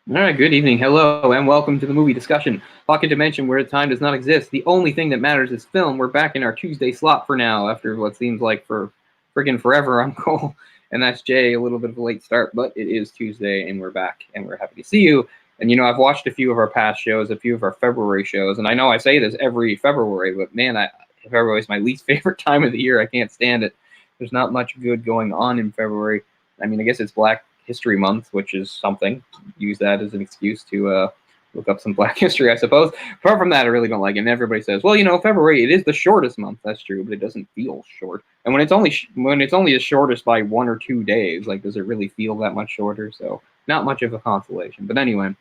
All right, good evening, hello, and welcome to the movie discussion. Pocket dimension where time does not exist. The only thing that matters is film. We're back in our Tuesday slot for now, after what seems like for friggin' forever. I'm Cole, and that's Jay. A little bit of a late start, but it is Tuesday, and we're back, and we're happy to see you. And I've watched a few of our past shows, a few of our February shows, and I know I say this every February, but man, February is my least favorite time of the year. I can't stand it. There's not much good going on in February. I mean, I guess it's Black History Month, which is something. Use that as an excuse to look up some Black history, I suppose. Apart from that, I really don't like it. And everybody says, well, February, it is the shortest month. That's true, but it doesn't feel short. And when it's only the shortest by 1 or 2 days, like, does it really feel that much shorter? So not much of a consolation. But anyway,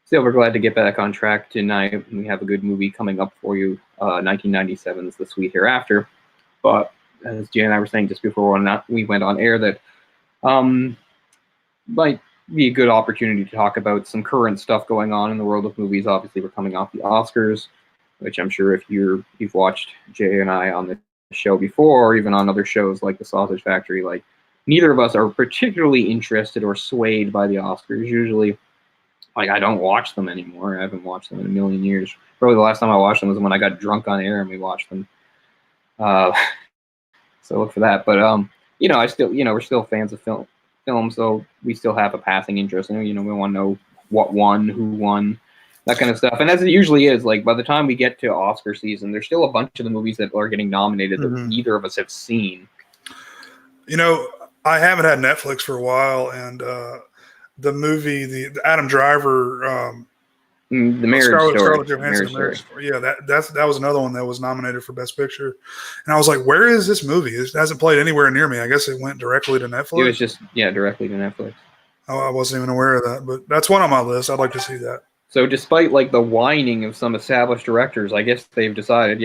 still, we're glad to get back on track tonight. We have a good movie coming up for you. 1997's The Sweet Hereafter. But as Jay and I were saying just before we went on air, that might be a good opportunity to talk about some current stuff going on in the world of movies. Obviously, we're coming off the Oscars, which I'm sure if you've watched Jay and I on the show before, or even on other shows like The Sausage Factory, like, neither of us are particularly interested or swayed by the Oscars. Usually, like, I don't watch them anymore. I haven't watched them in a million years. Probably the last time I watched them was when I got drunk on air and we watched them. So look for that. But I still, we're still fans of film, so we still have a passing interest. And we want to know what won, who won, that kind of stuff. And as it usually is, like, by the time we get to Oscar season, there's still a bunch of the movies that are getting nominated that neither of us have seen. I haven't had Netflix for a while, and the movie, the Adam Driver, the Marriage Story. Scarlett Johansson, Marriage Story. Yeah, that was another one that was nominated for Best Picture, and I was like, "Where is this movie? It hasn't played anywhere near me." I guess it went directly to Netflix. It was just directly to Netflix. Oh, I wasn't even aware of that, but that's one on my list. I'd like to see that. So, despite like the whining of some established directors, I guess they've decided,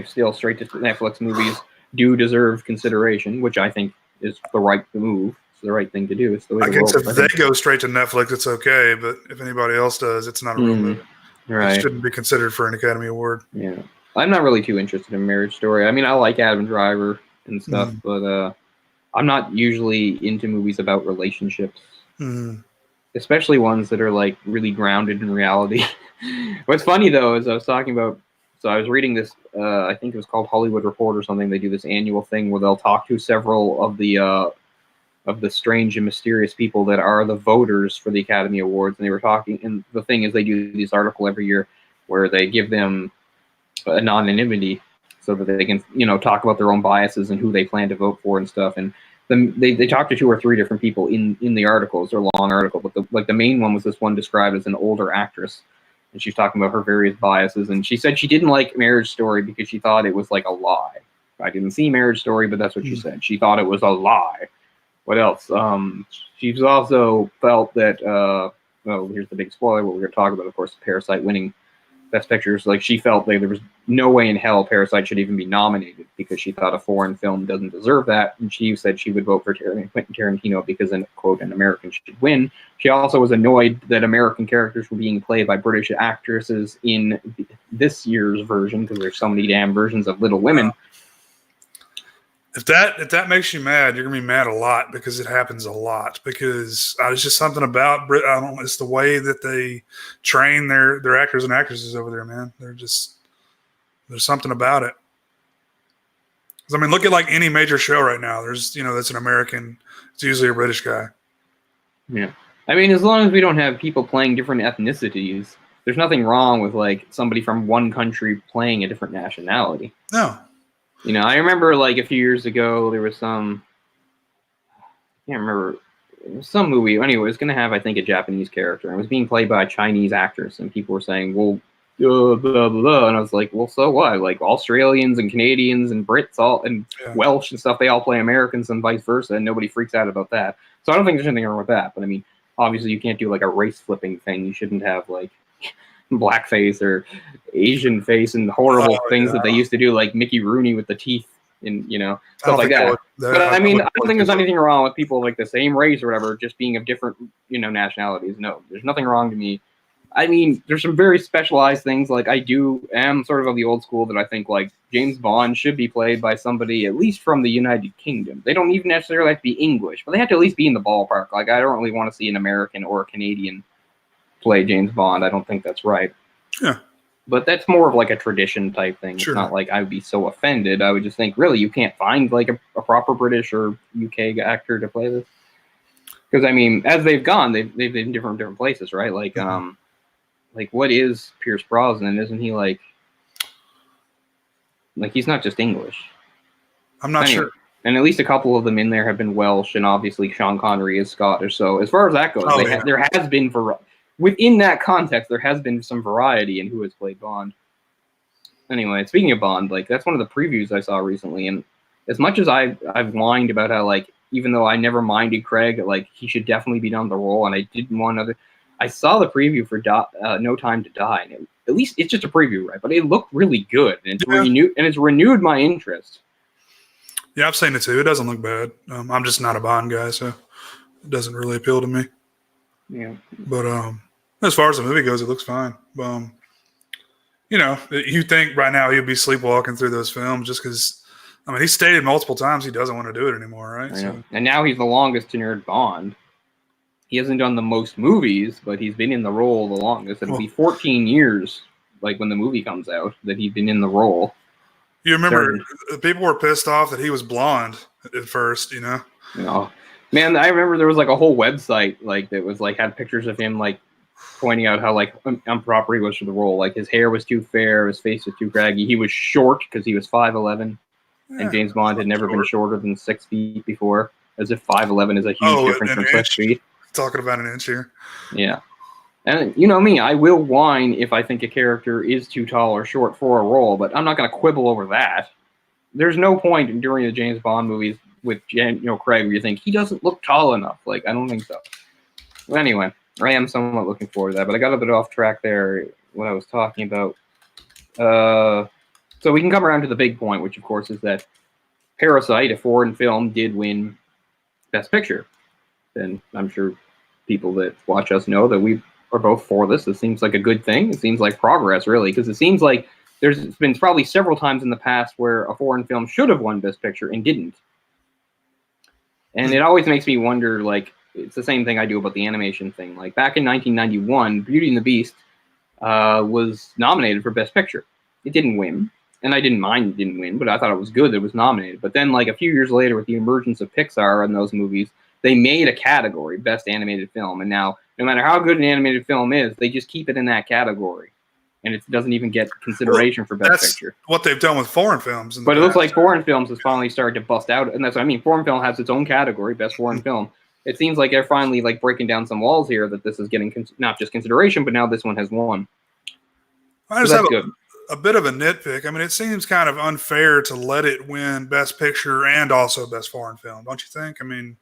still straight to Netflix movies do deserve consideration, which I think is the right move. It's the right thing to do. It's the way I guess if they go straight to Netflix, it's okay. But if anybody else does, it's not a real movie. Right. It shouldn't be considered for an Academy Award. Yeah. I'm not really too interested in Marriage Story. I mean, I like Adam Driver and stuff, but I'm not usually into movies about relationships. Especially ones that are, like, really grounded in reality. What's funny, though, is I was reading this, I think it was called Hollywood Report or something. They do this annual thing where they'll talk to several of the strange and mysterious people that are the voters for the Academy Awards. And they were talking, and the thing is, they do this article every year where they give them anonymity so that they can, talk about their own biases and who they plan to vote for and stuff. And they talked to 2 or 3 different people in the articles. They're a long article, but the main one was this one described as an older actress, and she's talking about her various biases. And she said she didn't like Marriage Story because she thought it was like a lie. I didn't see Marriage Story, but that's what she said. She thought it was a lie. What else? She's also felt that. Here's the big spoiler. What we're going to talk about, of course, Parasite winning Best Pictures. Like, she felt like there was no way in hell Parasite should even be nominated because she thought a foreign film doesn't deserve that. And she said she would vote for Quentin Tarantino because, quote, an American should win. She also was annoyed that American characters were being played by British actresses in this year's version because there's so many damn versions of Little Women. If that makes you mad, you're gonna be mad a lot because it happens a lot. Because it's just something about Brit. I don't know. It's the way that they train their actors and actresses over there, man. There's something about it. I mean, look at like any major show right now. There's that's an American. It's usually a British guy. Yeah, I mean, as long as we don't have people playing different ethnicities, there's nothing wrong with like somebody from one country playing a different nationality. No. I remember like a few years ago, there was I can't remember, it was some movie. Anyway, it was going to have, I think, a Japanese character. And it was being played by a Chinese actress. And people were saying, well, blah, blah, blah. And I was like, well, so what? Like, Australians and Canadians and Brits and Welsh and stuff, they all play Americans and vice versa. And nobody freaks out about that. So I don't think there's anything wrong with that. But I mean, obviously you can't do like a race flipping thing. You shouldn't have like blackface or Asian face and horrible things that they used to do, like Mickey Rooney with the teeth and stuff like that. But I mean, I don't think there's anything wrong with people like the same race or whatever just being of different nationalities. No, there's nothing wrong to me. I mean, there's some very specialized things. Like, I am sort of the old school that I think like James Bond should be played by somebody at least from the United Kingdom. They don't even necessarily have to be English, but they have to at least be in the ballpark. Like, I don't really want to see an American or a Canadian play James Bond. I don't think that's right. Yeah. But that's more of like a tradition type thing. Sure. It's not like I would be so offended. I would just think, really, you can't find like a proper British or UK actor to play this. Because I mean, as they've gone, they've been in different places, right? Like, like what is Pierce Brosnan? Isn't he like he's not just English? I'm not sure. And at least a couple of them in there have been Welsh, and obviously Sean Connery is Scottish. So as far as that goes, there has been within that context, there has been some variety in who has played Bond. Anyway, speaking of Bond, like that's one of the previews I saw recently, and as much as I've whined about how like even though I never minded Craig, like he should definitely be done the role, and I didn't want other. I saw the preview for No Time to Die, and at least it's just a preview, right? But it looked really good, and it's renewed my interest. Yeah, I've seen it too. It doesn't look bad. I'm just not a Bond guy, so it doesn't really appeal to me. Yeah. But as far as the movie goes, it looks fine. You think right now he'd be sleepwalking through those films just because, I mean, he stated multiple times he doesn't want to do it anymore, right? So. And now he's the longest tenured Bond. He hasn't done the most movies, but he's been in the role the longest. It'll be 14 years, like when the movie comes out, that he's been in the role. You remember people were pissed off that he was blonde at first, you know? Man, I remember there was like a whole website like that was like had pictures of him like pointing out how like improper he was for the role. Like his hair was too fair, his face was too craggy. He was short because he was 5'11", and James Bond had never been shorter than 6 feet before. As if 5'11" is a huge difference from 6 feet. Talking about an inch here. Yeah. And you know me, I will whine if I think a character is too tall or short for a role, but I'm not going to quibble over that. There's no point during the James Bond movies with Craig where you think he doesn't look tall enough. Like, I don't think so. Well, anyway, I am somewhat looking forward to that, but I got a bit off track there what I was talking about. So we can come around to the big point, which of course is that Parasite, a foreign film, did win Best Picture. And I'm sure people that watch us know that we are both for this. It seems like a good thing. It seems like progress, really, because it seems like there's been probably several times in the past where a foreign film should have won Best Picture and didn't. And it always makes me wonder, like, it's the same thing I do about the animation thing. Like, back in 1991, Beauty and the Beast was nominated for Best Picture. It didn't win, and I didn't mind it didn't win, but I thought it was good that it was nominated. But then, like, a few years later, with the emergence of Pixar and those movies, they made a category, Best Animated Film, and now, no matter how good an animated film is, they just keep it in that category. And it doesn't even get consideration for Best Picture. What they've done with foreign films. But it looks like foreign films has finally started to bust out. And that's what I mean. Foreign film has its own category, Best Foreign Film. It seems like they're finally like breaking down some walls here that this is getting not just consideration, but now this one has won. I just have a bit of a nitpick. I mean, it seems kind of unfair to let it win Best Picture and also Best Foreign Film, don't you think? I mean...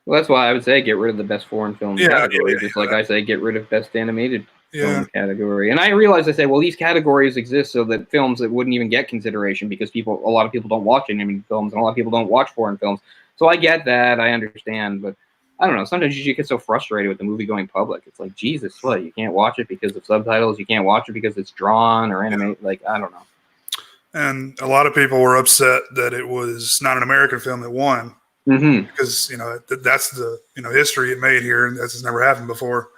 Well, that's why I would say get rid of the Best Foreign Film category. Just like I say, get rid of Best Animated film category. And I realize I say, well, these categories exist so that films that wouldn't even get consideration because a lot of people don't watch animated films and a lot of people don't watch foreign films. So I get that. I understand. But I don't know. Sometimes you get so frustrated with the movie going public. It's like, Jesus, what? You can't watch it because of subtitles. You can't watch it because it's drawn or animated. Like, I don't know. And a lot of people were upset that it was not an American film that won. Mm-hmm. Because that's the history it made here, and that's never happened before.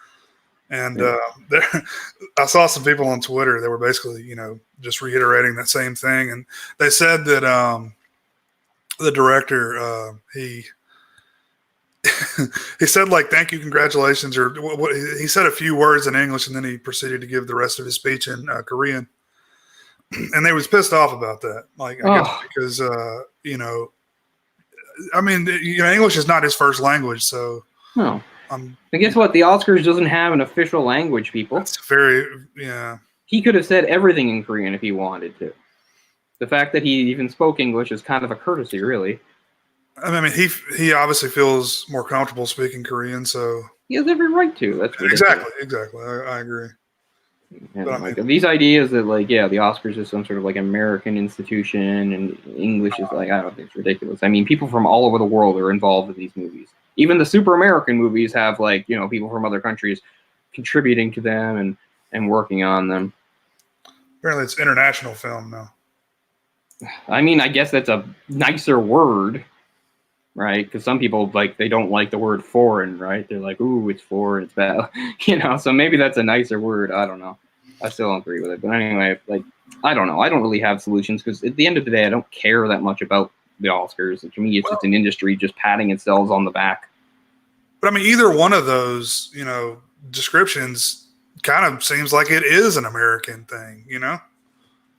And I saw some people on Twitter that were basically just reiterating that same thing, and they said that the director he said like thank you, congratulations, or what he said a few words in English, and then he proceeded to give the rest of his speech in Korean, and they was pissed off about that, like I guess because I mean, English is not his first language, so. No. And guess what? The Oscars doesn't have an official language, people. That's very, He could have said everything in Korean if he wanted to. The fact that he even spoke English is kind of a courtesy, really. I mean, he obviously feels more comfortable speaking Korean, so. He has every right to. That's exactly. I agree. And like these ideas that the Oscars is some sort of like American institution and English is like, I don't think it's ridiculous. I mean, people from all over the world are involved in these movies. Even the super American movies have people from other countries contributing to them and working on them. Apparently it's international film now. I mean, I guess that's a nicer word. right? Because some people like they don't like the word foreign, right? They're like, "Ooh, it's foreign, it's bad," So maybe that's a nicer word. I don't know. I still don't agree with it, but anyway, like I don't know. I don't really have solutions because at the end of the day, I don't care that much about the Oscars. To me, it's just an industry just patting itself on the back. But I mean, either one of those, descriptions kind of seems like it is an American thing,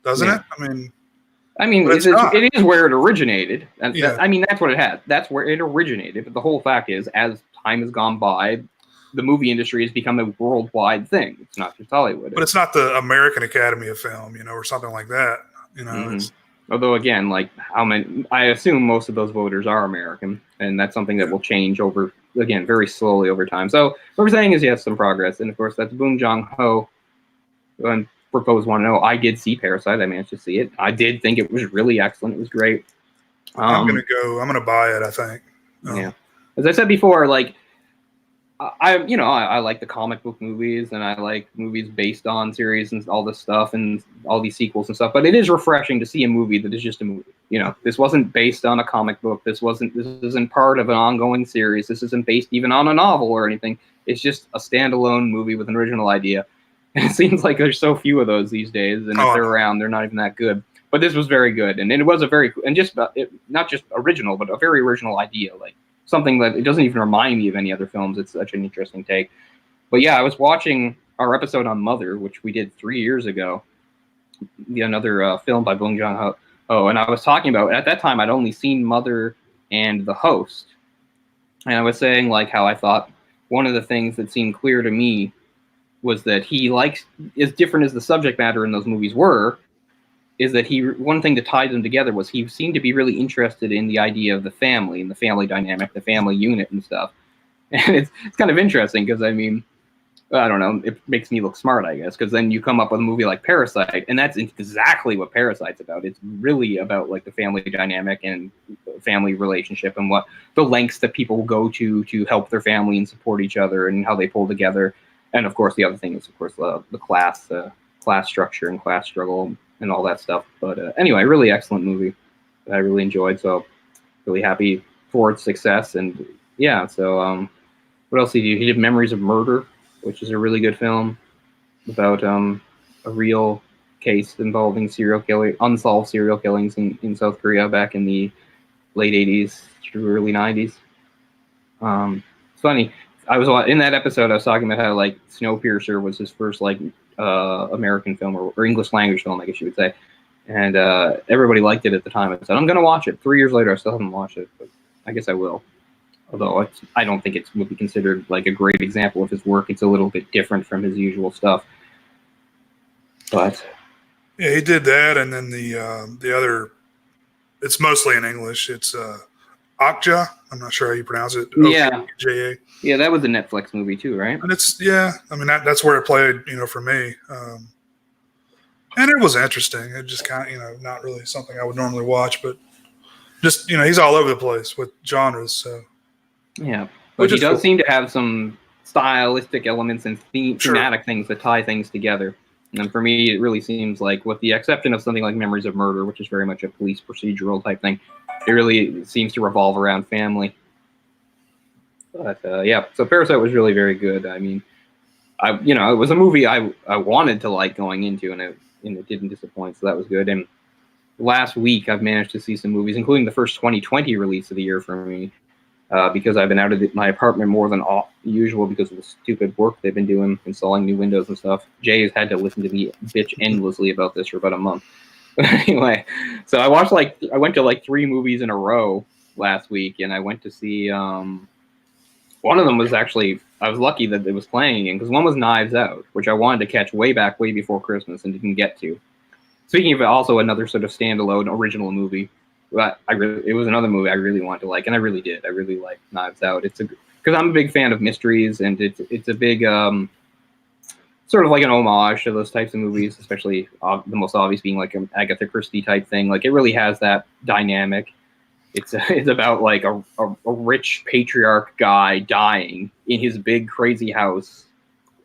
doesn't it? I mean, but it is where it originated. And Yeah. that's what it has. That's where it originated. But the whole fact is, as time has gone by, the movie industry has become a worldwide thing. It's not just Hollywood. But it's not the American Academy of Film, or something like that. Although, again, like how many, I assume most of those voters are American, and that's something that will change over, again, very slowly over time. So what we're saying is, yes, some progress. And of course, that's Bong Joon-ho. And for those want to know, I did see Parasite. I managed to see it. I did think it was really excellent. It was great. I'm gonna buy it, I think. Yeah. As I said before, like I like the comic book movies, and I like movies based on series and all this stuff and all these sequels and stuff. But it is refreshing to see a movie that is just a movie. This wasn't based on a comic book. This isn't part of an ongoing series. This isn't based even on a novel or anything. It's just a standalone movie with an original idea. And it seems like there's so few of those these days, and if they're around, they're not even that good. But this was very good, and it was not just original, but a very original idea, like something that it doesn't even remind me of any other films. It's such an interesting take. But yeah, I was watching our episode on Mother, which we did 3 years ago, another film by Bong Joon-ho, and I was talking about, at that time, I'd only seen Mother and The Host, and I was saying like how I thought one of the things that seemed clear to me was that he likes, as different as the subject matter in those movies were, is that one thing that tied them together was he seemed to be really interested in the idea of the family and the family dynamic, the family unit and stuff. And it's kind of interesting because, I mean, I don't know, it makes me look smart, I guess, because then you come up with a movie like Parasite, and that's exactly what Parasite's about. It's really about like the family dynamic and family relationship and what the lengths that people go to help their family and support each other and how they pull together. And of course, the other thing is, of course, the class structure and class struggle and all that stuff. But anyway, really excellent movie that I really enjoyed. So really happy for its success. And yeah, so what else did he do? He did Memories of Murder, which is a really good film about a real case involving unsolved serial killings in South Korea back in the late 80s through early 90s. It's funny. I was in that episode. I was talking about how like Snowpiercer was his first like American film or English language film, I guess you would say, and everybody liked it at the time. I said I'm going to watch it. 3 years later, I still haven't watched it, but I guess I will. Although I don't think it would be considered like a great example of his work. It's a little bit different from his usual stuff. But yeah, he did that, and then the other. It's mostly in English. It's Okja. I'm not sure how you pronounce it. Yeah. O-K-J-A. Yeah, that was a Netflix movie too, right? And it's, I mean, that's where it played, for me. And it was interesting. It just kind of, not really something I would normally watch, but just, he's all over the place with genres. So yeah, but he does seem to have some stylistic elements and thematic things that tie things together. And for me, it really seems like, with the exception of something like Memories of Murder, which is very much a police procedural type thing, it really seems to revolve around family. But yeah, so Parasite was really very good. I mean, it was a movie I wanted to like going into, and it didn't disappoint, so that was good. And last week, I've managed to see some movies, including the first 2020 release of the year for me, because I've been out of my apartment more than usual because of the stupid work they've been doing, installing new windows and stuff. Jay has had to listen to me bitch endlessly about this for about a month. But anyway, so I went to like 3 movies in a row last week, and I went to see one of them was actually, I was lucky that it was playing again, because one was Knives Out, which I wanted to catch way before Christmas and didn't get to. Speaking of it, also another sort of standalone original movie. But it was another movie I really wanted to like, and I really did. I really liked Knives Out. Because I'm a big fan of mysteries, and it's a big sort of like an homage to those types of movies, especially the most obvious being like an Agatha Christie type thing. Like, it really has that dynamic. It's about like a rich patriarch guy dying in his big crazy house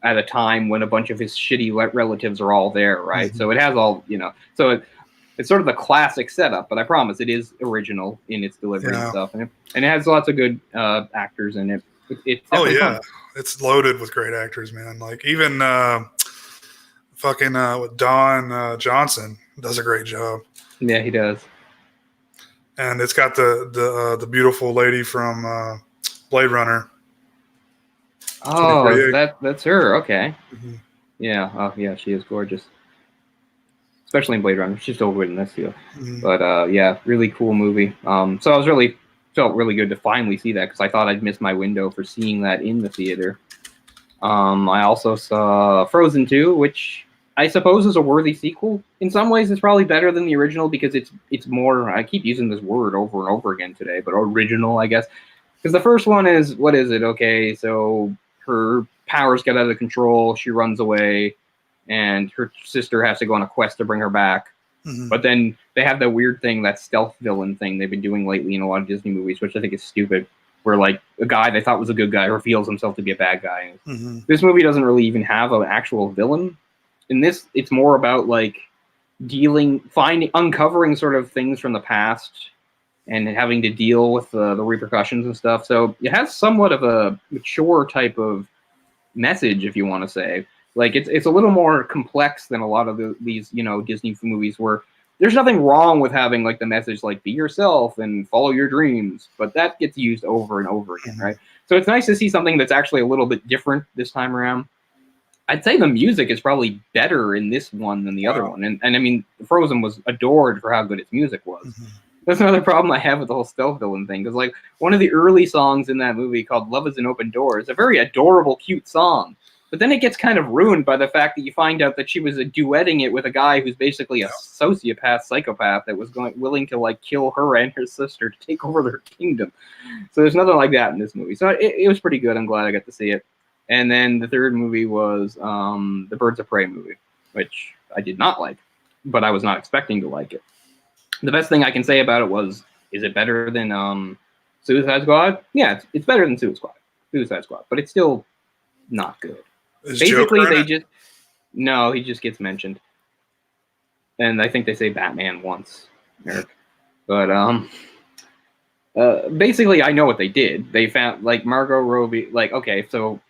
at a time when a bunch of his shitty relatives are all there, right? Mm-hmm. So it has all, so It's sort of the classic setup, but I promise it is original in its delivery and stuff, and it has lots of good actors in it. It's definitely fun. It's loaded with great actors, man. Like even with Don Johnson does a great job. Yeah, he does. And it's got the beautiful lady from Blade Runner. Oh, that's her. Okay. Mm-hmm. Yeah. Oh, yeah. She is gorgeous, especially in Blade Runner. She's still good in this too. Mm-hmm. But yeah, really cool movie. So I felt really good to finally see that because I thought I'd missed my window for seeing that in the theater. I also saw Frozen 2, which I suppose is a worthy sequel. In some ways, it's probably better than the original because it's more. I keep using this word over and over again today, but original, I guess, because the first one is what is it? Okay, so her powers get out of control. She runs away, and her sister has to go on a quest to bring her back. Mm-hmm. But then they have that weird thing, that stealth villain thing they've been doing lately in a lot of Disney movies, which I think is stupid. Where like a guy they thought was a good guy reveals himself to be a bad guy. Mm-hmm. This movie doesn't really even have an actual villain. In this, it's more about like uncovering sort of things from the past and having to deal with the repercussions and stuff. So it has somewhat of a mature type of message, if you want to say. Like it's a little more complex than a lot of these Disney movies where there's nothing wrong with having like the message like be yourself and follow your dreams, but that gets used over and over again, right? So it's nice to see something that's actually a little bit different this time around. I'd say the music is probably better in this one than the other one. And I mean, Frozen was adored for how good its music was. Mm-hmm. That's another problem I have with the whole stealth villain thing. Because like one of the early songs in that movie called Love is an Open Door is a very adorable, cute song. But then it gets kind of ruined by the fact that you find out that she was duetting it with a guy who's basically a sociopath, psychopath that was willing to like kill her and her sister to take over their kingdom. So there's nothing like that in this movie. So it was pretty good. I'm glad I got to see it. And then the third movie was the Birds of Prey movie, which I did not like, but I was not expecting to like it. The best thing I can say about it was, is it better than Suicide Squad? Yeah, it's better than Suicide Squad, but it's still not good. Is Basically, Joker no, he just gets mentioned. And I think they say Batman once, Eric. But basically, I know what they did. They found, like, Margot Robbie, like, okay, so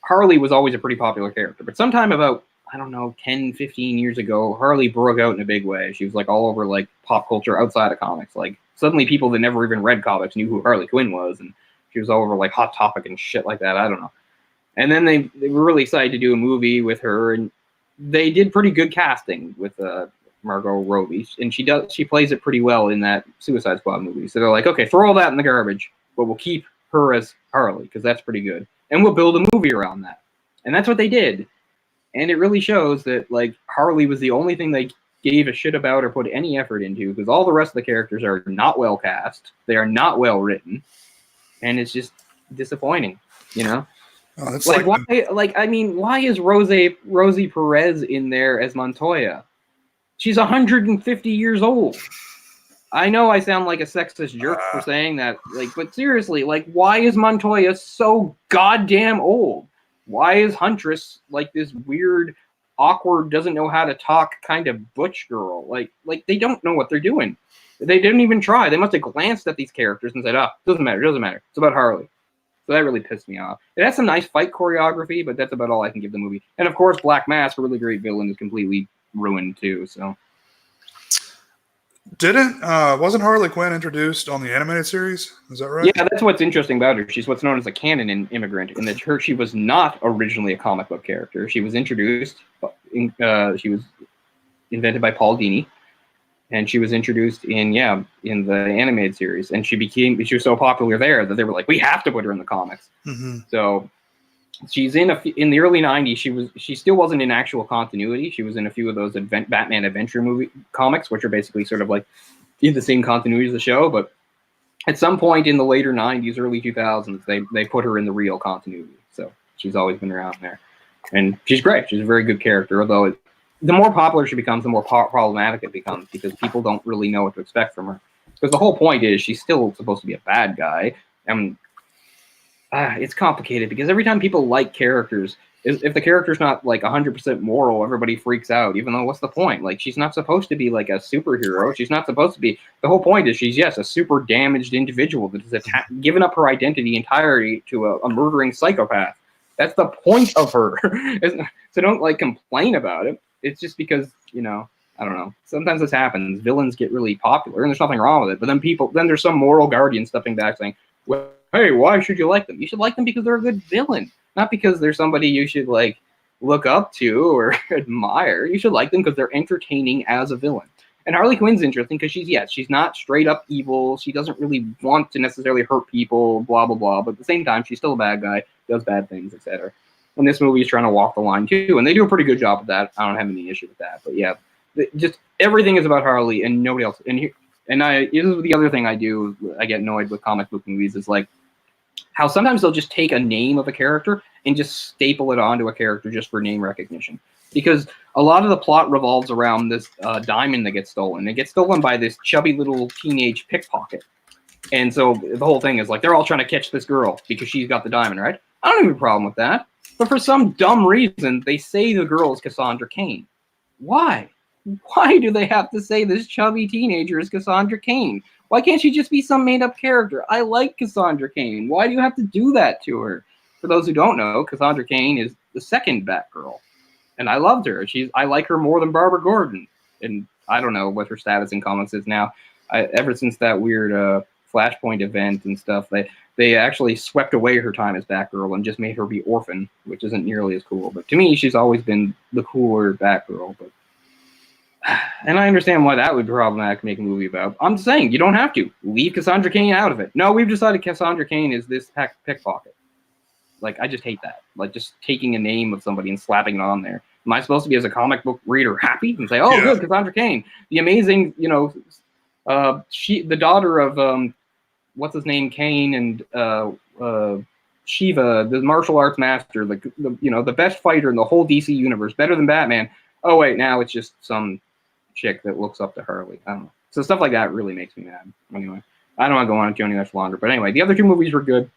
Harley was always a pretty popular character, but sometime about, I don't know, 10, 15 years ago, Harley broke out in a big way. She was like all over like pop culture outside of comics. Like suddenly people that never even read comics knew who Harley Quinn was, and she was all over like Hot Topic and shit like that. I don't know. And then they were really excited to do a movie with her, and they did pretty good casting with Margot Robbie, and she plays it pretty well in that Suicide Squad movie. So they're like, okay, throw all that in the garbage, but we'll keep her as Harley because that's pretty good. And we'll build a movie around that. And that's what they did. And it really shows that, like, Harley was the only thing they gave a shit about or put any effort into, because all the rest of the characters are not well cast. They are not well written. And it's just disappointing, you know? Oh, why is Rosie Perez in there as Montoya? She's 150 years old. I know I sound like a sexist jerk for saying that, like, but seriously, like, why is Montoya so goddamn old? Why is Huntress like this weird, awkward, doesn't know how to talk kind of butch girl? Like they don't know what they're doing. They didn't even try. They must have glanced at these characters and said, doesn't matter. It's about Harley. So that really pissed me off. It has some nice fight choreography, but that's about all I can give the movie. And of course, Black Mask, a really great villain, is completely ruined too, so. Wasn't Harley Quinn introduced on the animated series? Is that right? Yeah, that's what's interesting about her. She's what's known as a canon immigrant, in that she was not originally a comic book character. She was introduced, she was invented by Paul Dini, and she was introduced in the animated series, and she was so popular there that they were like, we have to put her in the comics. Mm-hmm. So she's in the early 90s. She still wasn't in actual continuity. She was in a few of those Batman adventure movie comics, which are basically sort of like in the same continuity as the show. But at some point in the later 90s, early 2000s, they put her in the real continuity. So she's always been around there, and she's great. She's a very good character. Although the more popular she becomes, the more problematic it becomes, because people don't really know what to expect from her. Because the whole point is she's still supposed to be a bad guy. It's complicated because every time people like characters, If the character's not like 100% moral, everybody freaks out. Even though, what's the point? Like, she's not supposed to be like a superhero. She's not supposed to be. The whole point is she's a super damaged individual that has given up her identity entirely to a murdering psychopath. That's the point of her. So don't like complain about it. It's just because, you know, I don't know. Sometimes this happens. Villains get really popular, and there's nothing wrong with it. But then there's some moral guardian stepping back saying, well, hey, why should you like them? You should like them because they're a good villain. Not because they're somebody you should like look up to or admire. You should like them because they're entertaining as a villain. And Harley Quinn's interesting because she's not straight up evil. She doesn't really want to necessarily hurt people, blah, blah, blah. But at the same time, she's still a bad guy, does bad things, etc. And this movie is trying to walk the line too. And they do a pretty good job of that. I don't have any issue with that. But yeah, just everything is about Harley and nobody else. And this is the other thing I do. I get annoyed with comic book movies is like, how sometimes they'll just take a name of a character and just staple it onto a character just for name recognition. Because a lot of the plot revolves around this diamond that gets stolen. It gets stolen by this chubby little teenage pickpocket. And so the whole thing is like, they're all trying to catch this girl because she's got the diamond, right? I don't have a problem with that. But for some dumb reason, they say the girl is Cassandra Cain. Why? Why do they have to say this chubby teenager is Cassandra Cain? Why can't she just be some made-up character? I like Cassandra Cain. Why do you have to do that to her? For those who don't know, Cassandra Cain is the second Batgirl. And I loved her. I like her more than Barbara Gordon. And I don't know what her status in comics is now. Ever since that weird Flashpoint event and stuff, they actually swept away her time as Batgirl and just made her be Orphan, which isn't nearly as cool. But to me, she's always been the cooler Batgirl. But and I understand why that would be problematic to make a movie about. I'm just saying, you don't have to. Leave Cassandra Cain out of it. No, we've decided Cassandra Cain is this pickpocket. Like, I just hate that. Like, just taking a name of somebody and slapping it on there. Am I supposed to be, as a comic book reader, happy and say, oh, yeah, good, Cassandra Cain. The amazing, you know, the daughter of, what's his name, Cain, and Shiva, the martial arts master, the best fighter in the whole DC universe, better than Batman. Oh, wait, now it's just some chick that looks up to Harley. I don't know. So stuff like that really makes me mad. Anyway, I don't want to go on too much longer. But anyway, the other two movies were good,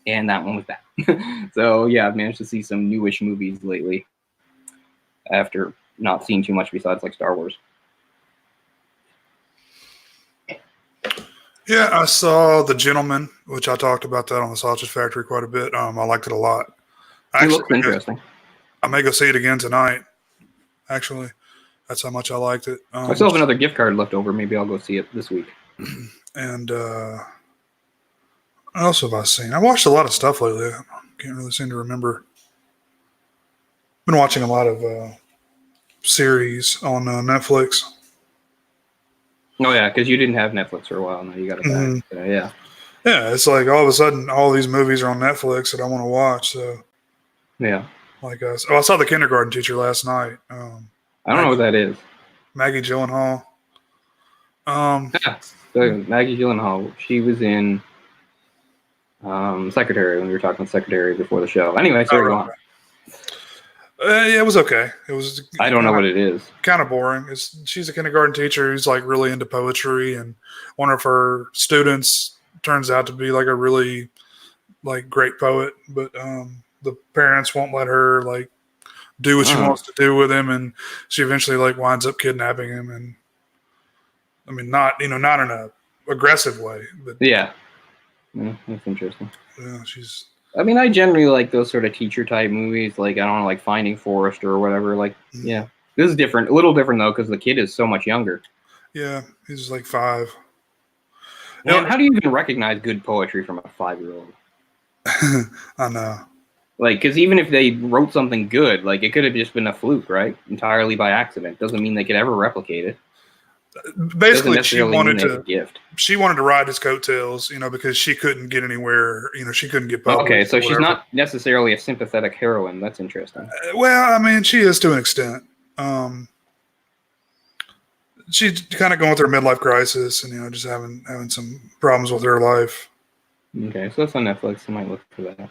and that one was bad. So, yeah, I've managed to see some newish movies lately after not seeing too much besides, like, Star Wars. Yeah, I saw The Gentleman, which I talked about that on the Sausage Factory quite a bit. I liked it a lot. It looks interesting. I may go see it again tonight, actually. That's how much I liked it. I still have another gift card left over. Maybe I'll go see it this week. And what else have I seen? I watched a lot of stuff lately. I can't really seem to remember. Been watching a lot of series on Netflix. Oh, yeah, because you didn't have Netflix for a while. Now you got it back. So, yeah. Yeah, it's like all of a sudden all these movies are on Netflix that I want to watch. So, yeah. Like I saw The Kindergarten Teacher last night. I don't know what that is. Maggie Gyllenhaal. Yeah, so Maggie Gyllenhaal. She was in Secretary when we were talking Secretary before the show. Anyway, sorry, go on. Yeah, it was okay. It was. I don't know what it is. Kind of boring. She's a kindergarten teacher who's like really into poetry, and one of her students turns out to be like a really like great poet, but the parents won't let her like do what she wants to do with him, and she eventually like winds up kidnapping him. And I mean, not in a aggressive way, but yeah, that's interesting. Yeah, I mean, I generally like those sort of teacher type movies, like, I don't know, like Finding Forrester or whatever. Like, yeah, this is different, a little different though, because the kid is so much younger. Yeah, he's like 5. Man, how do you even recognize good poetry from a 5-year-old? I know. Like, because even if they wrote something good, like, it could have just been a fluke, right? Entirely by accident. Doesn't mean they could ever replicate it. Basically, she wanted to ride his coattails, because she couldn't get anywhere. She couldn't get published. Okay, so she's not necessarily a sympathetic heroine. That's interesting. Well, I mean, she is to an extent. She's kind of going through a midlife crisis, and just having some problems with her life. Okay, so that's on Netflix. I might look for that.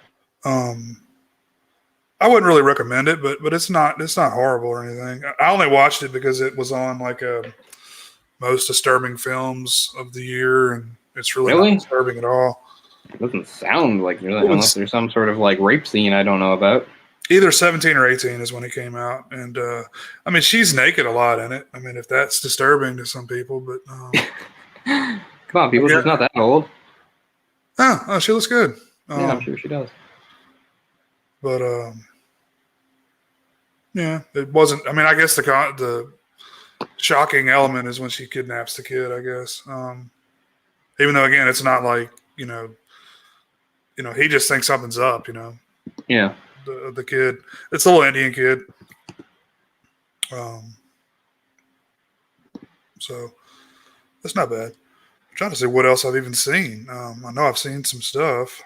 I wouldn't really recommend it, but it's not horrible or anything. I only watched it because it was on like a most disturbing films of the year, and it's really not disturbing at all. It doesn't sound like really, unless there's some sort of like rape scene I don't know about. Either 17 or 18 is when it came out. And, I mean, she's naked a lot in it. I mean, if that's disturbing to some people, but. Come on, people, she's not that old. Oh, she looks good. Yeah, I'm sure she does. But, yeah, it wasn't. I mean, I guess the shocking element is when she kidnaps the kid, I guess. Even though, again, it's not like, he just thinks something's up, Yeah. The kid. It's a little Indian kid. So that's not bad. I'm trying to see what else I've even seen. I know I've seen some stuff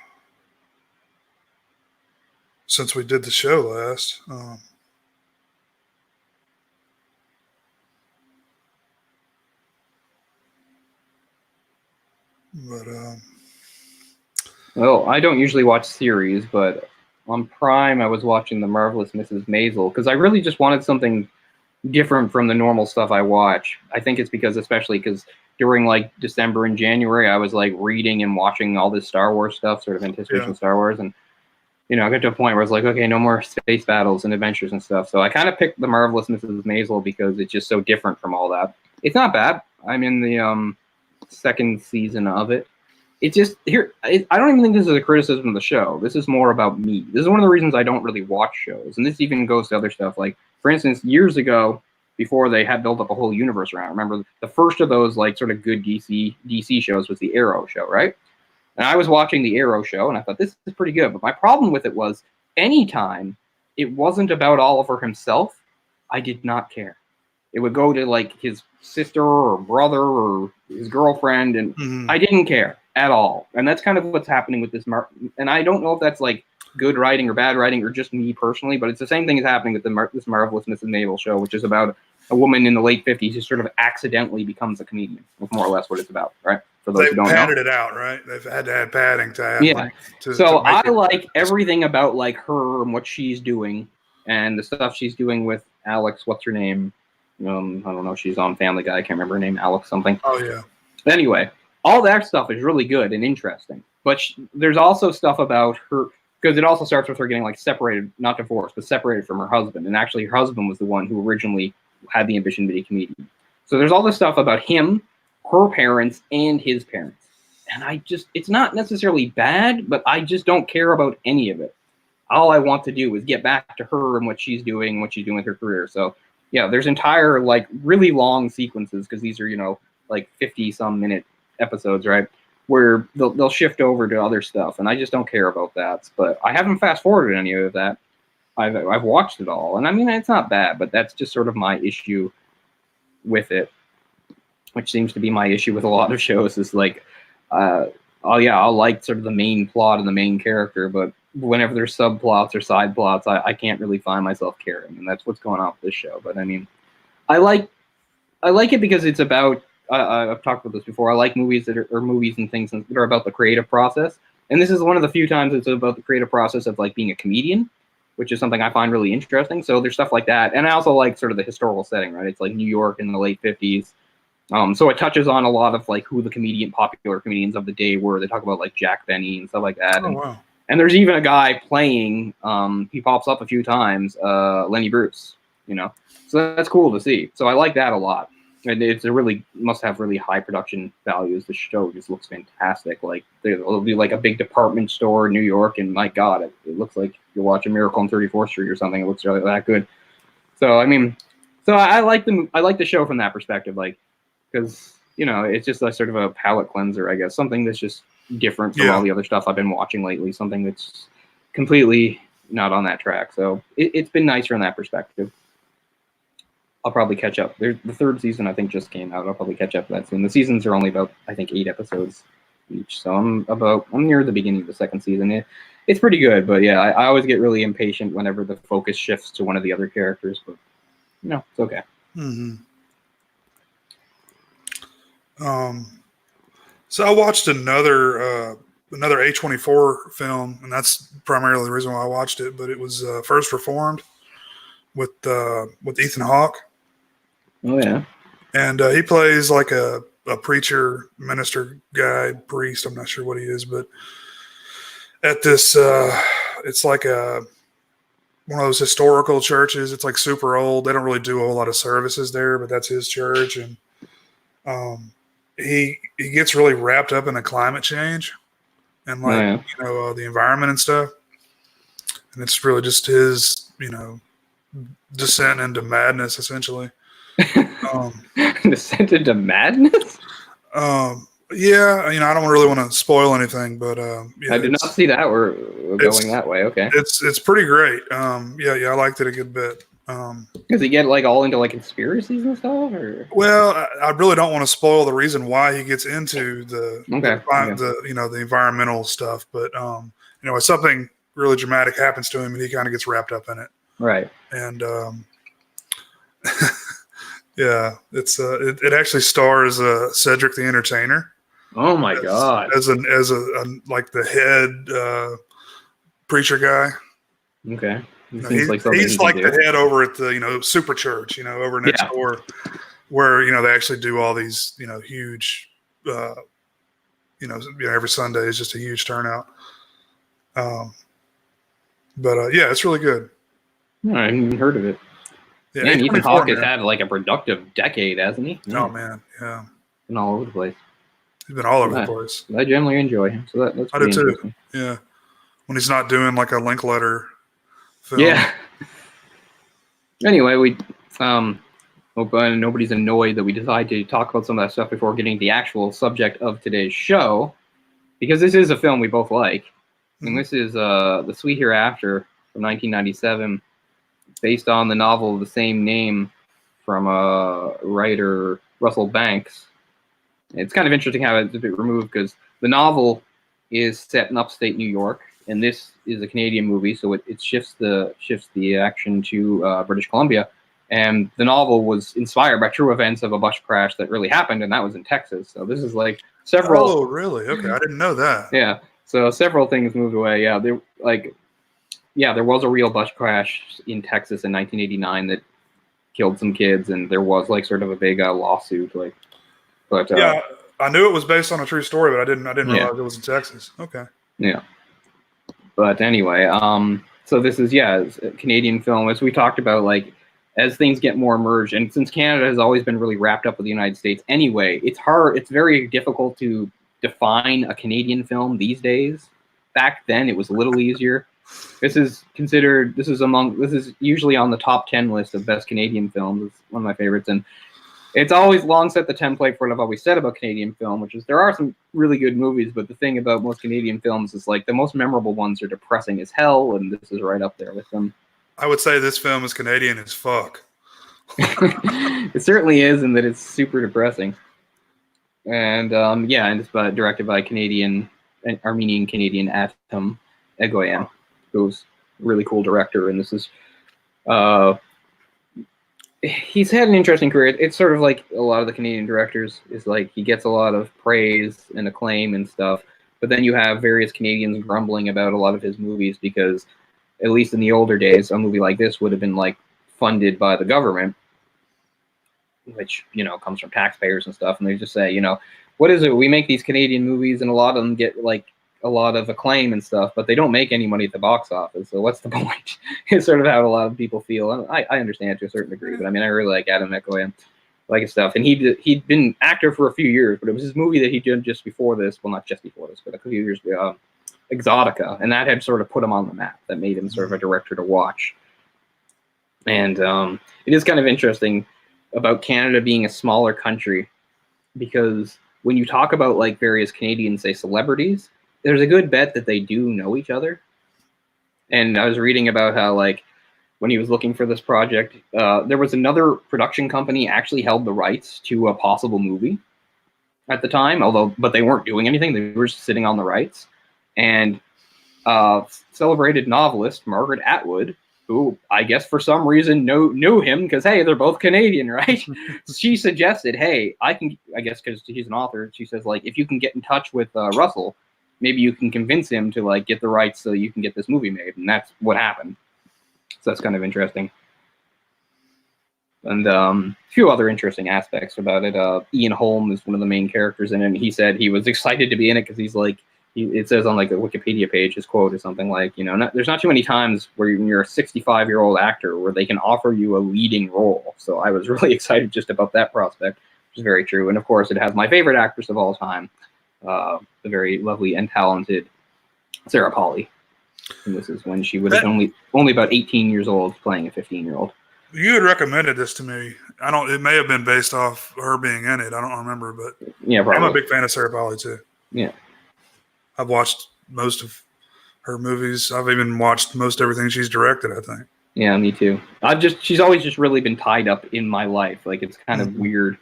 since we did the show last. Well, I don't usually watch series, but on Prime I was watching The Marvelous Mrs. Maisel because I really just wanted something different from the normal stuff I watch. I think it's especially because during like December and January I was like reading and watching all this Star Wars stuff, sort of anticipation of Star Wars, and I got to a point where I was like, okay, no more space battles and adventures and stuff. So I kind of picked The Marvelous Mrs. Maisel because it's just so different from all that. It's not bad. I'm in the second season of it. It's just I don't even think this is a criticism of the show. This is more about me. This is one of the reasons I don't really watch shows. And this even goes to other stuff. Like, for instance, years ago, before they had built up a whole universe around, remember the first of those like sort of good DC shows was the Arrow show, right? And I was watching the Arrow show and I thought, this is pretty good. But my problem with it was anytime it wasn't about Oliver himself, I did not care. It would go to like his sister or brother or his girlfriend, and I didn't care at all. And that's kind of what's happening with this. And I don't know if that's like good writing or bad writing or just me personally, but it's the same thing is happening with this Marvelous Mrs. Maisel show, which is about a woman in the late 50s who sort of accidentally becomes a comedian. That's more or less what it's about, right? For those who don't know. They've padded it out, right? They've had to add padding to add. Yeah. So I like everything about like her and what she's doing and the stuff she's doing with Alex. What's her name? I don't know. She's on Family Guy. I can't remember her name. Alex something. Oh, yeah. Anyway, all that stuff is really good and interesting. But there's also stuff about her, because it also starts with her getting like separated, not divorced, but separated from her husband. And actually her husband was the one who originally had the ambition to be a comedian. So there's all this stuff about him, her parents, and his parents. And it's not necessarily bad, but I just don't care about any of it. All I want to do is get back to her and what she's doing with her career. So yeah, there's entire like really long sequences because these are, like 50-some minute episodes, right? Where they'll shift over to other stuff, and I just don't care about that. But I haven't fast forwarded any of that. I've watched it all, and I mean it's not bad, but that's just sort of my issue with it, which seems to be my issue with a lot of shows. Is like, I'll like sort of the main plot and the main character, but whenever there's subplots or side plots, I can't really find myself caring, and that's what's going on with this show. But I mean, I like it because it's about. I've talked about this before. I like movies movies and things that are about the creative process, and this is one of the few times it's about the creative process of like being a comedian, which is something I find really interesting. So there's stuff like that, and I also like sort of the historical setting, right? It's like New York in the late 50s. So it touches on a lot of like who the popular comedians of the day were. They talk about like Jack Benny and stuff like that. Oh, wow. And there's even a guy playing, he pops up a few times, Lenny Bruce, So that's cool to see. So I like that a lot. And it's must have really high production values. The show just looks fantastic. Like it'll be like a big department store in New York, and my God, it looks like you're watching Miracle on 34th Street or something. It looks really that good. So I mean, I like the show from that perspective, like because it's just a sort of a palate cleanser, I guess, something that's just different from all the other stuff I've been watching lately. Something that's completely not on that track. So it's been nicer in that perspective. I'll probably catch up. The third season, I think, just came out. I'll probably catch up to that soon. The seasons are only about, I think, 8 episodes each. So I'm near the beginning of the second season. It's pretty good, but yeah, I always get really impatient whenever the focus shifts to one of the other characters. But it's okay. Mm-hmm. So I watched another A24 film, and that's primarily the reason why I watched it. But it was First Reformed with Ethan Hawke. Oh yeah, and he plays like a preacher, minister guy, priest. I'm not sure what he is, but at this, it's like a one of those historical churches. It's like super old. They don't really do a whole lot of services there, but that's his church. And he gets really wrapped up in the climate change and like the environment and stuff. And it's really just his descent into madness, essentially. Descent into madness. Yeah, I don't really want to spoil anything, but yeah, I did not see that we're going that way. Okay, it's pretty great. Yeah, I liked it a good bit. Does he get like all into like conspiracies and stuff? Or? Well, I really don't want to spoil the reason why he gets into the environmental stuff, but if something really dramatic happens to him, and he kind of gets wrapped up in it. Right. And yeah, it actually stars Cedric the Entertainer. Oh my god! As like the head preacher guy. Okay. He's like the head over at the super church, over next door, where they actually do all these huge, every Sunday is just a huge turnout. But yeah, it's really good. I haven't even heard of it. Yeah, man, Ethan Hawke has had like a productive decade, hasn't he? Yeah. Oh man, yeah. Been all over the place. He's been all over the place. I generally enjoy him, so that's I do too. Yeah, when he's not doing like a Linklater film. Yeah. Anyway, we hope nobody's annoyed that we decided to talk about some of that stuff before getting to the actual subject of today's show, because this is a film we both like. And this is The Sweet Hereafter from 1997, based on the novel of the same name from writer Russell Banks. It's kind of interesting how it's a bit removed, because the novel is set in upstate New York, and this is a Canadian movie, so it shifts the action to British Columbia. And the novel was inspired by true events of a bus crash that really happened, and that was in Texas. So this is like several. Oh, really? Okay, I didn't know that. Yeah. So several things moved away. Yeah, there was a real bus crash in Texas in 1989 that killed some kids, and there was like sort of a big lawsuit. But yeah, I knew it was based on a true story, but I didn't realize it was in Texas. Okay. Yeah. But anyway, so this is it's a Canadian film, as we talked about. Like, as things get more merged, and since Canada has always been really wrapped up with the United States anyway, it's very difficult to define a Canadian film these days. Back then, it was a little easier. This is usually on the top 10 list of best Canadian films. It's one of my favorites, and it's always long set the template for what I've always said about Canadian film, which is there are some really good movies, but the thing about most Canadian films is like the most memorable ones are depressing as hell, and this is right up there with them. I would say this film is Canadian as fuck. It certainly is, in that it's super depressing. And and it's directed by Armenian Canadian Atom Egoyan, who's a really cool director. And this is he's had an interesting career. It's sort of like a lot of the Canadian directors, is like he gets a lot of praise and acclaim and stuff, but then you have various Canadians grumbling about a lot of his movies, because at least in the older days, a movie like this would have been like funded by the government, which comes from taxpayers and stuff, and they just say, what is it? We make these Canadian movies, and a lot of them get like a lot of acclaim and stuff, but they don't make any money at the box office. So what's the point? It's sort of how a lot of people feel. And I understand it to a certain degree, but I mean, I really like Atom Egoyan, like his stuff. And he'd been actor for a few years, but it was his movie that he did just before this. Well, not just before this, but a few years ago, Exotica, and that had sort of put him on the map. That made him sort of a director to watch. And it is kind of interesting about Canada being a smaller country, because when you talk about like various Canadian, say, celebrities, there's a good bet that they do know each other. And I was reading about how, like, when he was looking for this project, there was another production company actually held the rights to a possible movie at the time, but they weren't doing anything. They were just sitting on the rights. And celebrated novelist Margaret Atwood, who I guess for some reason knew him, because, hey, they're both Canadian, right? She suggested, hey, I guess because he's an author, she says, like, if you can get in touch with Russell, maybe you can convince him to like get the rights so you can get this movie made. And that's what happened. So that's kind of interesting. And a few other interesting aspects about it. Ian Holm is one of the main characters in it, and he said he was excited to be in it because he's like, it says on like the Wikipedia page, his quote is something like, there's not too many times where you're a 65-year-old actor where they can offer you a leading role. So I was really excited just about that prospect, which is very true. And of course, it has my favorite actress of all time, the very lovely and talented Sarah Polley. And this is when she was only about 18 years old, playing a 15-year-old. You had recommended this to me. It may have been based off her being in it. I don't remember, but yeah, probably. I'm a big fan of Sarah Polley too. Yeah. I've watched most of her movies. I've even watched most everything she's directed, I think. Yeah, me too. She's always just really been tied up in my life. Like, it's kind of weird.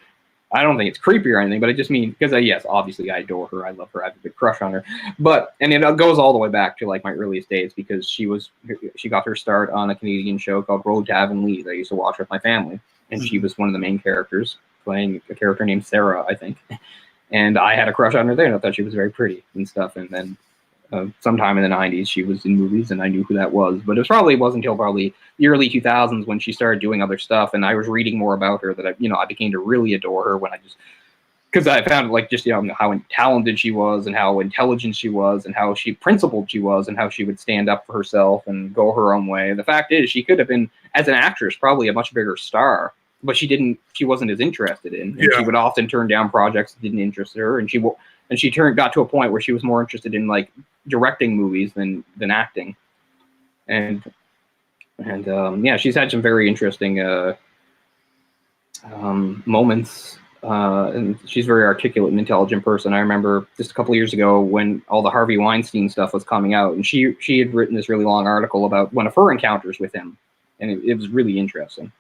I don't think it's creepy or anything, but I just mean, because yes, obviously I adore her. I love her. I have a big crush on her. And it goes all the way back to like my earliest days, because she got her start on a Canadian show called Road to Avonlea that I used to watch with my family. And she was one of the main characters, playing a character named Sarah, I think. And I had a crush on her there, and I thought she was very pretty and stuff. And then sometime in the 90s, she was in movies, and I knew who that was. But it wasn't until probably the early 2000s when she started doing other stuff, and I was reading more about her that I became to really adore her, because I found like just how talented she was, and how intelligent she was, and how principled she was, and how she would stand up for herself and go her own way. The fact is, she could have been, as an actress, probably a much bigger star, but she wasn't as interested in, and she would often turn down projects that didn't interest her, and she got to a point where she was more interested in like directing movies than acting. And she's had some very interesting moments, and she's a very articulate and intelligent person. I remember just a couple of years ago when all the Harvey Weinstein stuff was coming out, and she had written this really long article about one of her encounters with him, and it was really interesting.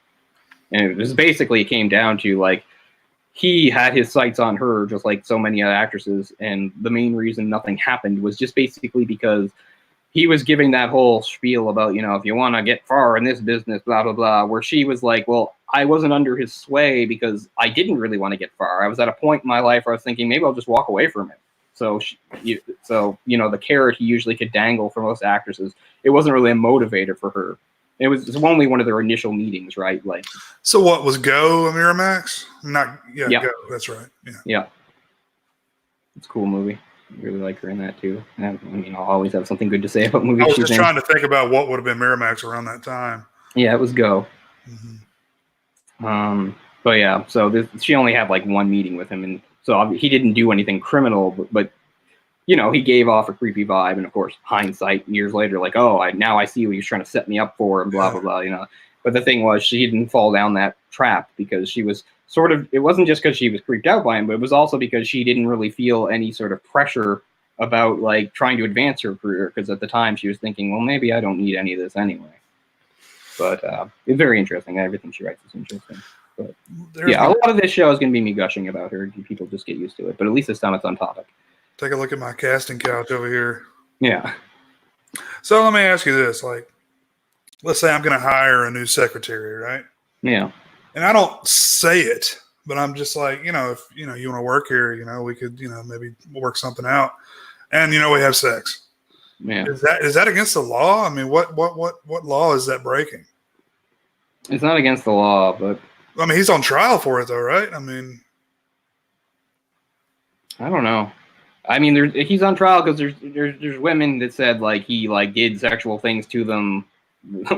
And it came down to like, he had his sights on her just like so many other actresses, and the main reason nothing happened was just basically because he was giving that whole spiel about, if you want to get far in this business, blah, blah, blah, where she was like, well, I wasn't under his sway because I didn't really want to get far. I was at a point in my life where I was thinking, maybe I'll just walk away from it. So, the carrot he usually could dangle for most actresses, it wasn't really a motivator for her. It was only one of their initial meetings, right? Like, so what was Go a Miramax? Go. That's right. Yeah. It's a cool movie. I really like her in that too. I'll always have something good to say about movies. I was just trying to think about what would have been Miramax around that time. Yeah, it was Go. Mm-hmm. But yeah, so she only had like one meeting with him, and so he didn't do anything criminal, but he gave off a creepy vibe, and of course, hindsight, years later, like, now I see what he was trying to set me up for, and blah, blah, blah, But the thing was, she didn't fall down that trap because she was it wasn't just because she was creeped out by him, but it was also because she didn't really feel any sort of pressure about, like, trying to advance her career, because at the time she was thinking, well, maybe I don't need any of this anyway. But it's very interesting. Everything she writes is interesting. But a lot of this show is going to be me gushing about her. People just get used to it, but at least this time it's on topic. Take a look at my casting couch over here. Yeah. So let me ask you this. Like, let's say I'm going to hire a new secretary, right? Yeah. And I don't say it, but I'm just like, if, you want to work here, we could, maybe work something out. And, we have sex. Yeah. Is that against the law? I mean, what law is that breaking? It's not against the law, but. I mean, he's on trial for it though, right? I mean. I don't know. I mean, he's on trial because there's women that said like he like did sexual things to them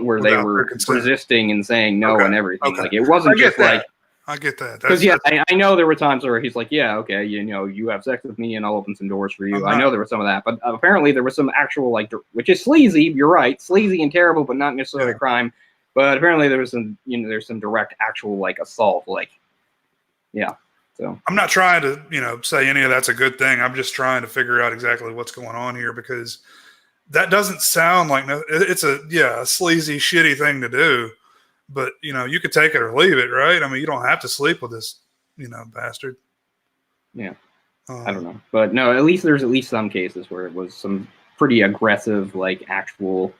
where they were resisting and saying no and everything. Okay. Like it wasn't just like. I get that. Because I know there were times where he's like, yeah, okay, you have sex with me and I'll open some doors for you. I know there was some of that, but apparently there was some actual like, which is sleazy. You're right, sleazy and terrible, but not necessarily a crime. But apparently there was some, there's some direct actual like assault, like, yeah. So I'm not trying to, say any of that's a good thing. I'm just trying to figure out exactly what's going on here, because that doesn't sound like it's a sleazy, shitty thing to do. But you could take it or leave it, right? I mean, you don't have to sleep with this, bastard. Yeah, I don't know, but no. There's at least some cases where it was some pretty aggressive, like actual,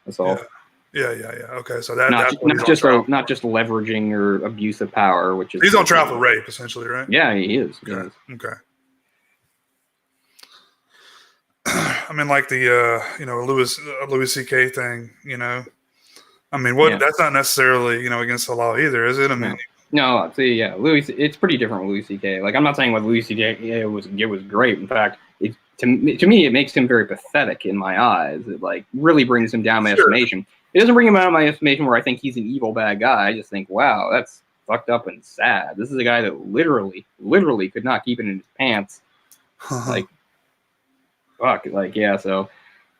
assault. Yeah. Okay, so not just leveraging or abuse of power, which is he's on trial for rape, essentially, right? Yeah, he is. Okay. I mean, like the Louis C.K. thing, I mean, that's not necessarily against the law either, is it? I mean, no. See, Louis, it's pretty different with Louis C.K. Like, I'm not saying what Louis C.K. was great. In fact, to to me, it makes him very pathetic in my eyes. It like really brings him down my estimation. It doesn't bring him down my estimation where I think he's an evil bad guy. I just think, wow, that's fucked up and sad. This is a guy that literally could not keep it in his pants. Like, fuck, like, yeah. So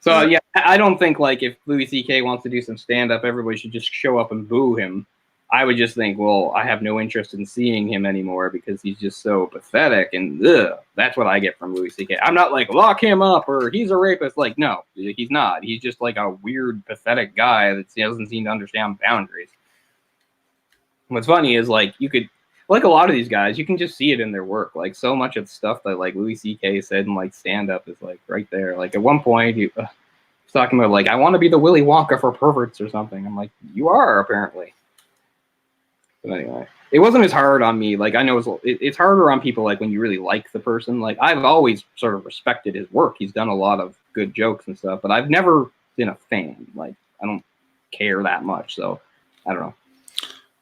yeah, I don't think like if Louis C.K. wants to do some stand up, everybody should just show up and boo him. I would just think, well, I have no interest in seeing him anymore because he's just so pathetic, and that's what I get from Louis C.K. I'm not like, lock him up or he's a rapist. Like, no, he's not. He's just like a weird, pathetic guy that doesn't seem to understand boundaries. What's funny is like you could, like a lot of these guys, you can just see it in their work. Like so much of the stuff that like Louis C.K. said in like stand up is like right there. Like at one point he was talking about like, I want to be the Willy Wonka for perverts or something. I'm like, you are apparently. But anyway, it wasn't as hard on me. Like I know it's harder on people like when you really like the person. Like I've always sort of respected his work. He's done a lot of good jokes and stuff, but I've never been a fan. Like I don't care that much. So I don't know.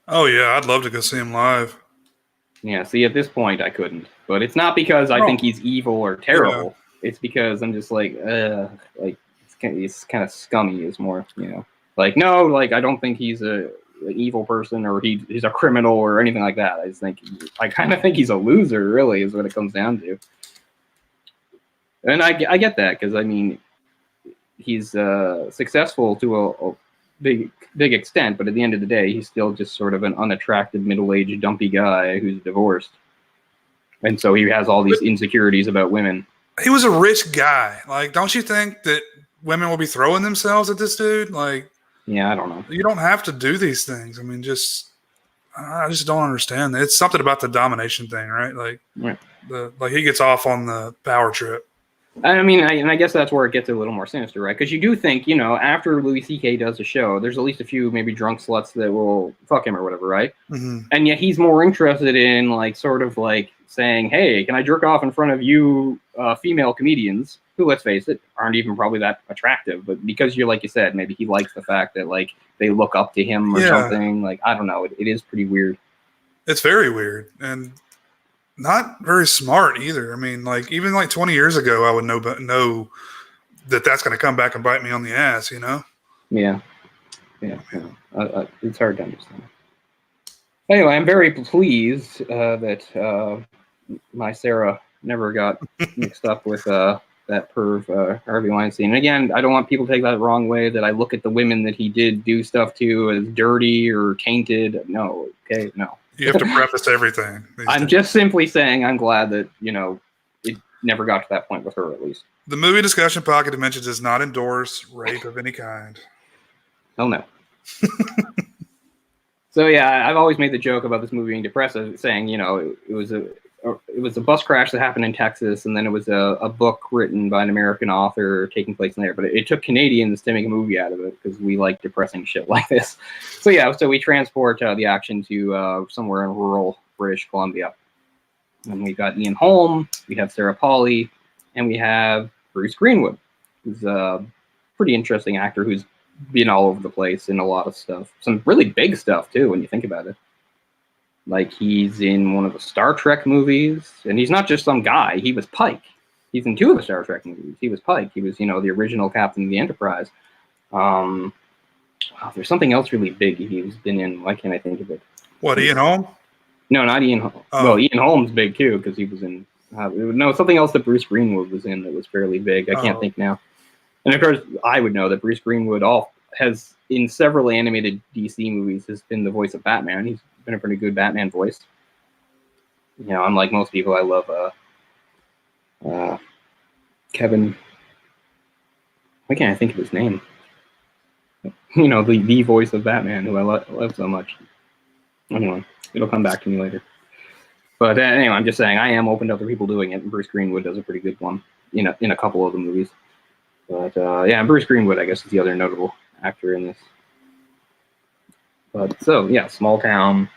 Oh yeah, I'd love to go see him live. Yeah, see at this point I couldn't. But it's not because I think he's evil or terrible. Yeah. It's because I'm just like he's kind of scummy is more, you know. Like no, like I don't think he's an evil person or he's a criminal or anything like that. I kind of think he's a loser, really, is what it comes down to. And I get that because I mean he's successful to a big extent, but at the end of the day, he's still just sort of an unattractive middle-aged dumpy guy who's divorced, and so he has all these insecurities about women. He was a rich guy. Like, don't you think that women will be throwing themselves at this dude? Like. Yeah, I don't know. You don't have to do these things. I mean, I just don't understand. It's something about the domination thing, right? Like, like he gets off on the power trip. I mean, I guess that's where it gets a little more sinister, right? Because you do think, you know, after Louis C.K. does a show, there's at least a few maybe drunk sluts that will fuck him or whatever, right? Mm-hmm. And yet he's more interested in, like, sort of like saying, hey, can I jerk off in front of you female comedians who, let's face it, aren't even probably that attractive. But because you're, like you said, maybe he likes the fact that, like, they look up to him or something. Like, I don't know. It is pretty weird. It's very weird. And not very smart either. I mean, like even like 20 years ago, I would know that that's going to come back and bite me on the ass, you know? Yeah. It's hard to understand. Anyway, I'm very pleased that my Sarah never got mixed up with that perv Harvey Weinstein. And again, I don't want people to take that the wrong way, that I look at the women that he did do stuff to as dirty or tainted. No, okay, no. You have to preface everything. I'm just simply saying I'm glad that, you know, it never got to that point with her, at least. The Movie Discussion Pocket Dimensions does not endorse rape of any kind. Hell no. So, yeah, I've always made the joke about this movie being depressive, saying, you know, it was a bus crash that happened in Texas, and then it was a book written by an American author taking place in there. But it took Canadians to make a movie out of it because we like depressing shit like this. So yeah, so we transport the action to somewhere in rural British Columbia. And we've got Ian Holm, we have Sarah Polley, and we have Bruce Greenwood, who's a pretty interesting actor who's been all over the place in a lot of stuff. Some really big stuff, too, when you think about it. Like, he's in one of the Star Trek movies, and he's not just some guy. He was Pike. He's in two of the Star Trek movies. He was Pike. He was, you know, the original captain of the Enterprise. There's something else really big he's been in. Why can't I think of it? What, Ian Holm? No, not Ian Holm. Oh. Well, Ian Holm's big, too, because he was in... no, something else that Bruce Greenwood was in that was fairly big. I can't think now. And, of course, I would know that Bruce Greenwood has, in several animated DC movies, has been the voice of Batman. He's been a pretty good Batman voice. You know, unlike most people, I love Kevin... Why can't I think of his name? You know, the voice of Batman, who I love so much. Anyway, it'll come back to me later. But anyway, I'm just saying, I am open to other people doing it, and Bruce Greenwood does a pretty good one, you know, in a couple of the movies. But yeah, Bruce Greenwood, I guess, is the other notable actor in this. But so yeah, small town,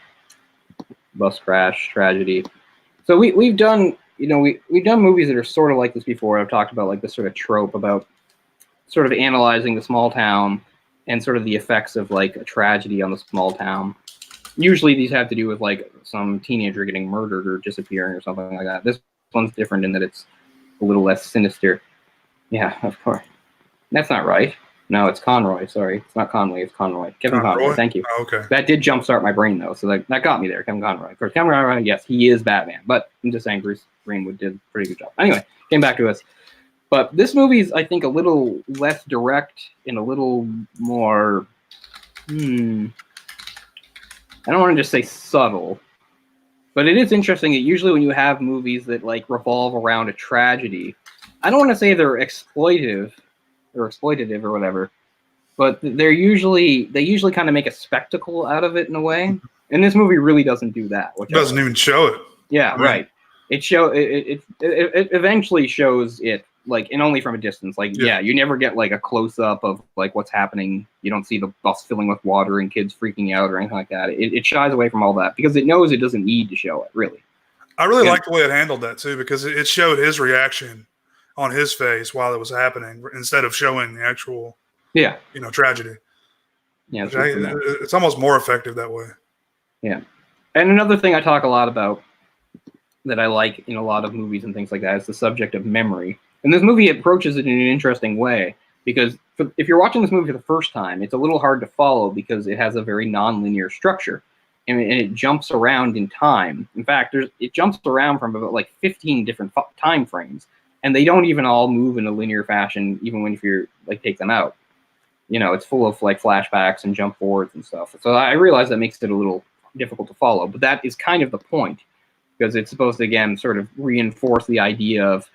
bus crash, tragedy. So we've done, you know, we've done movies that are sort of like this before. I've talked about like this sort of trope about sort of analyzing the small town and sort of the effects of like a tragedy on the small town. Usually these have to do with like some teenager getting murdered or disappearing or something like that. This one's different in that it's a little less sinister. Yeah, of course. That's not right. No, it's Conroy. Sorry, it's not Conway. It's Conroy. Kevin Conroy. Thank you. Oh, okay. That did jumpstart my brain though, so that got me there. Kevin Conroy. Of course, Kevin Conroy. Yes, he is Batman, but I'm just saying Bruce Greenwood did a pretty good job. Anyway, came back to us. But this movie is, I think, a little less direct and a little more. I don't want to just say subtle, but it is interesting that usually when you have movies that like revolve around a tragedy, I don't want to say they're exploitative or whatever, but they usually kind of make a spectacle out of it in a way. And this movie really doesn't do that. Which doesn't even show it. Yeah, right. It eventually shows it, like, and only from a distance. Like, yeah, you never get like a close up of like what's happening. You don't see the bus filling with water and kids freaking out or anything like that. It shies away from all that because it knows it doesn't need to show it, really. I really like the way it handled that too, because it showed his reaction on his face while it was happening instead of showing the actual tragedy. Yeah, it's almost more effective that way. Yeah. And another thing I talk a lot about that I like in a lot of movies and things like that is the subject of memory. And this movie approaches it in an interesting way because if you're watching this movie for the first time, it's a little hard to follow because it has a very non-linear structure and it jumps around in time. In fact, it jumps around from about like 15 different time frames, and they don't even all move in a linear fashion, even if you're like take them out. You know, it's full of like flashbacks and jump forwards and stuff. So I realize that makes it a little difficult to follow, but that is kind of the point. Because it's supposed to, again, sort of reinforce the idea of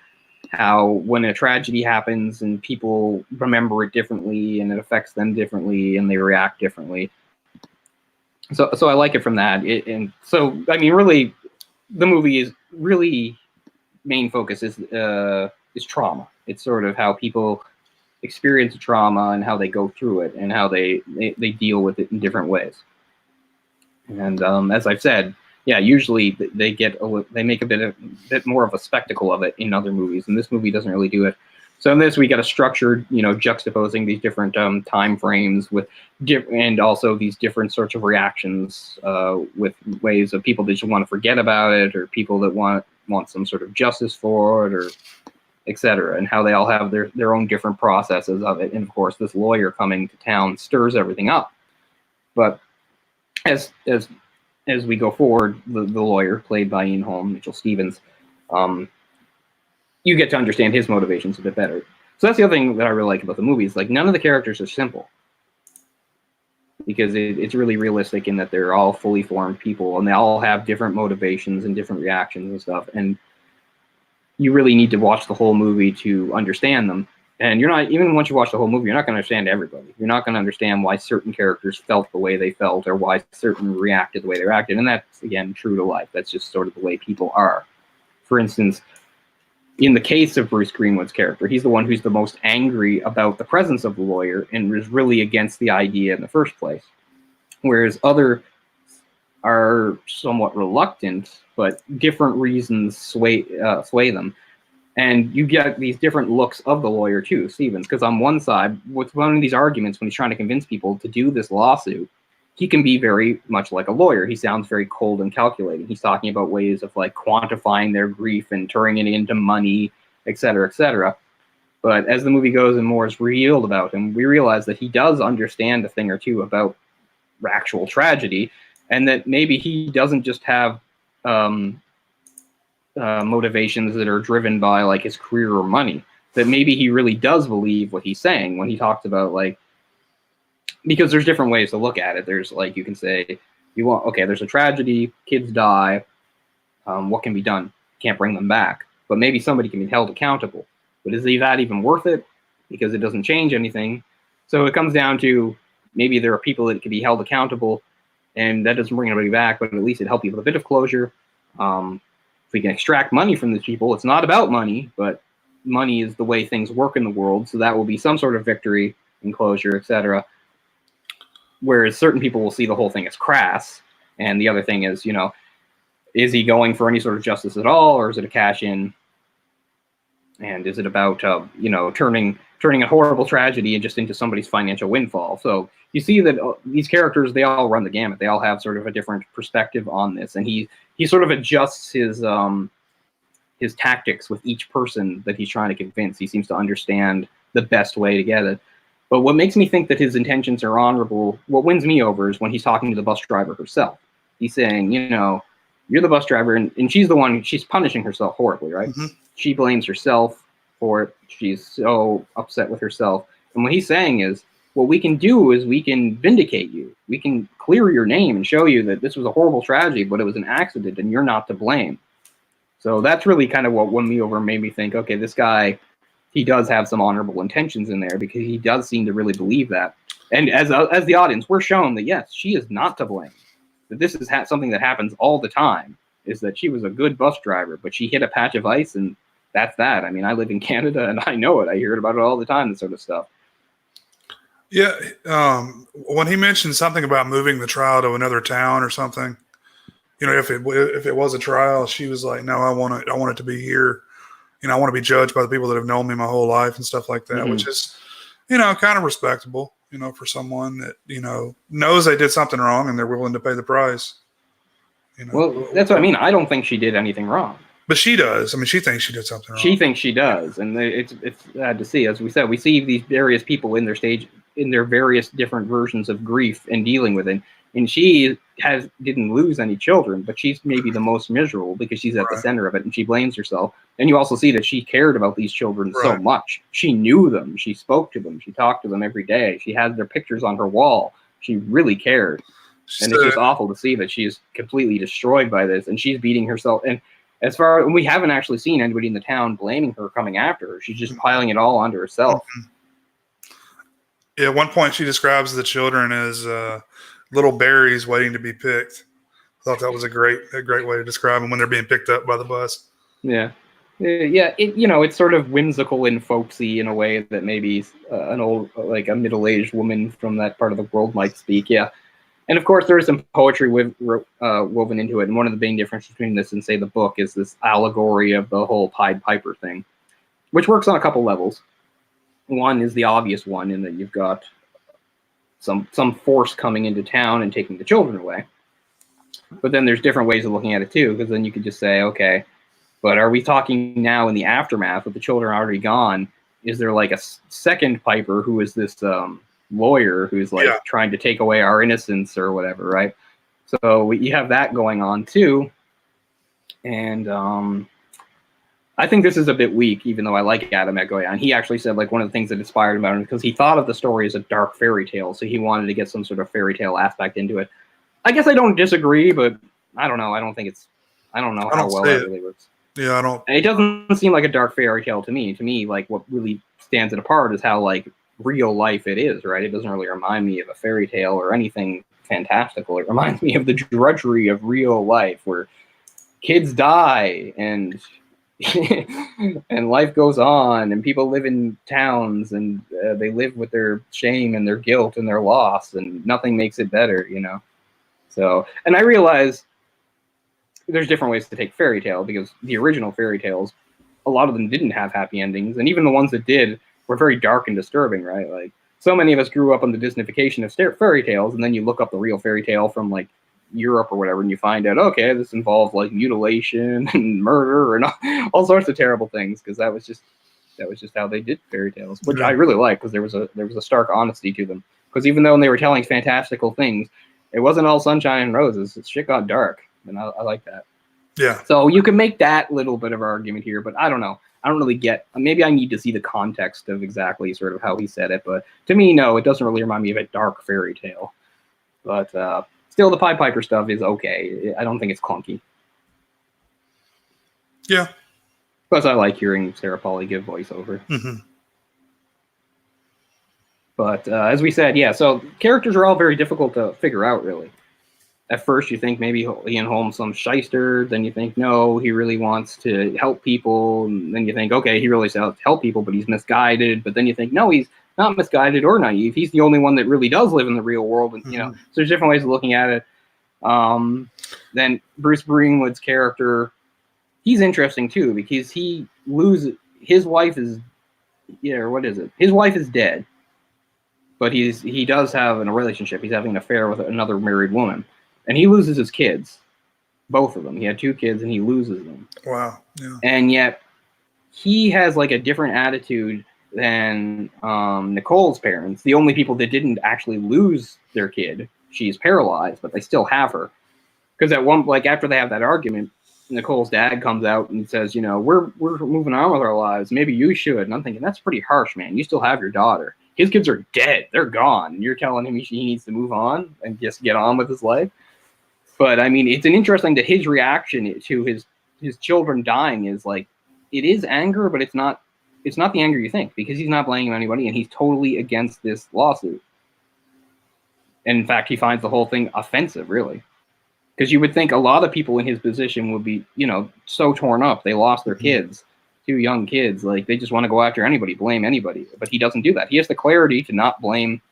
how when a tragedy happens and people remember it differently and it affects them differently and they react differently. So I like it from that. And so, I mean, really, the movie is really main focus is trauma. It's sort of how people experience trauma and how they go through it and how they deal with it in different ways. And as I've said, yeah, usually they make a bit more of a spectacle of it in other movies, and this movie doesn't really do it. So in this, we got a structured, juxtaposing these different time frames with and also these different sorts of reactions with ways of people that just want to forget about it, or people that want some sort of justice for it, or etc. And how they all have their own different processes of it. And of course, this lawyer coming to town stirs everything up. But as we go forward, the lawyer, played by Ian Holm, Mitchell Stevens, you get to understand his motivations a bit better. So that's the other thing that I really like about the movie is like none of the characters are simple, because it's really realistic in that they're all fully formed people and they all have different motivations and different reactions and stuff. And you really need to watch the whole movie to understand them. And you're not, even once you watch the whole movie, you're not going to understand everybody. You're not going to understand why certain characters felt the way they felt or why certain reacted the way they reacted. And that's, again, true to life. That's just sort of the way people are. For instance, in the case of Bruce Greenwood's character, he's the one who's the most angry about the presence of the lawyer and is really against the idea in the first place. Whereas others are somewhat reluctant, but different reasons sway them. And you get these different looks of the lawyer too, Stevens, because on one side, with one of these arguments, when he's trying to convince people to do this lawsuit, he can be very much like a lawyer. He sounds very cold and calculating. He's talking about ways of like quantifying their grief and turning it into money, et cetera, et cetera. But as the movie goes and more is revealed about him, we realize that he does understand a thing or two about actual tragedy, and that maybe he doesn't just have motivations that are driven by like his career or money, that maybe he really does believe what he's saying when he talks about like, because there's different ways to look at it. There's like, you can say there's a tragedy, kids die, what can be done? Can't bring them back, but maybe somebody can be held accountable. But is that even worth it? Because it doesn't change anything. So it comes down to maybe there are people that can be held accountable and that doesn't bring anybody back, but at least it helps you with a bit of closure. If we can extract money from these people, it's not about money, but money is the way things work in the world. So that will be some sort of victory and closure, etc. Whereas certain people will see the whole thing as crass. And the other thing is, is he going for any sort of justice at all, or is it a cash in? And is it about, turning a horrible tragedy just into somebody's financial windfall? So you see that these characters, they all run the gamut. They all have sort of a different perspective on this. And he sort of adjusts his his tactics with each person that he's trying to convince. He seems to understand the best way to get it. But what makes me think that his intentions are honorable, what wins me over, is when he's talking to the bus driver herself. He's saying, you know, you're the bus driver, and she's the one, she's punishing herself horribly, right? Mm-hmm. She blames herself for it. She's so upset with herself. And what he's saying is, what we can do is we can vindicate you. We can clear your name and show you that this was a horrible tragedy, but it was an accident and you're not to blame. So that's really kind of what won me over and made me think, okay, this guy, he does have some honorable intentions in there, because he does seem to really believe that. And as the audience, we're shown that, yes, she is not to blame. That this is something that happens all the time, is that she was a good bus driver, but she hit a patch of ice, and that's that. I mean, I live in Canada, and I know it. I hear about it all the time, this sort of stuff. Yeah. When he mentioned something about moving the trial to another town or something, you know, if it was a trial, she was like, "No, I want it to be here. You know, I want to be judged by the people that have known me my whole life and stuff like that," Mm-hmm. which is, you know, kind of respectable, you know, for someone that, you know, knows they did something wrong and they're willing to pay the price. You know? Well, that's what I mean. I don't think she did anything wrong. But she does. I mean, she thinks she did something wrong. She thinks she does, and it's sad to see. As we said, we see these various people in their various different versions of grief and dealing with it. And she didn't lose any children, but she's maybe the most miserable because she's at the center of it, and she blames herself. And you also see that she cared about these children so much. She knew them. She spoke to them. She talked to them every day. She had their pictures on her wall. She really cared. And it's just awful to see that she's completely destroyed by this, and she's beating herself. And we haven't actually seen anybody in the town blaming her, coming after her. She's just piling it all onto herself. Yeah, at one point she describes the children as little berries waiting to be picked. I thought that was a great way to describe them when they're being picked up by the bus. Yeah. Yeah, it's sort of whimsical and folksy in a way that maybe a middle-aged woman from that part of the world might speak. Yeah. And of course, there is some poetry woven into it. And one of the main differences between this and, say, the book is this allegory of the whole Pied Piper thing, which works on a couple levels. One is the obvious one, in that you've got some force coming into town and taking the children away. But then there's different ways of looking at it too, because then you could just say, okay, but are we talking now in the aftermath with the children already gone? Is there like a second Piper who is this lawyer who's trying to take away our innocence or whatever, right? So you have that going on too. And I think this is a bit weak, even though I like Atom Egoyan. He actually said, like, one of the things that inspired him about it, because he thought of the story as a dark fairy tale, so he wanted to get some sort of fairy tale aspect into it. I guess I don't disagree, but I don't know. I don't know how well that really works. Yeah, I don't. It doesn't seem like a dark fairy tale to me. To me, like, what really stands it apart is how, like, real life it is, right? It doesn't really remind me of a fairy tale or anything fantastical. It reminds me of the drudgery of real life, where kids die and and life goes on, and people live in towns, and they live with their shame and their guilt and their loss, and nothing makes it better, So, and I realize there's different ways to take fairy tale, because the original fairy tales, a lot of them didn't have happy endings, and even the ones that did were very dark and disturbing, right? Like, so many of us grew up on the Disneyfication of fairy tales, and then you look up the real fairy tale from, like, Europe or whatever, and you find out, okay, this involved, like, mutilation and murder and all sorts of terrible things, because that was just how they did fairy tales, which I really like, because there was a stark honesty to them. Because even though they were telling fantastical things, it wasn't all sunshine and roses. Shit got dark, and I like that. Yeah. So you can make that little bit of argument here, but I don't know. I don't really get. Maybe I need to see the context of exactly sort of how he said it, but to me, no, it doesn't really remind me of a dark fairy tale. But still, the Pied Piper stuff is okay. I don't think it's clunky. Yeah. Plus, I like hearing Sarah Polley give voiceover. Mm-hmm. But as we said, yeah, so characters are all very difficult to figure out, really. At first, you think maybe Ian Holm's some shyster. Then you think, no, he really wants to help people. And then you think, okay, he really wants to help people, but he's misguided. But then you think, no, he's not misguided or naive. He's the only one that really does live in the real world. And, so there's different ways of looking at it. Then Bruce Greenwood's character, he's interesting, too, because his wife is, his wife is dead. But he does have a relationship. He's having an affair with another married woman. And he loses his kids. both of them. He had 2 kids, and he loses them. Wow. Yeah. And yet, he has like a different attitude than Nicole's parents, the only people that didn't actually lose their kid. She's paralyzed, but they still have her. Because at one, like after they have that argument, Nicole's dad comes out and says, you know, we're moving on with our lives. Maybe you should. And I'm thinking, that's pretty harsh, man. You still have your daughter. His kids are dead. They're gone. And you're telling him he needs to move on and just get on with his life. But I mean, it's an interesting that his reaction to his children dying is like, it is anger, but it's not the anger you think, because he's not blaming anybody and he's totally against this lawsuit. And in fact, he finds the whole thing offensive, really. Because you would think a lot of people in his position would be, you know, so torn up. They lost their kids, 2 young kids. Like, they just want to go after anybody, blame anybody. But he doesn't do that. He has the clarity to not blame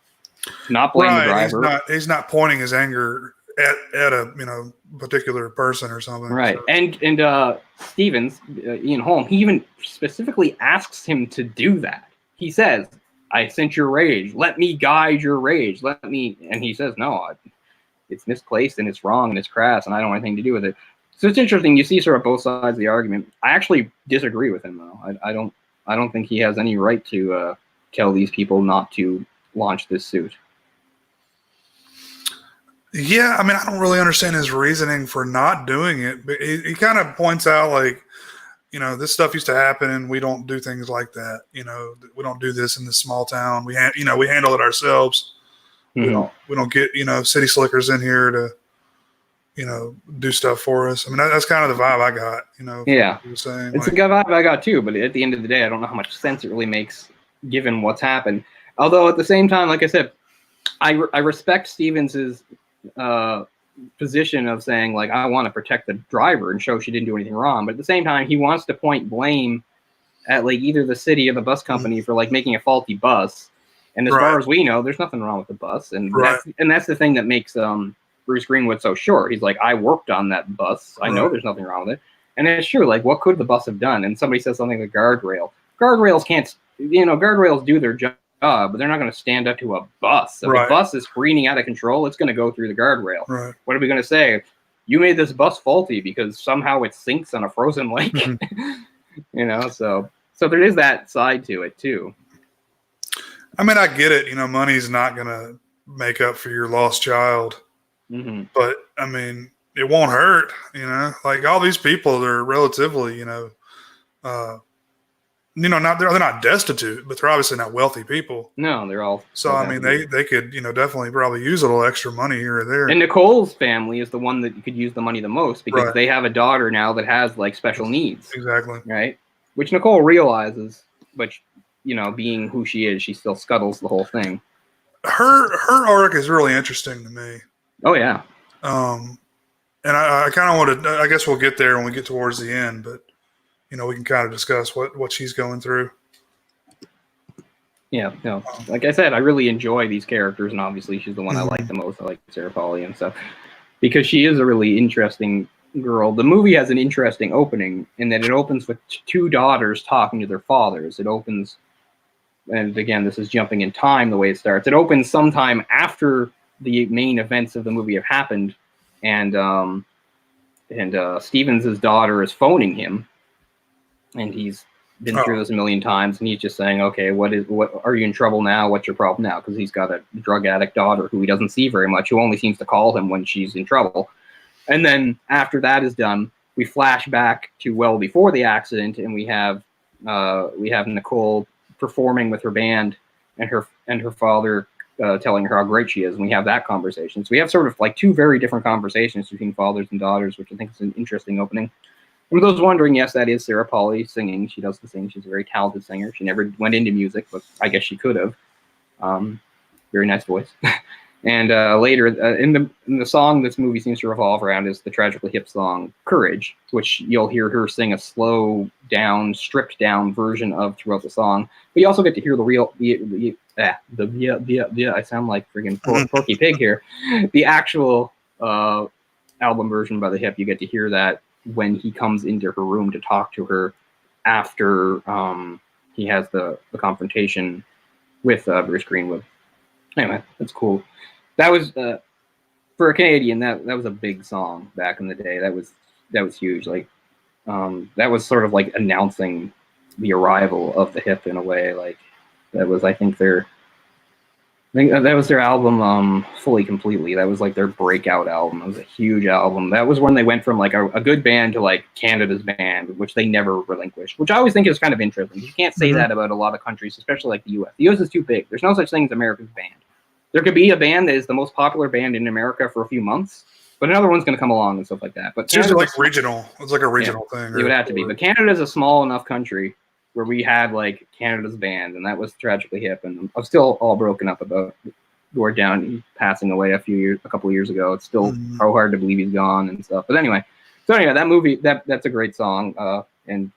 the driver. He's not pointing his anger at a, you know, particular person or something. Right. So. And Stevens, Ian Holm, he even specifically asks him to do that. He says, I sense your rage. Let me guide your rage. And he says, no, it's misplaced and it's wrong and it's crass and I don't want anything to do with it. So it's interesting. You see sort of both sides of the argument. I actually disagree with him, though. I don't think he has any right to tell these people not to launch this suit. Yeah, I mean, I don't really understand his reasoning for not doing it, but he kind of points out, like, you know, this stuff used to happen and we don't do things like that. You know, we don't do this in this small town. We handle it ourselves. Mm-hmm. We don't get, you know, city slickers in here to, you know, do stuff for us. I mean, that's kind of the vibe I got, you know. Yeah. It's a good vibe I got too, but at the end of the day, I don't know how much sense it really makes given what's happened. Although at the same time, like I said, I respect Stevens's position of saying, like, I want to protect the driver and show she didn't do anything wrong. But at the same time, he wants to point blame at, like, either the city or the bus company for, like, making a faulty bus. And as far as we know, there's nothing wrong with the bus. And that's the thing that makes Bruce Greenwood so sure. He's like, I worked on that bus. I know there's nothing wrong with it. And it's true. Like, what could the bus have done? And somebody says something like guardrail. Guardrails can't, you know, guardrails do their job, but they're not going to stand up to a bus. If a bus is careening out of control, it's going to go through the guardrail. Right. What are we going to say? You made this bus faulty because somehow it sinks on a frozen lake. You know, so there is that side to it too. I mean, I get it. You know, money's not going to make up for your lost child. Mm-hmm. But, I mean, it won't hurt, you know. Like, all these people, they're relatively, they're not destitute, but they're obviously not wealthy people. No, they're all. So, I mean, they could, definitely probably use a little extra money here or there. And Nicole's family is the one that could use the money the most because they have a daughter now that has, like, special needs. Exactly. Right? Which Nicole realizes, but, being who she is, she still scuttles the whole thing. Her arc is really interesting to me. Oh, yeah. And I kind of want to, I guess we'll get there when we get towards the end, but, we can kind of discuss what she's going through. Yeah, no. Like I said, I really enjoy these characters, and obviously she's the one I like the most. I like Sarah Polley and stuff because she is a really interesting girl. The movie has an interesting opening in that it opens with 2 daughters talking to their fathers. It opens, and again, this is jumping in time the way it starts. It opens sometime after the main events of the movie have happened, and Stevens' daughter is phoning him, and he's been through this a million times, and he's just saying, okay, what are you in trouble now? What's your problem now? Because he's got a drug addict daughter who he doesn't see very much, who only seems to call him when she's in trouble. And then after that is done, we flash back to well before the accident, and we have Nicole performing with her band, and her father telling her how great she is, and we have that conversation. So we have sort of like 2 very different conversations between fathers and daughters, which I think is an interesting opening. And for those wondering, yes, that is Sarah Polley singing. She does the sing. She's a very talented singer. She never went into music, but I guess she could have. Very nice voice. And later, in the song this movie seems to revolve around is the tragically hip song "Courage," which you'll hear her sing a slow down, stripped down version of throughout the song. But you also get to hear I sound like friggin' Porky Pig here. The actual album version by the Hip, you get to hear that when he comes into her room to talk to her after he has the confrontation with Bruce Greenwood. Anyway, that's cool. That was for a Canadian, that was a big song back in the day. That was huge. Like, that was sort of like announcing the arrival of the hip in a way. Like, that was, I think that was their album, Fully Completely. That was like their breakout album. It was a huge album. That was when they went from like a good band to like Canada's band, which they never relinquished, which I always think is kind of interesting. You can't say that about a lot of countries, especially like the US. The US is too big. There's no such thing as America's band. There could be a band that is the most popular band in America for a few months, but another one's going to come along and stuff like that. But it's usually like regional. It's like a regional thing. It would have to be. But Canada is a small enough country where we had like Canada's band, and that was Tragically Hip, and I'm still all broken up about Gord Downie passing away a couple of years ago. It's still so hard to believe he's gone and stuff. But anyway, that movie, that's a great song, and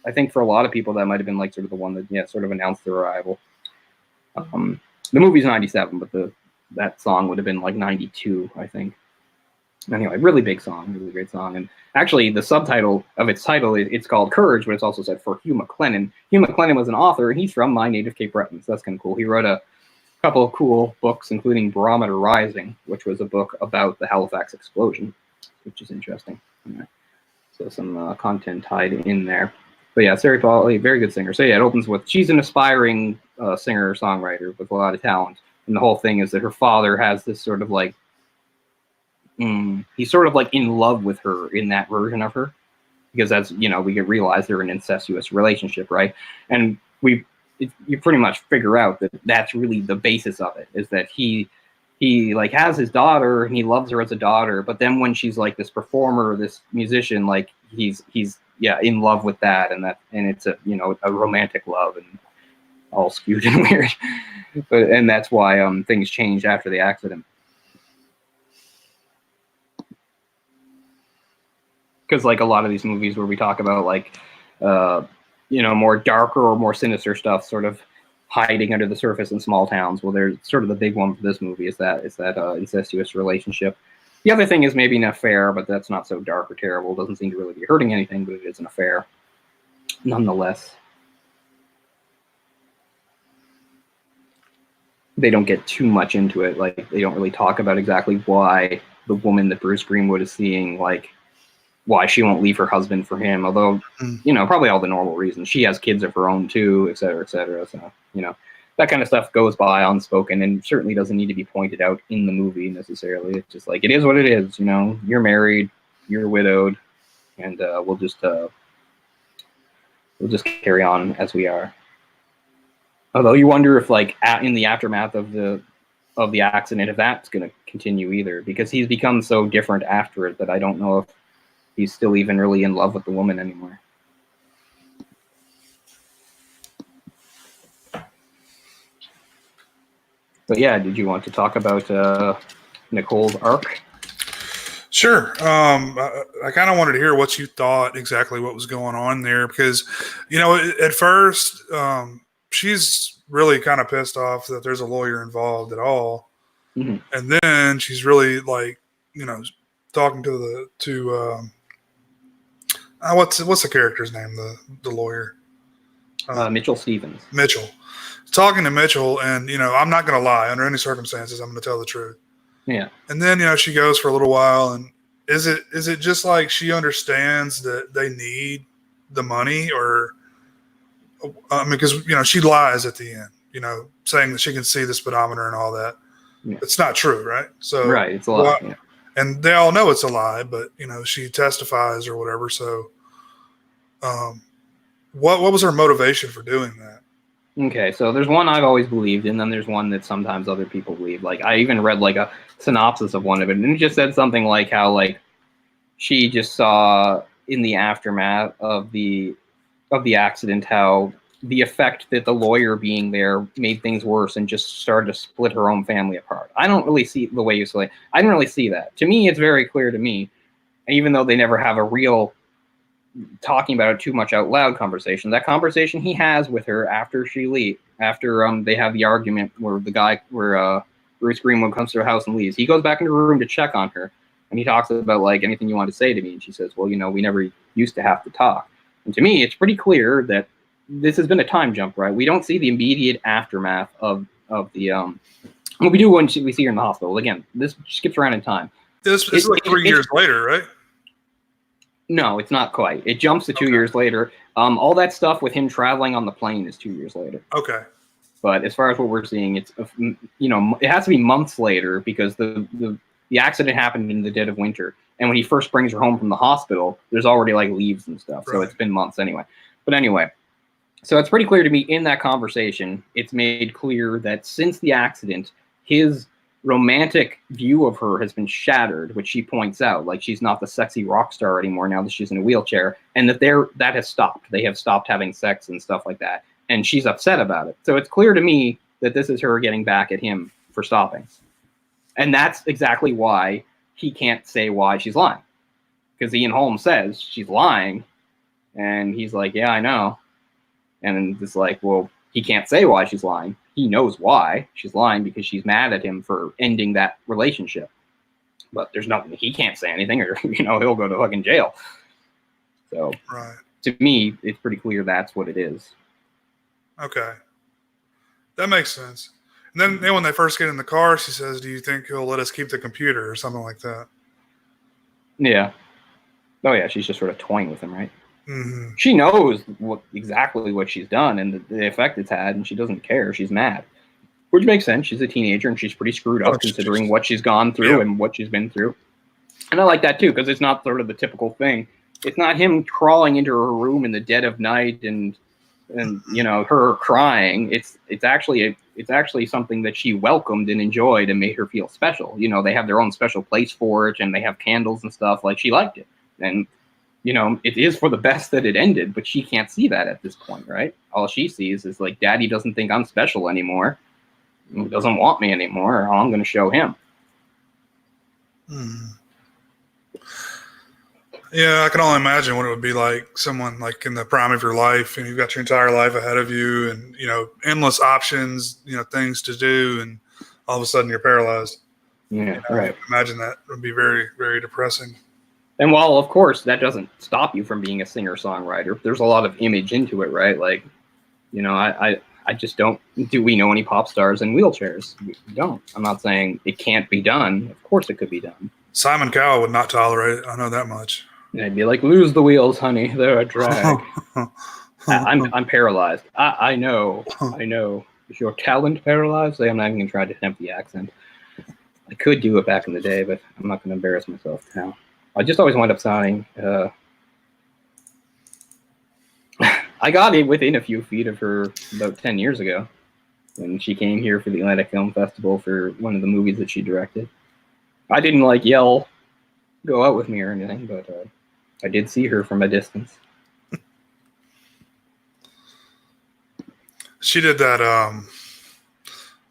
I think for a lot of people that might have been like sort of the one that sort of announced their arrival. The movie's 97, but that song would have been like 92, I think. Anyway, really big song, really great song. And actually, the subtitle of its title, it's called Courage, but it's also said for Hugh MacLennan. Hugh MacLennan was an author, and he's from my native Cape Breton, so that's kind of cool. He wrote a couple of cool books, including Barometer Rising, which was a book about the Halifax explosion, which is interesting. Anyway, so some content tied in there. But yeah, Sarah Pauli, very good singer. So yeah, it opens with, she's an aspiring singer-songwriter with a lot of talent. And the whole thing is that her father has this sort of like, he's sort of like in love with her in that version of her, because as we could realize they're in an incestuous relationship, right? And you pretty much figure out that that's really the basis of it, is that he like has his daughter and he loves her as a daughter, but then when she's like this performer, this musician, like he's in love with that, and it's a a romantic love and all skewed and weird, and that's why things changed after the accident. Because like a lot of these movies where we talk about like more darker or more sinister stuff sort of hiding under the surface in small towns, well, there's sort of the big one for this movie is that incestuous relationship. The other thing is maybe an affair, but that's not so dark or terrible. It doesn't seem to really be hurting anything, but it is an affair nonetheless. They don't get too much into it. Like, they don't really talk about exactly why the woman that Bruce Greenwood is seeing, like, why she won't leave her husband for him, although, probably all the normal reasons. She has kids of her own too, et cetera, et cetera. So, that kind of stuff goes by unspoken and certainly doesn't need to be pointed out in the movie necessarily. It's just like, it is what it is, you're married, you're widowed, and we'll just carry on as we are. Although you wonder if, like, in the aftermath of the accident, if that's going to continue either, because he's become so different after it that I don't know if he's still even really in love with the woman anymore. But yeah, did you want to talk about Nicole's arc? Sure. I kind of wanted to hear what you thought exactly what was going on there, because, at first she's really kind of pissed off that there's a lawyer involved at all. Mm-hmm. And then she's really like, talking to what's the character's name? The lawyer. Mitchell Stevens. Mitchell. Talking to Mitchell, and I'm not going to lie. Under any circumstances, I'm going to tell the truth. Yeah. And then she goes for a little while, and is it just like she understands that they need the money, or because she lies at the end, saying that she can see the speedometer and all that. Yeah. It's not true, right? So right, it's a lie. Yeah. And they all know it's a lie, but she testifies or whatever. So, what was her motivation for doing that? Okay, so there's one I've always believed, and then there's one that sometimes other people believe. Like, I even read like a synopsis of one of it, and it just said something like how like she just saw in the aftermath of the accident how the effect that the lawyer being there made things worse and just started to split her own family apart. I don't really see the way you say. I didn't really see that. To me, it's very clear to me, even though they never have a real talking about it too much out loud conversation. That conversation he has with her after they have the argument where Bruce Greenwood comes to her house and leaves. He goes back into her room to check on her, and he talks about like anything you want to say to me, and she says, "Well, we never used to have to talk." And to me, it's pretty clear that this has been a time jump, right? We don't see the immediate aftermath of the Well, we do when we see her in the hospital. Again, this skips around in time. This is like 3 years later, right? No, it's not quite. It jumps to 2 years later. All that stuff with him traveling on the plane is 2 years later. Okay. But as far as what we're seeing, it's, you know, it has to be months later because the accident happened in the dead of winter. And when he first brings her home from the hospital, there's already like leaves and stuff. So it's been months anyway. But anyway, so it's pretty clear to me in that conversation, it's made clear that since the accident, his romantic view of her has been shattered, which she points out, like she's not the sexy rock star anymore now that she's in a wheelchair, and that that has stopped. They have stopped having sex and stuff like that, and she's upset about it. So it's clear to me that this is her getting back at him for stopping, and that's exactly why he can't say why she's lying, because Ian Holm says she's lying, and he's like, yeah, I know, and it's like, well, he can't say why she's lying. He knows why she's lying because she's mad at him for ending that relationship. But there's nothing, he can't say anything, or, you know, he'll go to fucking jail. So to me, it's pretty clear that's what it is. Okay. That makes sense. And then when they first get in the car, she says, do you think he'll let us keep the computer or something like that? Yeah. Oh, yeah, she's just sort of toying with him, right? Mm-hmm. She knows exactly what she's done and the effect it's had, and she doesn't care. She's mad, which makes sense. She's a teenager, and she's pretty screwed up considering what she's gone through and what she's been through. And I like that, too, because it's not sort of the typical thing. It's not him crawling into her room in the dead of night and you know, her crying. It's actually something that she welcomed and enjoyed and made her feel special. You know, they have their own special place for it, and they have candles and stuff. Like, she liked it. And you know, it is for the best that it ended, but she can't see that at this point, right? All she sees is like, Daddy doesn't think I'm special anymore. He doesn't want me anymore. I'm going to show him. Yeah, I can only imagine what it would be like, someone like in the prime of your life, and you've got your entire life ahead of you, and, you know, endless options, you know, things to do, and all of a sudden you're paralyzed. Yeah, you know, right. Imagine that would be very, very depressing. And while, of course, that doesn't stop you from being a singer-songwriter, there's a lot of image into it, right? Like, you know, I just don't, do we know any pop stars in wheelchairs? We don't. I'm not saying it can't be done. Of course it could be done. Simon Cowell would not tolerate it. I know that much. And I'd be like, lose the wheels, honey. They're a drag. I'm paralyzed. I know. Is your talent paralyzed? I'm not even going to try to attempt the accent. I could do it back in the day, but I'm not going to embarrass myself now. I just always wind up sounding. I got it within a few feet of her about 10 years ago when she came here for the Atlantic Film Festival for one of the movies that she directed. I didn't like yell, go out with me or anything, but I did see her from a distance. She did that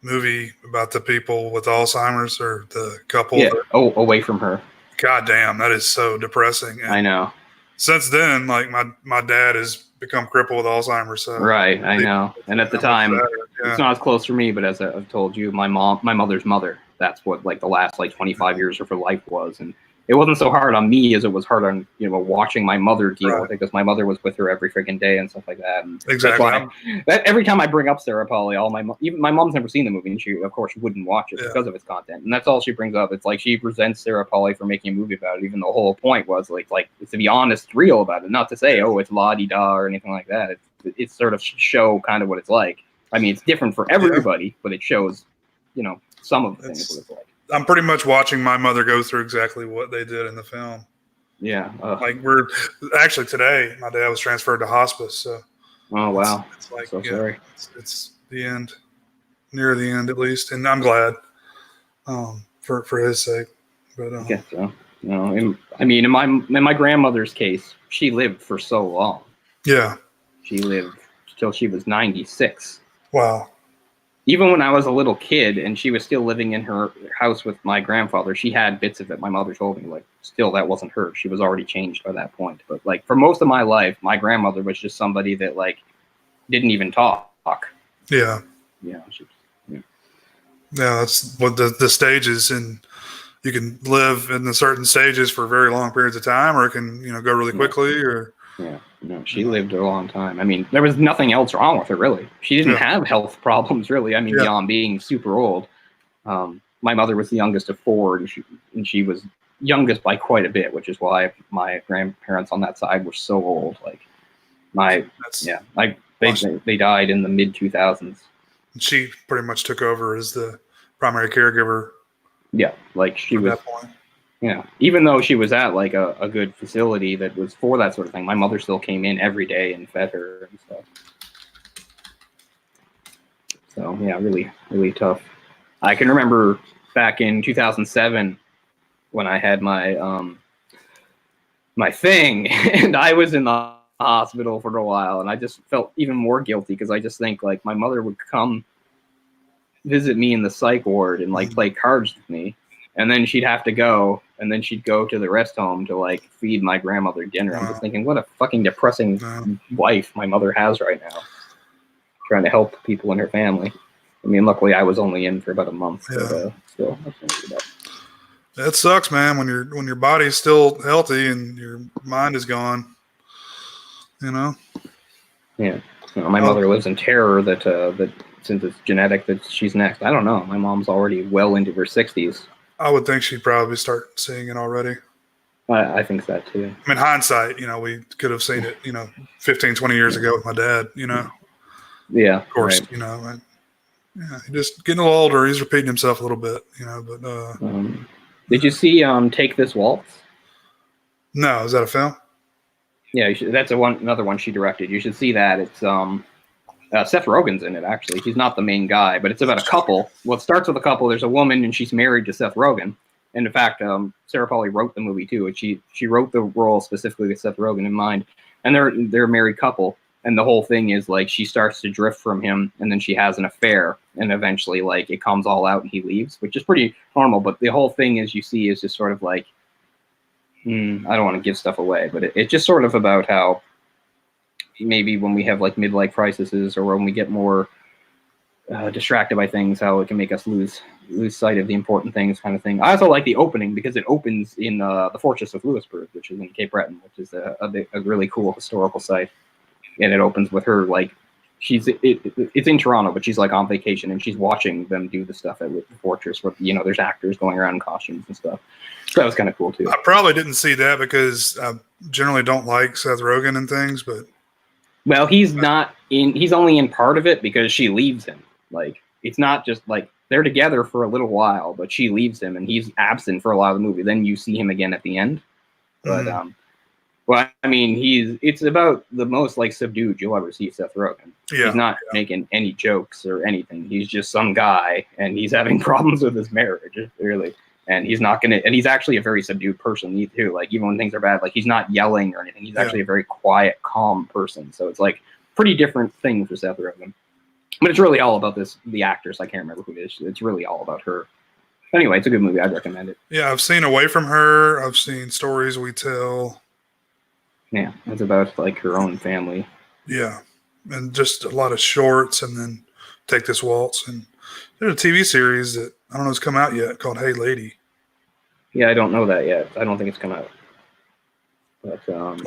movie about the people with Alzheimer's, or the couple. Yeah. Away from her. God damn, that is so depressing. And I know. Since then, like my dad has become crippled with Alzheimer's. So right, I know. And at the time, it's not as close for me, but as I've told you, my mother's mother, that's what like the last like 25 years of her life was. And it wasn't so hard on me as it was hard on, you know, watching my mother deal with it, because my mother was with her every freaking day and stuff like that. And exactly. Every time I bring up Sarah Polley, even my mom's never seen the movie, and she of course wouldn't watch it because of its content. And that's all she brings up. It's like she presents Sarah Polley for making a movie about it, even though the whole point was like to be honest, real about it, not to say it's la-di-da or anything like that. It's sort of show kind of what it's like. I mean, it's different for everybody, but it shows, you know, some of the things what it's like. I'm pretty much watching my mother go through exactly what they did in the film. Yeah. Like we're actually today, my dad was transferred to hospice. So. Oh wow. It's like, so sorry. It's the end, near the end at least, and I'm glad for his sake. But I guess so. No, I mean, in my grandmother's case, she lived for so long. Yeah. She lived till she was 96. Wow. Even when I was a little kid and she was still living in her house with my grandfather, she had bits of it. My mother told me, like, still that wasn't her. She was already changed by that point. But like for most of my life, my grandmother was just somebody that like didn't even talk. Yeah. Yeah. Yeah, that's what the stages, and you can live in the certain stages for very long periods of time, or it can, you know, go really quickly. Or yeah, no, she lived a long time. I mean, there was nothing else wrong with her, really. She didn't have health problems, really. I mean, beyond being super old. My mother was the youngest of four, and she was youngest by quite a bit, which is why my grandparents on that side were so old. Like they died in the mid 2000s. She pretty much took over as the primary caregiver. Yeah, like she was. That point. Yeah, even though she was at like a good facility that was for that sort of thing, my mother still came in every day and fed her and stuff. So yeah, really, really tough. I can remember back in 2007 when I had my my thing, and I was in the hospital for a while, and I just felt even more guilty because I just think like my mother would come visit me in the psych ward and like play cards with me, and then she'd have to go, and then she'd go to the rest home to like feed my grandmother dinner. I'm just thinking, what a fucking depressing life my mother has right now, trying to help people in her family. I mean, luckily I was only in for about a month, but still, that sucks, man. When your body's still healthy and your mind is gone, you know. Yeah, my mother lives in terror that since it's genetic that she's next. I don't know. My mom's already well into her 60s. I would think she'd probably start seeing it already. I think that too. I mean, hindsight, we could have seen it, 15, 20 years ago with my dad, Yeah. Of course, right. He's just getting a little older. He's repeating himself a little bit, but. Did you see Take This Waltz? No, is that a film? Yeah, that's another one she directed. You should see that. It's Seth Rogen's in it, actually. He's not the main guy, but it's about a couple. Well, it starts with a couple. There's a woman, and she's married to Seth Rogen. And in fact, Sarah Polley wrote the movie too. And she wrote the role specifically with Seth Rogen in mind. And they're a married couple. And the whole thing is like she starts to drift from him, and then she has an affair, and eventually like it comes all out and he leaves, which is pretty normal. But the whole thing, as you see, is just sort of like, I don't want to give stuff away, but it's just sort of about how maybe when we have like midlife crises or when we get more distracted by things, how it can make us lose sight of the important things, kind of thing. I also like the opening because it opens in the Fortress of Louisbourg, which is in Cape Breton, which is a really cool historical site. And it opens with her like it's in Toronto, but she's like on vacation and she's watching them do the stuff at the fortress where there's actors going around in costumes and stuff. So that was kind of cool too. I probably didn't see that because I generally don't like Seth Rogen and things, but well, he's only in part of it because she leaves him. Like it's not just like they're together for a little while, but she leaves him and he's absent for a lot of the movie. Then you see him again at the end. But well, I mean, it's about the most like subdued you'll ever see Seth Rogen. He's not making any jokes or anything. He's just some guy, and he's having problems with his marriage, really. And he's not gonna. And he's actually a very subdued person too. Like even when things are bad, like he's not yelling or anything. He's actually a very quiet, calm person. So it's like pretty different thing for Seth Rogen. But it's really all about the actress. I can't remember who it is. It's really all about her. Anyway, it's a good movie. I'd recommend it. Yeah, I've seen Away from Her. I've seen Stories We Tell. Yeah, it's about like her own family. Yeah, and just a lot of shorts, and then Take This Waltz. And there's a TV series that I don't know has come out yet called Hey Lady. Yeah, I don't know that yet. I don't think it's come out. But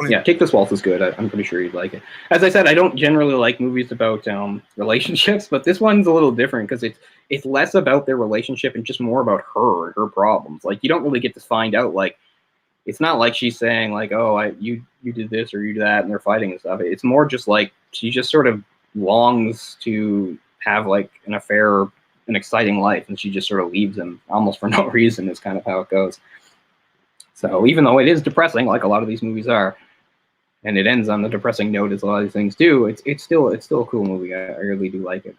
yeah, Take This Waltz is good. I'm pretty sure you'd like it. As I said, I don't generally like movies about relationships, but this one's a little different because it's less about their relationship and just more about her and her problems. Like you don't really get to find out like. It's not like she's saying like, oh, you did this or you did that, and they're fighting and stuff. It's more just like she just sort of longs to have like an affair, an exciting life, and she just sort of leaves him almost for no reason. Is kind of how it goes. So even though it is depressing, like a lot of these movies are, and it ends on the depressing note as a lot of these things do, it's still a cool movie. I really do like it.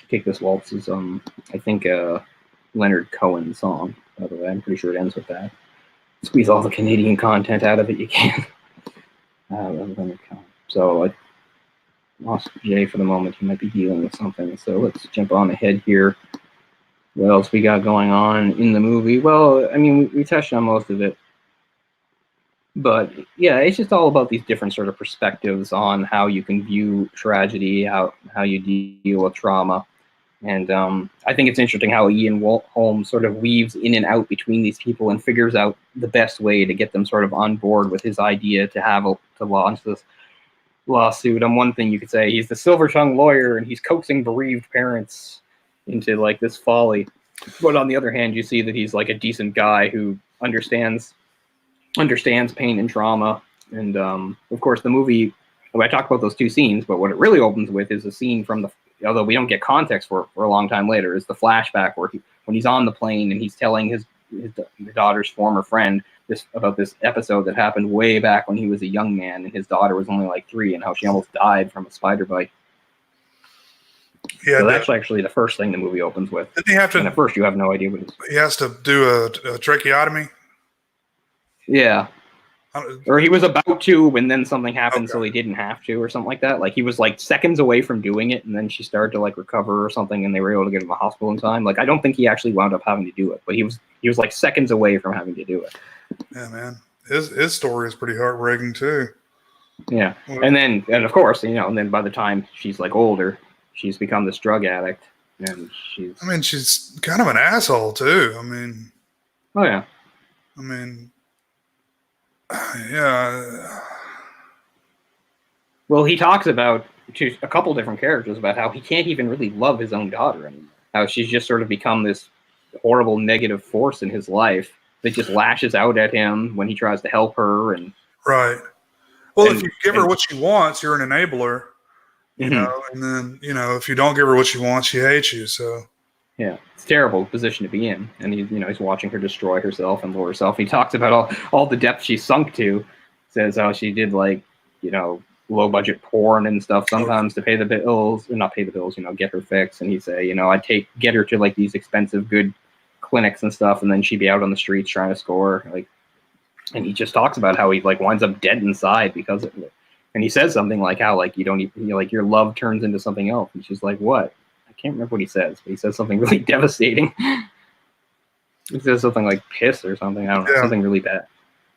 Take This Waltz is I think Leonard Cohen song. By the way, I'm pretty sure it ends with that. Squeeze all the Canadian content out of it you can. So I lost Jay for the moment. He might be dealing with something. So let's jump on ahead here. What else we got going on in the movie? Well, I mean, we touched on most of it. But yeah, it's just all about these different sort of perspectives on how you can view tragedy, how you deal with trauma. And I think it's interesting how Ian Holmes sort of weaves in and out between these people and figures out the best way to get them sort of on board with his idea to launch this lawsuit. One thing you could say, he's the silver-tongued lawyer and he's coaxing bereaved parents, into like this folly. But on the other hand, you see that he's like a decent guy who understands pain and trauma. And of course, the movie. I talked about those two scenes, but what it really opens with is a scene from the. Although we don't get context for a long time later, is the flashback where when he's on the plane and he's telling his daughter's former friend about this episode that happened way back when he was a young man and his daughter was only like 3 and how she almost died from a spider bite. Yeah, so that's actually the first thing the movie opens with. Didn't he have to? And at first, you have no idea what it is. He has to do a tracheotomy. Yeah. Or he was about to, and then something happened, so he didn't have to, or something like that. Like he was like seconds away from doing it, and then she started to like recover or something, and they were able to get him to the hospital in time. Like I don't think he actually wound up having to do it, but he was like seconds away from having to do it. Yeah, man, his story is pretty heartbreaking too. Yeah, and of course, and then by the time she's like older, she's become this drug addict, and she's kind of an asshole too. Oh yeah. Yeah. Well, he talks about to a couple different characters about how he can't even really love his own daughter anymore. How she's just sort of become this horrible negative force in his life that just lashes out at him when he tries to help her. And right. Well, if you give her what she wants, you're an enabler. You know, and then if you don't give her what she wants, she hates you. So. Yeah, it's a terrible position to be in, and he's watching her destroy herself and lower herself. He talks about all the depth she's sunk to. Says how she did like low budget porn and stuff sometimes to pay the bills, or not pay the bills, get her fix. And he'd say, I'd get her to like these expensive good clinics and stuff, and then she'd be out on the streets trying to score. And he just talks about how he like winds up dead inside because of it. And he says something like how like you don't even like your love turns into something else. And she's like, what? I can't remember what he says, but he says something really devastating. He says something like piss or something. I don't know, something really bad.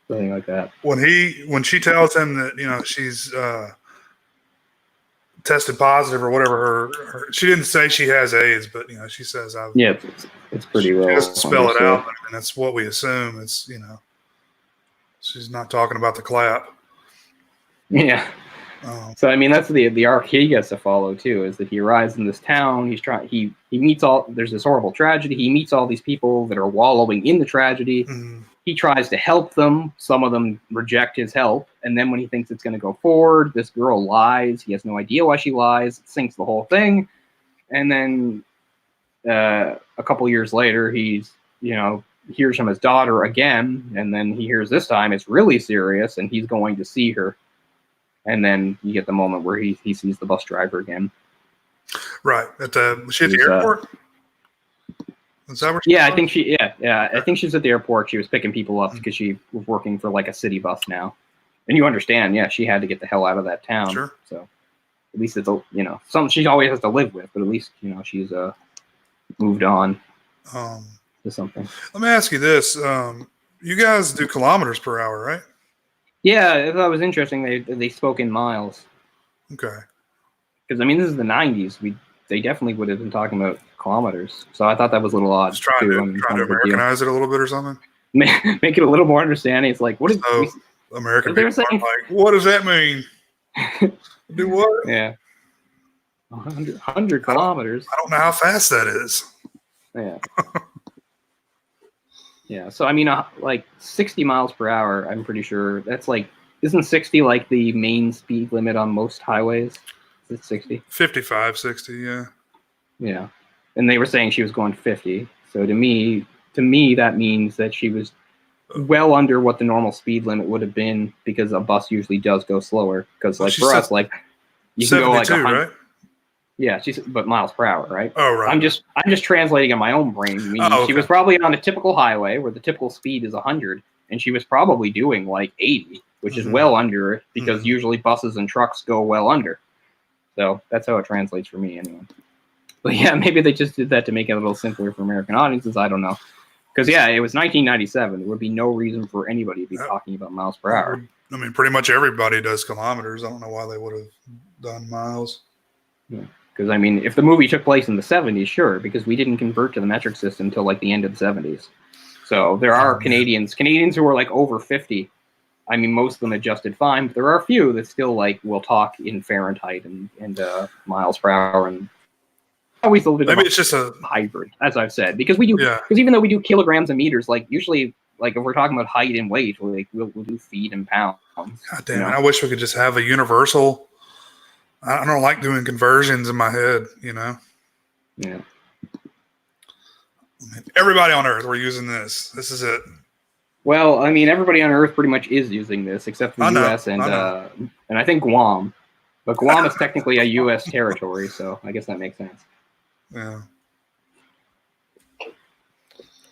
Something like that. When she tells him that, she's tested positive or whatever, she didn't say she has AIDS, but, she says, it's pretty well. She doesn't spell it out, and that's what we assume. It's, she's not talking about the clap. Yeah. So that's the arc he gets to follow too, is that he arrives in this town. He meets there's this horrible tragedy. He meets all these people that are wallowing in the tragedy. Mm-hmm. He tries to help them. Some of them reject his help, and then when he thinks it's going to go forward, this girl lies. He has no idea why she lies. It sinks the whole thing. And then a couple years later, he's hears from his daughter again, and then he hears this time it's really serious, and he's going to see her. And then you get the moment where he sees the bus driver again. Right. Was she at the airport? Is that where I think I think she's at the airport. She was picking people up because she was working for like a city bus now. And you understand, she had to get the hell out of that town. Sure. So at least it's something she always has to live with, but at least, she's moved on to something. Let me ask you this. You guys do kilometers per hour, right? Yeah, that was interesting. They spoke in miles. Okay. Because this is the 90s. They definitely would have been talking about kilometers. So I thought that was a little odd. Just trying to Americanize it a little bit or something. Make it a little more understanding. It's like, what is American people saying? Like, what does that mean? Do what? Yeah. 100 kilometers. I don't know how fast that is. Yeah. Yeah, so like 60 miles per hour, I'm pretty sure that's like, isn't 60 like the main speed limit on most highways? Is it 60? 55, 60, yeah. Yeah, and they were saying she was going 50. So to me, that means that she was well under what the normal speed limit would have been, because a bus usually does go slower. Because like for us, like you can go like 100. Right? Yeah, but miles per hour, right? Oh, right. I'm just translating in my own brain. She was probably on a typical highway where the typical speed is 100, and she was probably doing like 80, which is well under it, because usually buses and trucks go well under. So that's how it translates for me, anyway. But yeah, maybe they just did that to make it a little simpler for American audiences. I don't know. Because it was 1997. There would be no reason for anybody to be talking about miles per hour. Pretty much everybody does kilometers. I don't know why they would have done miles. Yeah. Because, if the movie took place in the 70s, sure, because we didn't convert to the metric system until like the end of the 70s. So there are Canadians who are like over 50. Most of them adjusted fine, but there are a few that still like will talk in Fahrenheit and miles per hour. And always a little bit maybe of it's just a hybrid, as I've said, because we do, because even though we do kilograms and meters, like usually, like if we're talking about height and weight, like we'll do feet and pounds. God damn it! I wish we could just have a universal. I don't like doing conversions in my head, you know. Yeah. Everybody on Earth, we're using this. This is it. Well, I mean, everybody on Earth pretty much is using this, except for the U.S. and I think Guam. But Guam is technically a U.S. territory, so I guess that makes sense. Yeah.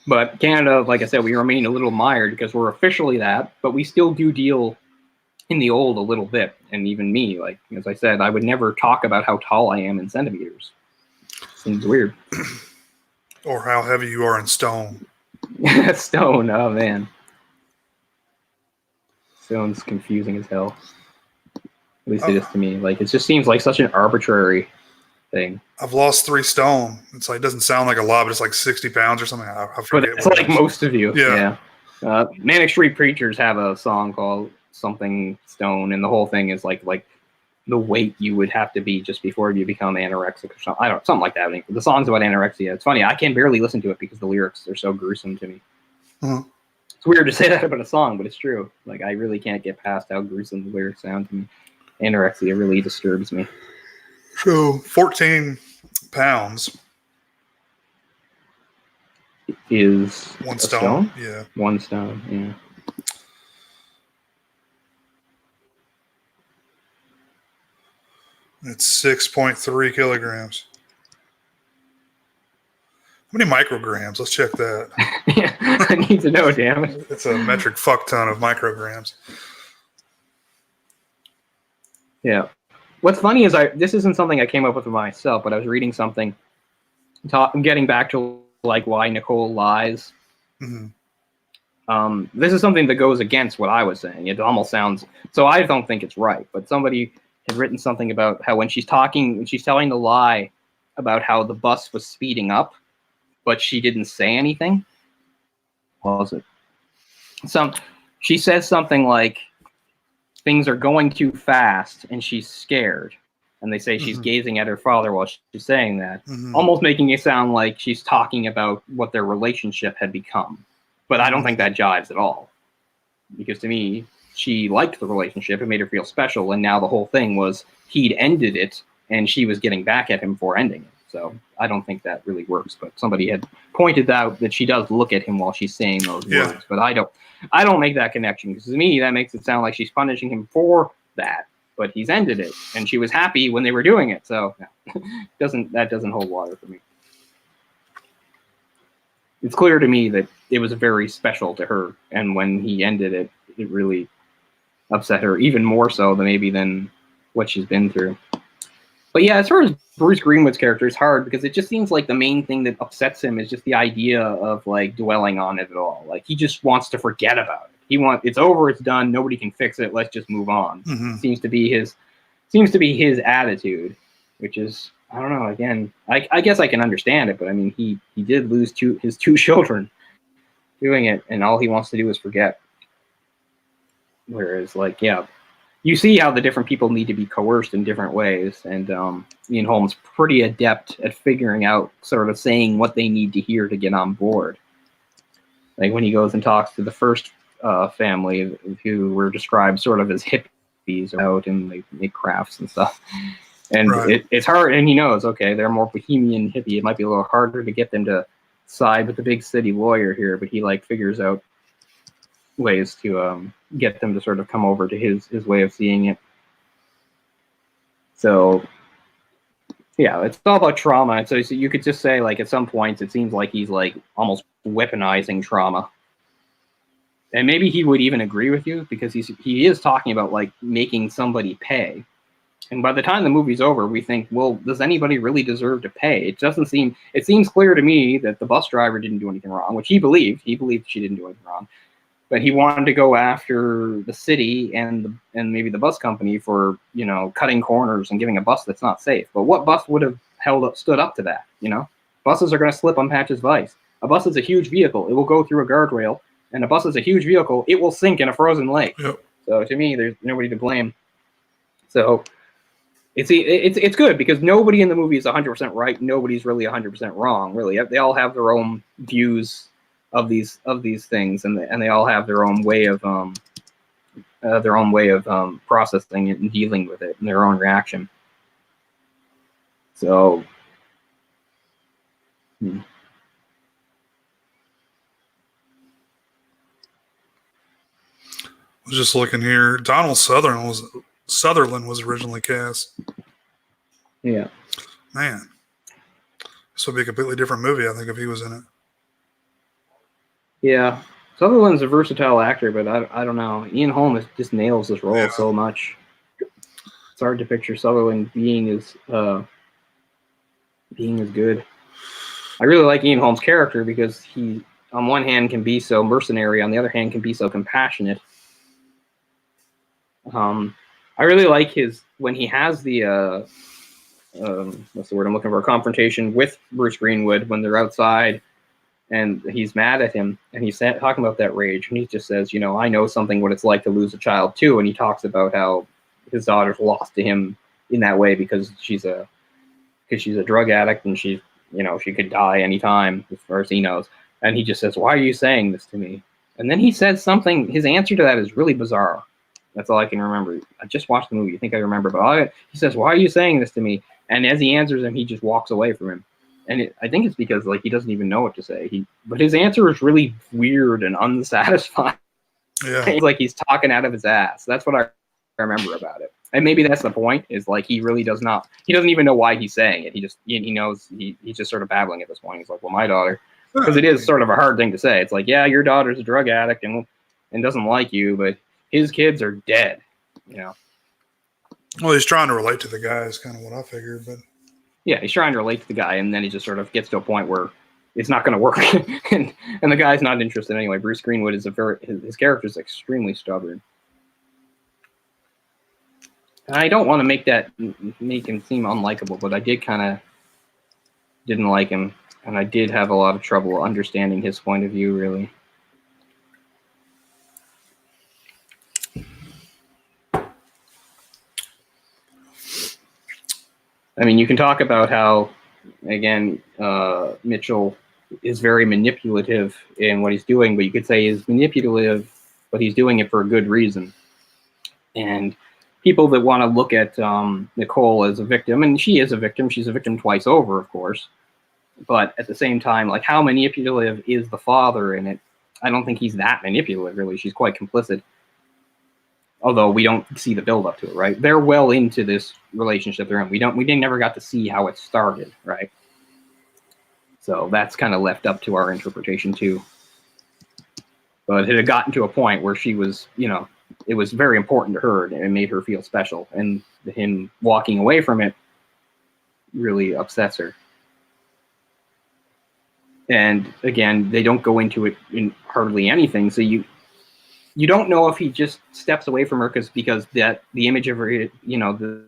But Canada, like I said, we remain a little mired because we're officially that, but we still do deal in the old a little bit. And even me, like, as I said, I would never talk about how tall I am in centimeters. Seems weird. Or how heavy you are in stone. Stone, oh man. Stone's confusing as hell. At least it is to me. Like, it just seems like such an arbitrary thing. I've lost 3 stone. It's like, it doesn't sound like a lot, but it's like 60 pounds or something. I but it's like most of you. Yeah. Manic Street Preachers have a song called Something Stone, and the whole thing is like the weight you would have to be just before you become anorexic or something. I don't know, something like that. I mean, the song's about anorexia. It's funny. I can barely listen to it because the lyrics are so gruesome to me. Mm-hmm. It's weird to say that about a song, but it's true. Like, I really can't get past how gruesome the lyrics sound to me. Anorexia really disturbs me. So 14 pounds is 1 stone. Yeah. 1 stone, yeah. It's 6.3 kilograms. How many micrograms? Let's check that. Yeah, I need to know, damn it. It's a metric fuck ton of micrograms. Yeah. What's funny is this isn't something I came up with myself, but I was reading something, getting back to like why Nicole lies. Mm-hmm. This is something that goes against what I was saying. It almost sounds, so I don't think it's right, but somebody had written something about how when she's telling the lie about how the bus was speeding up, but she didn't say anything. What was it? She says something like, things are going too fast and she's scared. And they say she's gazing at her father while she's saying that, almost making it sound like she's talking about what their relationship had become. But I don't think that jives at all. Because to me, she liked the relationship. It made her feel special. And now the whole thing was he'd ended it and she was getting back at him for ending it. So I don't think that really works. But somebody had pointed out that she does look at him while she's saying those words. But I don't make that connection, because to me that makes it sound like she's punishing him for that. But he's ended it, and she was happy when they were doing it. So that doesn't hold water for me. It's clear to me that it was very special to her, and when he ended it, it really upset her even more so than what she's been through. But yeah, as far as Bruce Greenwood's character, it's hard because it just seems like the main thing that upsets him is just the idea of like dwelling on it at all. Like, he just wants to forget about it. It's over, it's done, nobody can fix it, let's just move on. Seems to be his attitude, which is, I don't know, again, I guess I can understand it, but I mean, he did lose his 2 children doing it, and all he wants to do is forget. Whereas, like, yeah, you see how the different people need to be coerced in different ways, and Ian Holm's pretty adept at figuring out, sort of saying what they need to hear to get on board. Like when he goes and talks to the first family, who were described sort of as hippies out and they make crafts and stuff. And it's hard, and he knows, okay, they're more bohemian hippie. It might be a little harder to get them to side with the big city lawyer here, but he like figures out ways to get them to sort of come over to his way of seeing it. So yeah, it's all about trauma. And so you could just say, like, at some points it seems like he's like almost weaponizing trauma. And maybe he would even agree with you, because he is talking about like making somebody pay. And by the time the movie's over, we think, well, does anybody really deserve to pay? It seems clear to me that the bus driver didn't do anything wrong, which he believed she didn't do anything wrong. But he wanted to go after the city and maybe the bus company for, cutting corners and giving a bus that's not safe. But what bus would have stood up to that? Buses are going to slip on Patch's Vice. A bus is a huge vehicle. It will go through a guardrail. And a bus is a huge vehicle. It will sink in a frozen lake. Yep. So to me, there's nobody to blame. So it's good because nobody in the movie is 100% right. Nobody's really 100% wrong. Really, they all have their own views of these things, and they all have their own way of processing it and dealing with it and their own reaction. So. I was just looking here. Donald Sutherland was originally cast. Yeah. Man, this would be a completely different movie, I think, if he was in it. Yeah. Sutherland's a versatile actor, but I don't know. Ian Holm just nails this role so much. It's hard to picture Sutherland being as good. I really like Ian Holm's character because he, on one hand, can be so mercenary, on the other hand, can be so compassionate. I really like when he has the what's the word I'm looking for? A confrontation with Bruce Greenwood when they're outside, and he's mad at him, and he's talking about that rage, and he just says, I know something what it's like to lose a child too, and he talks about how his daughter's lost to him in that way because she's a drug addict and she could die anytime as far as he knows, and he just says, "Why are you saying this to me?" And then he says something. His answer to that is really bizarre. That's all I can remember. I just watched the movie. I think I remember, but he says, "Why are you saying this to me?" And as he answers him, he just walks away from him. And I think it's because he doesn't even know what to say. But his answer is really weird and unsatisfying. Yeah. It's like he's talking out of his ass. That's what I remember about it. And maybe that's the point. Is he really does not. He doesn't even know why he's saying it. He knows he's just sort of babbling at this point. He's like, "Well, my daughter," because it is sort of a hard thing to say. It's like, yeah, your daughter's a drug addict and doesn't like you, but his kids are dead, Well, he's trying to relate to the guy is kind of what I figured, but yeah, he's trying to relate to the guy, and then he just sort of gets to a point where it's not going to work, and the guy's not interested anyway. Bruce Greenwood is his character is extremely stubborn. And I don't want to make him seem unlikable, but I did kind of didn't like him, and I did have a lot of trouble understanding his point of view, really. I mean, you can talk about how, again, Mitchell is very manipulative in what he's doing, but you could say he's manipulative, but he's doing it for a good reason. And people that want to look at Nicole as a victim, and she is a victim, she's a victim twice over, of course, but at the same time, how manipulative is the father in it? I don't think he's that manipulative, really. She's quite complicit. Although we don't see the build up to it, right? They're well into this relationship they're in. We never got to see how it started, right? So that's kind of left up to our interpretation too. But it had gotten to a point where she was, it was very important to her and it made her feel special. And him walking away from it really upsets her. And again, they don't go into it in hardly anything. So you don't know if he just steps away from her because the image of her, the image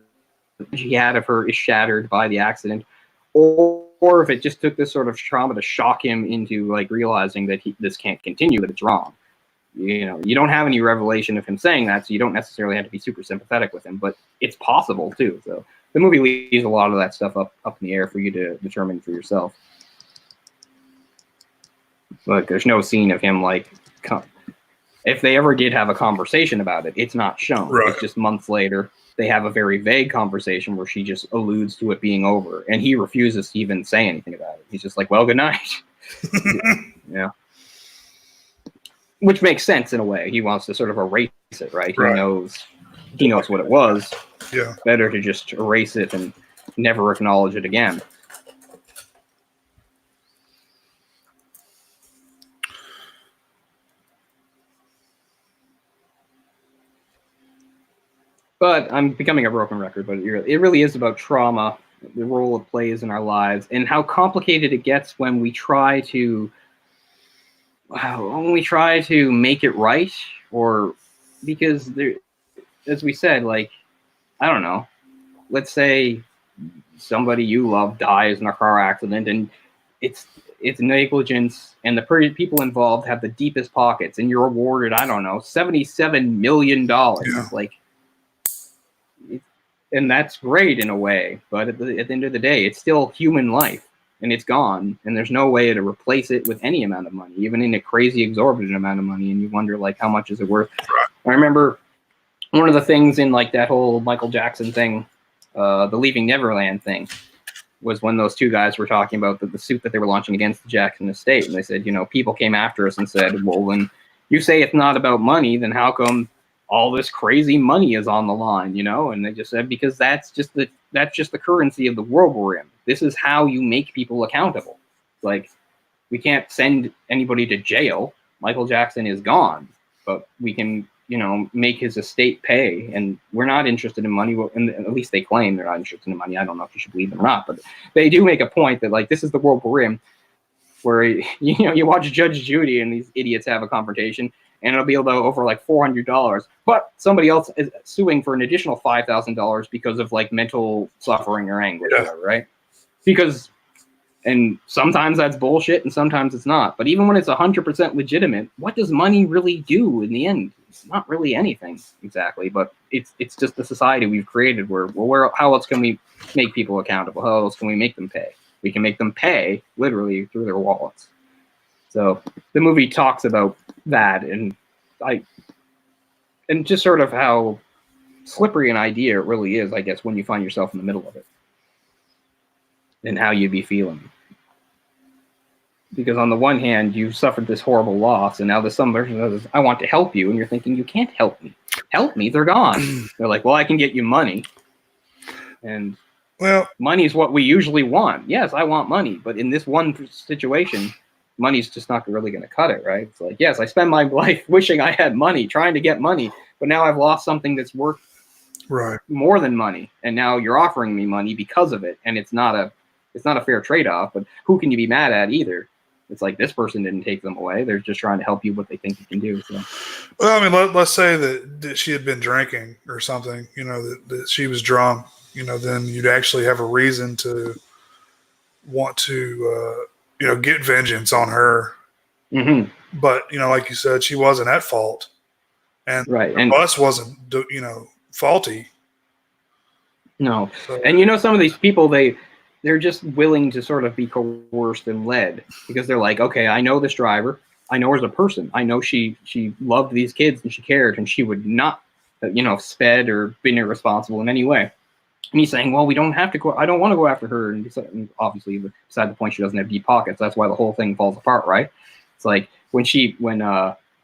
he had of her is shattered by the accident, or if it just took this sort of trauma to shock him into realizing that this can't continue, that it's wrong. You don't have any revelation of him saying that, so you don't necessarily have to be super sympathetic with him, but it's possible too. So the movie leaves a lot of that stuff up in the air for you to determine for yourself. But there's no scene of him if they ever did have a conversation about it, it's not shown. Right. It's just months later, they have a very vague conversation where she just alludes to it being over, and he refuses to even say anything about it. He's just like, "Well, good night." Yeah. Which makes sense in a way. He wants to sort of erase it, right? He knows what it was. Yeah. Better to just erase it and never acknowledge it again. But I'm becoming a broken record, but it really is about trauma, the role it plays in our lives, and how complicated it gets when we try to make it right, or because there, as we said, I don't know, let's say somebody you love dies in a car accident, and it's negligence, and the people involved have the deepest pockets, and you're awarded, I don't know, $77 million. Yeah. And that's great in a way, but at the end of the day, it's still human life, and it's gone, and there's no way to replace it with any amount of money, even in a crazy exorbitant amount of money. And you wonder, like, how much is it worth? I remember one of the things in like that whole Michael Jackson thing, the Leaving Neverland thing, was when those two guys were talking about the suit that they were launching against the Jackson estate, and they said, people came after us and said, well, when you say it's not about money, then how come all this crazy money is on the line, And they just said, because that's just the currency of the world we're in. This is how you make people accountable. Like, we can't send anybody to jail. Michael Jackson is gone, but we can, make his estate pay, and we're not interested in money. And at least they claim they're not interested in money. I don't know if you should believe them or not, but they do make a point that, like, this is the world we're in, where, you watch Judge Judy and these idiots have a confrontation, and it'll be about over like $400, but somebody else is suing for an additional $5,000 because of like mental suffering or anguish, or whatever, right? And sometimes that's bullshit, and sometimes it's not. But even when it's 100% legitimate, what does money really do in the end? It's not really anything exactly, but it's just the society we've created how else can we make people accountable? How else can we make them pay? We can make them pay literally through their wallets. So the movie talks about that, and just sort of how slippery an idea it really is, I guess, when you find yourself in the middle of it, and how you'd be feeling. Because on the one hand, you've suffered this horrible loss, and now there's some person that says, I want to help you, and you're thinking, you can't help me. Help me, they're gone. They're like, well, I can get you money. And money is what we usually want. Yes, I want money, but in this one situation, money's just not really going to cut it, right? It's like, yes, I spend my life wishing I had money, trying to get money, but now I've lost something that's worth more than money, and now you're offering me money because of it, and it's not a fair trade-off. But who can you be mad at either? It's like, this person didn't take them away. They're just trying to help you what they think you can do. So. Well, I mean, let's say that she had been drinking or something, that she was drunk, then you'd actually have a reason to want to, get vengeance on her. Mm-hmm. But, like you said, she wasn't at fault. And the bus wasn't, faulty. No. So. And, some of these people, they're just willing to sort of be coerced and led, because they're like, okay, I know this driver. I know her as a person. I know she loved these kids and she cared, and she would not, sped or been irresponsible in any way. And he's saying, well, we don't have to go. I don't want to go after her. And obviously, beside the point, she doesn't have deep pockets. That's why the whole thing falls apart, right? It's like when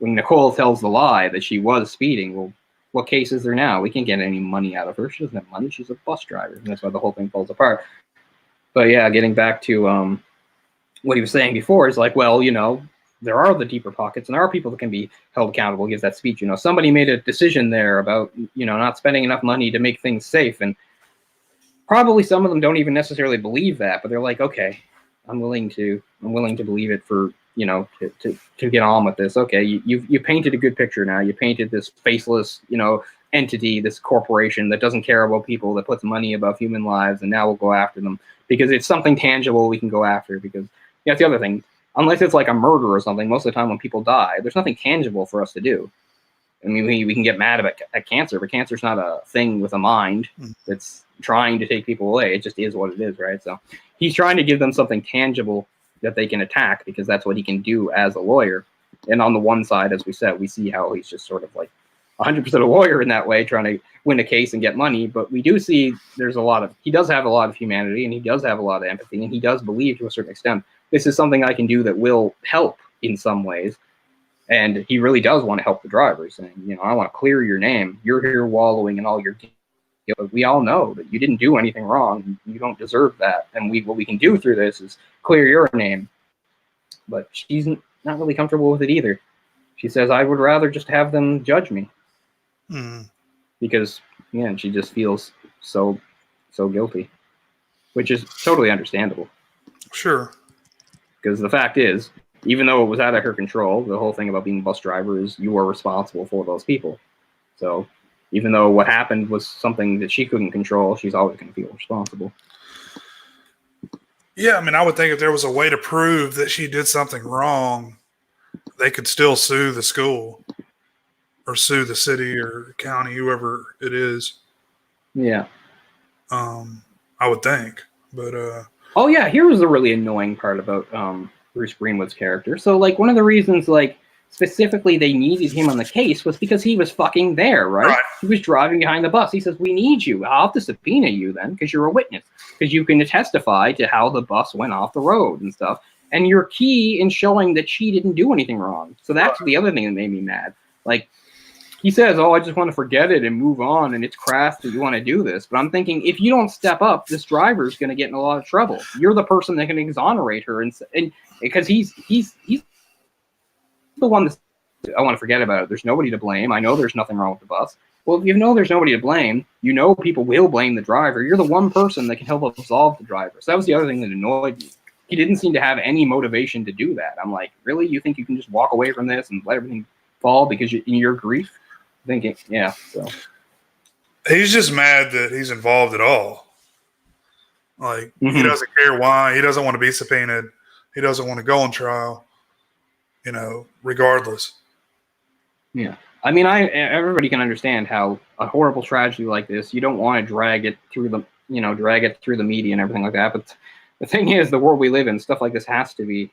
Nicole tells the lie that she was speeding. Well, what case is there now? We can't get any money out of her. She doesn't have money. She's a bus driver, and that's why the whole thing falls apart. But yeah, getting back to what he was saying before is like, well, there are the deeper pockets, and there are people that can be held accountable. He gives that speech, somebody made a decision there about, not spending enough money to make things safe. And probably some of them don't even necessarily believe that, but they're like, okay, I'm willing to believe it for, to get on with this. Okay, you painted a good picture now. You painted this faceless, entity, this corporation that doesn't care about people, that puts money above human lives, and now we'll go after them because it's something tangible we can go after. Because that's the other thing. Unless it's like a murder or something, most of the time when people die, there's nothing tangible for us to do. I mean, we can get mad at cancer, but cancer's not a thing with a mind that's trying to take people away. It just is what it is, right? So he's trying to give them something tangible that they can attack, because that's what he can do as a lawyer. And on the one side, as we said, we see how he's just sort of like 100% a lawyer in that way, trying to win a case and get money. But we do see he does have a lot of humanity, and he does have a lot of empathy, and he does believe to a certain extent, this is something I can do that will help in some ways. And he really does want to help the driver, saying, I want to clear your name. You're here wallowing in all your guilt. We all know that you didn't do anything wrong. You don't deserve that. And what we can do through this is clear your name. But she's not really comfortable with it either. She says, I would rather just have them judge me. Because, again, she just feels so guilty, which is totally understandable. Sure. Because the fact is, even though it was out of her control, the whole thing about being a bus driver is you are responsible for those people. So even though what happened was something that she couldn't control, she's always going to feel responsible. Yeah, I mean, I would think if there was a way to prove that she did something wrong, they could still sue the school or sue the city or county, whoever it is. Yeah. I would think. But oh yeah, here was the really annoying part about Bruce Greenwood's character. So like one of the reasons like specifically they needed him on the case was because he was fucking there, right? He was driving behind the bus. He says, "We need you. I'll have to subpoena you then because you're a witness because you can testify to how the bus went off the road and stuff. And you're key in showing that she didn't do anything wrong." So that's the other thing that made me mad. Like he says, "Oh, I just want to forget it and move on, and it's crass that you want to do this." But I'm thinking, if you don't step up, this driver's going to get in a lot of trouble. You're the person that can exonerate her, and because he's the one that I want to forget about it. There's nobody to blame. I know there's nothing wrong with the bus. Well, if you know there's nobody to blame, you know people will blame the driver. You're the one person that can help absolve the driver. So that was the other thing that annoyed me. He didn't seem to have any motivation to do that. I'm like, really? You think you can just walk away from this and let everything fall because in your grief? Thinking, yeah. So he's just mad that he's involved at all. Like he doesn't care why. He doesn't want to be subpoenaed. He doesn't want to go on trial. You know, regardless. Yeah, I mean, everybody can understand how a horrible tragedy like this, you don't want to drag it through the media and everything like that. But the thing is, the world we live in, stuff like this has to be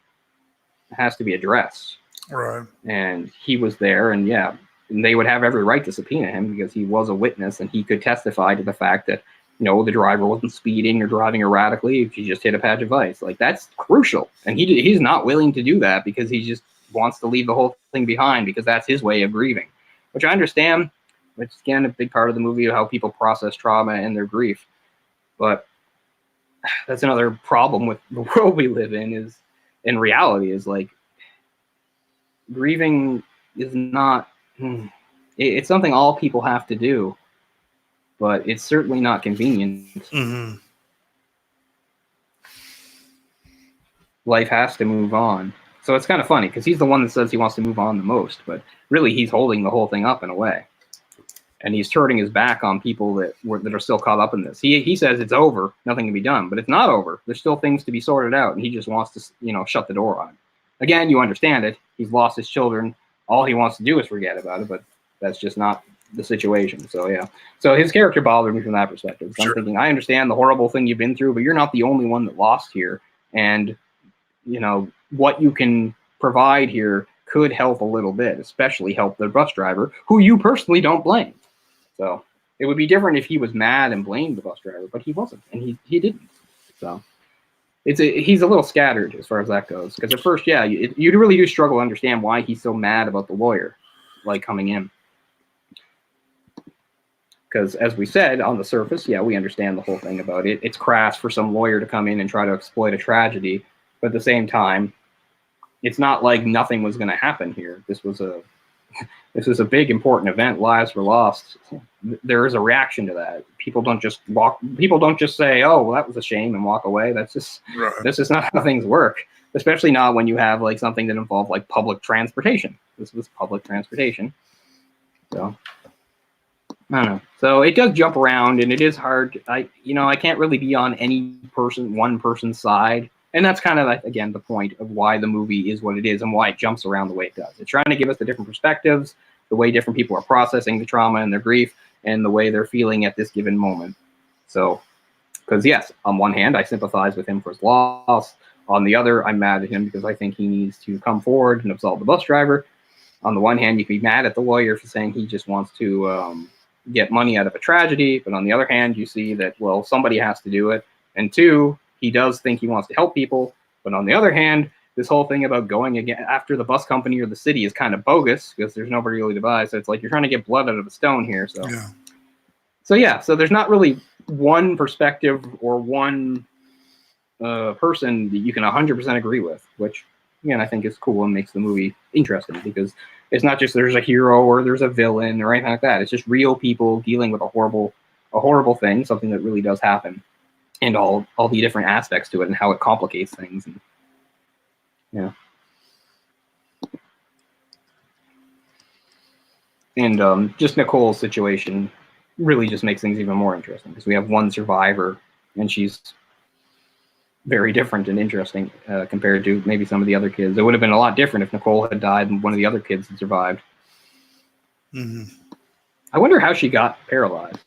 addressed. Right. And he was there, and yeah. And they would have every right to subpoena him because he was a witness and he could testify to the fact that, you know, the driver wasn't speeding or driving erratically. He just hit a patch of ice. Like, that's crucial. And he's not willing to do that because he just wants to leave the whole thing behind because that's his way of grieving, which I understand. It's, again, a big part of the movie of how people process trauma and their grief. But that's another problem with the world we live in reality is, like, grieving is not... It's something all people have to do, but it's certainly not convenient. Life has to move on. So it's kind of funny because he's the one that says he wants to move on the most, but really he's holding the whole thing up in a way. And he's turning his back on people that are still caught up in this. He says it's over, nothing can be done, but it's not over. There's still things to be sorted out, and he just wants to, you know, shut the door on it. Again, you understand it. He's lost his children. All he wants to do is forget about it, but that's just not the situation. So, yeah. So his character bothered me from that perspective. So I'm thinking, I understand the horrible thing you've been through, but you're not the only one that lost here. And, you know, what you can provide here could help a little bit, especially help the bus driver, who you personally don't blame. So it would be different if he was mad and blamed the bus driver, but he wasn't, and he didn't. So he's a little scattered as far as that goes. Because at first, yeah, you really do struggle to understand why he's so mad about the lawyer, like, coming in. Because as we said, on the surface, yeah, we understand the whole thing about it. It's crass for some lawyer to come in and try to exploit a tragedy. But at the same time, it's not like nothing was going to happen here. This was a big, important event. Lives were lost. There is a reaction to that. People don't just say, "Oh, well, that was a shame," and walk away. That's just This is not how things work. Especially not when you have like something that involved like public transportation. This was public transportation. So I don't know. So it does jump around, and it is hard. I can't really be on one person's side. And that's kind of, like, again, the point of why the movie is what it is and why it jumps around the way it does. It's trying to give us the different perspectives, the way different people are processing the trauma and their grief, and the way they're feeling at this given moment. So, because, yes, on one hand, I sympathize with him for his loss. On the other, I'm mad at him because I think he needs to come forward and absolve the bus driver. On the one hand, you can be mad at the lawyer for saying he just wants to get money out of a tragedy. But on the other hand, you see that, well, somebody has to do it. And two, he does think he wants to help people, but on the other hand, this whole thing about going again after the bus company or the city is kind of bogus because there's nobody really to buy. So it's like you're trying to get blood out of a stone here. So, so there's not really one perspective or one person that you can 100% agree with, which, again, I think is cool and makes the movie interesting because it's not just there's a hero or there's a villain or anything like that. It's just real people dealing with a horrible thing, something that really does happen. And all the different aspects to it and how it complicates things. And, yeah. And just Nicole's situation really just makes things even more interesting because we have one survivor and she's very different and interesting compared to maybe some of the other kids. It would have been a lot different if Nicole had died and one of the other kids had survived. I wonder how she got paralyzed.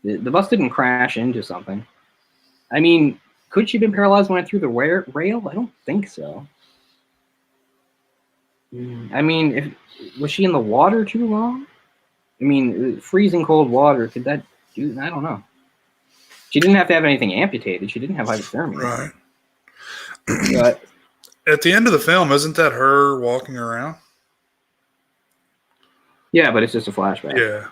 The bus didn't crash into something. I mean, could she have been paralyzed when it threw the rail? I don't think so. I mean, was she in the water too long? I mean, freezing cold water, could that do? I don't know. She didn't have to have anything amputated. She didn't have hypothermia. Right. But at the end of the film, isn't that her walking around? Yeah, but it's just a flashback. Yeah.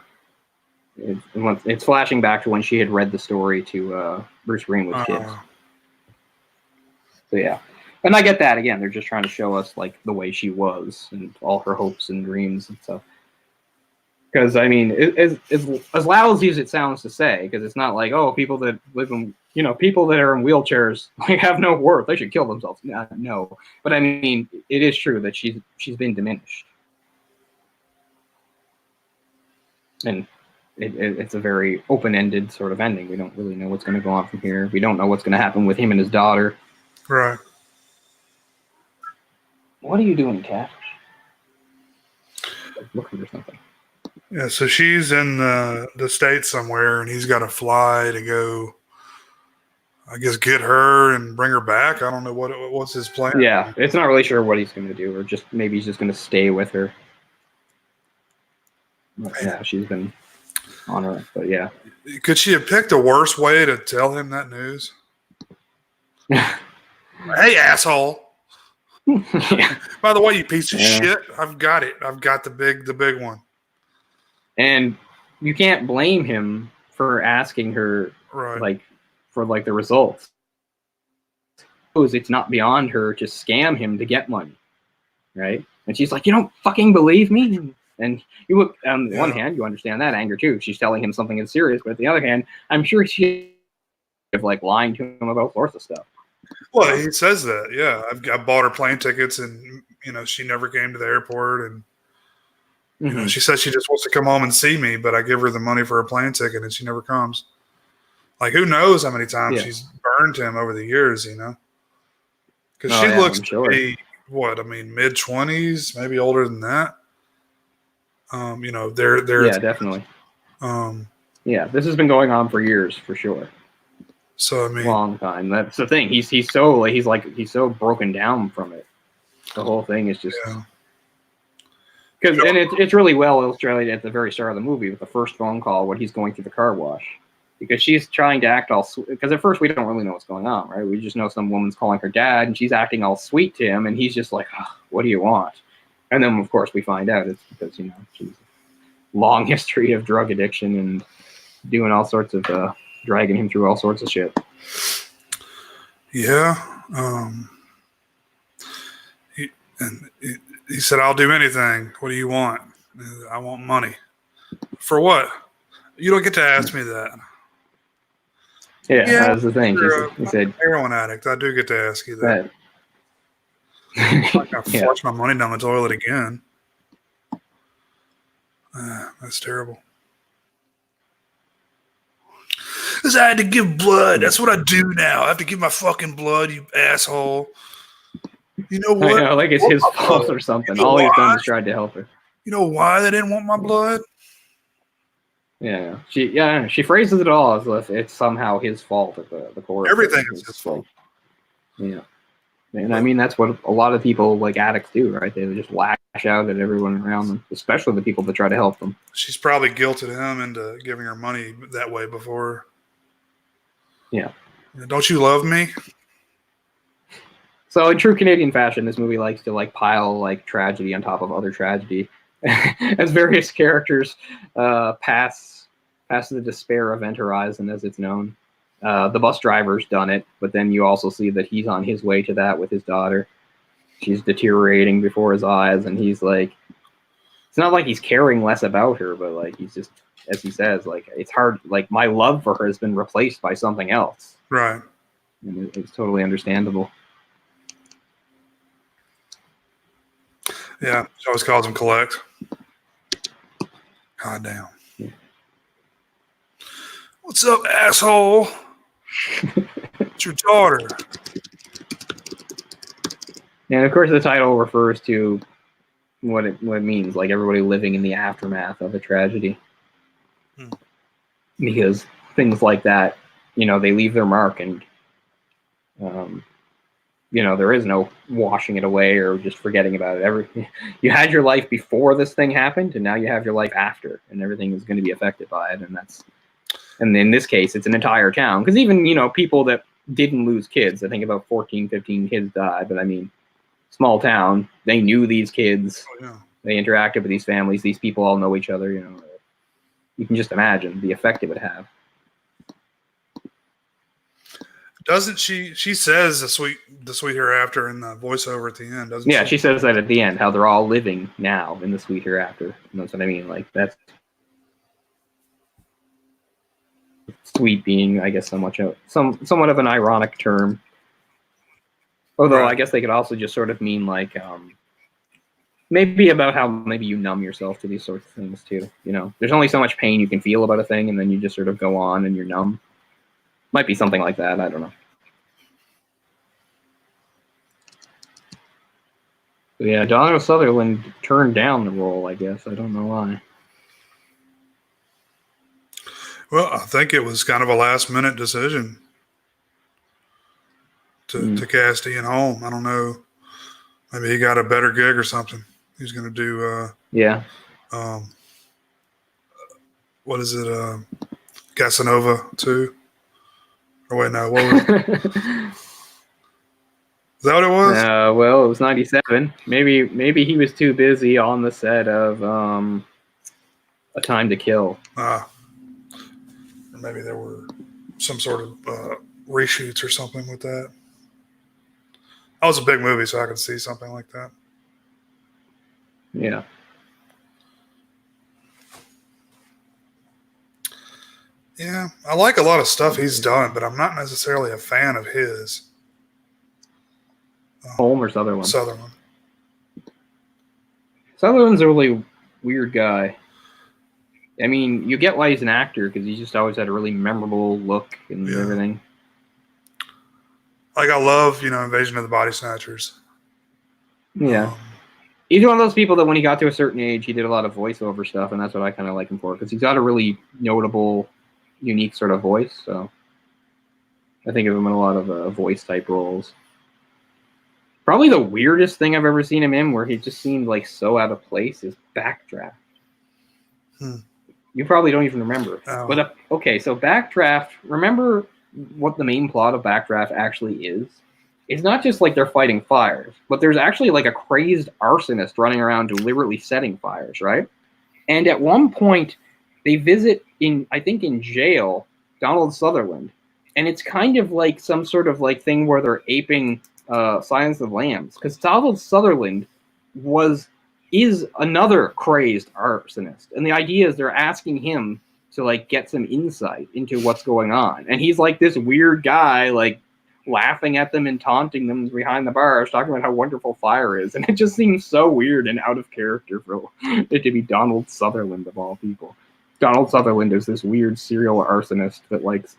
It's flashing back to when she had read the story to Bruce Greenwood's kids. So yeah, and I get that. Again, they're just trying to show us like the way she was and all her hopes and dreams and stuff. Because I mean, as lousy as it sounds to say, because it's not like, oh, people that live in, people that are in wheelchairs like have no worth, they should kill themselves. No, but I mean, it is true that she's been diminished, and it's a very open-ended sort of ending. We don't really know what's going to go on from here. We don't know what's going to happen with him and his daughter. Right. What are you doing, Kat? Looking for something. Yeah, so she's in the States somewhere, and he's got to fly to go, I guess, get her and bring her back. I don't know what's his plan. Yeah, it's not really sure what he's going to do, or just maybe he's just going to stay with her. But, yeah, she's been on her, but yeah. Could she have picked a worse way to tell him that news? Hey, asshole! Yeah. By the way, you piece of shit, I've got it. I've got the big one. And you can't blame him for asking her, for the results. It's not beyond her to scam him to get money, right? And she's like, you don't fucking believe me. And you look on the one hand, you understand that anger too. She's telling him something is serious, but on the other hand, I'm sure she lying to him about sorts of stuff. Well, he says that, yeah. I bought her plane tickets, and she never came to the airport, and she says she just wants to come home and see me, but I give her the money for her plane ticket, and she never comes. Like, who knows how many times she's burned him over the years, Because she looks to be mid-20s, maybe older than that. They're definitely. This has been going on for years, for sure. So I mean, long time. That's the thing. He's so broken down from it. The whole thing is just because, and it's really well illustrated at the very start of the movie with the first phone call when he's going through the car wash, because she's trying to act all sweet. Because at first we don't really know what's going on, right? We just know some woman's calling her dad, and she's acting all sweet to him, and he's just like, oh, "What do you want?" And then of course we find out it's because she's long history of drug addiction and doing all sorts of dragging him through all sorts of shit. Yeah. He said, I'll do anything. What do you want? I want money. For what? You don't get to ask me that. Yeah, that's the thing. He said, heroin addict. I do get to ask you that. I gotta flush my money down the toilet again. That's terrible. Because I had to give blood. That's what I do now. I have to give my fucking blood, you asshole. You know what? I know, like it's his fault or something. All he's done is tried to help her. You know why they didn't want my blood? Yeah. She phrases it all as if it's somehow his fault at the core. Everything is his fault. Yeah. And I mean, that's what a lot of people like addicts do, right? They just lash out at everyone around them, especially the people that try to help them. She's probably guilted him into giving her money that way before. Yeah. Don't you love me? So in true Canadian fashion, this movie likes to pile tragedy on top of other tragedy, as various characters pass the despair event horizon, as it's known. The bus driver's done it, but then you also see that he's on his way to that with his daughter. She's deteriorating before his eyes, and he's it's not like he's caring less about her, but he's just, as he says, it's hard. My love for her has been replaced by something else. Right. And it's totally understandable. Yeah, she always calls him Collect. God damn. Yeah. What's up, asshole? It's your daughter. And of course, the title refers to what it means, everybody living in the aftermath of a tragedy. Because things like that, they leave their mark, and there is no washing it away or just forgetting about it. You had your life before this thing happened, and now you have your life after, and everything is going to be affected by it. And in this case, it's an entire town. Because even, people that didn't lose kids, I think about 14, 15 kids died, but I mean, small town, they knew these kids. Oh, yeah. They interacted with these families. These people all know each other, You can just imagine the effect it would have. Doesn't she says the sweet hereafter in the voiceover at the end, doesn't she? Yeah, she says that at the end, how they're all living now in the sweet hereafter. And that's what I mean. Like, that's sweet being, I guess, somewhat of an ironic term. Although Right. I guess they could also just sort of mean like maybe about how maybe you numb yourself to these sorts of things too. There's only so much pain you can feel about a thing, and then you just sort of go on and you're numb. Might be something like that. I don't know. But yeah, Donald Sutherland turned down the role, I guess. I don't know why. Well, I think it was kind of a last-minute decision to cast Ian Holm. I don't know. Maybe he got a better gig or something. He's going to do. Yeah. What is it? Casanova 2? Oh wait, no. What was it? Is that what it was? Well, it was 97. Maybe he was too busy on the set of A Time to Kill. Or maybe there were some sort of reshoots or something with that. That was a big movie, so I could see something like that. Yeah. Yeah, I like a lot of stuff he's done, but I'm not necessarily a fan of his. Holm or Sutherland? Sutherland. Sutherland's a really weird guy. I mean, you get why he's an actor, because he's just always had a really memorable look and everything. Like, I love, Invasion of the Body Snatchers. Yeah. He's one of those people that when he got to a certain age, he did a lot of voiceover stuff, and that's what I kind of like him for, because he's got a really notable, unique sort of voice, so I think of him in a lot of voice-type roles. Probably the weirdest thing I've ever seen him in, where he just seemed like so out of place, is Backdraft. You probably don't even remember. Oh. But okay, so Backdraft, remember what the main plot of Backdraft actually is? It's not just like they're fighting fires, but there's actually like a crazed arsonist running around deliberately setting fires, right? And at one point, they visit I think in jail, Donald Sutherland. And it's kind of like some sort of like thing where they're aping Silence of the Lambs. Because Donald Sutherland is another crazed arsonist. And the idea is they're asking him to like get some insight into what's going on. And he's like this weird guy, like laughing at them and taunting them behind the bars, talking about how wonderful fire is. And it just seems so weird and out of character for it to be Donald Sutherland of all people. Donald Sutherland is this weird serial arsonist that likes,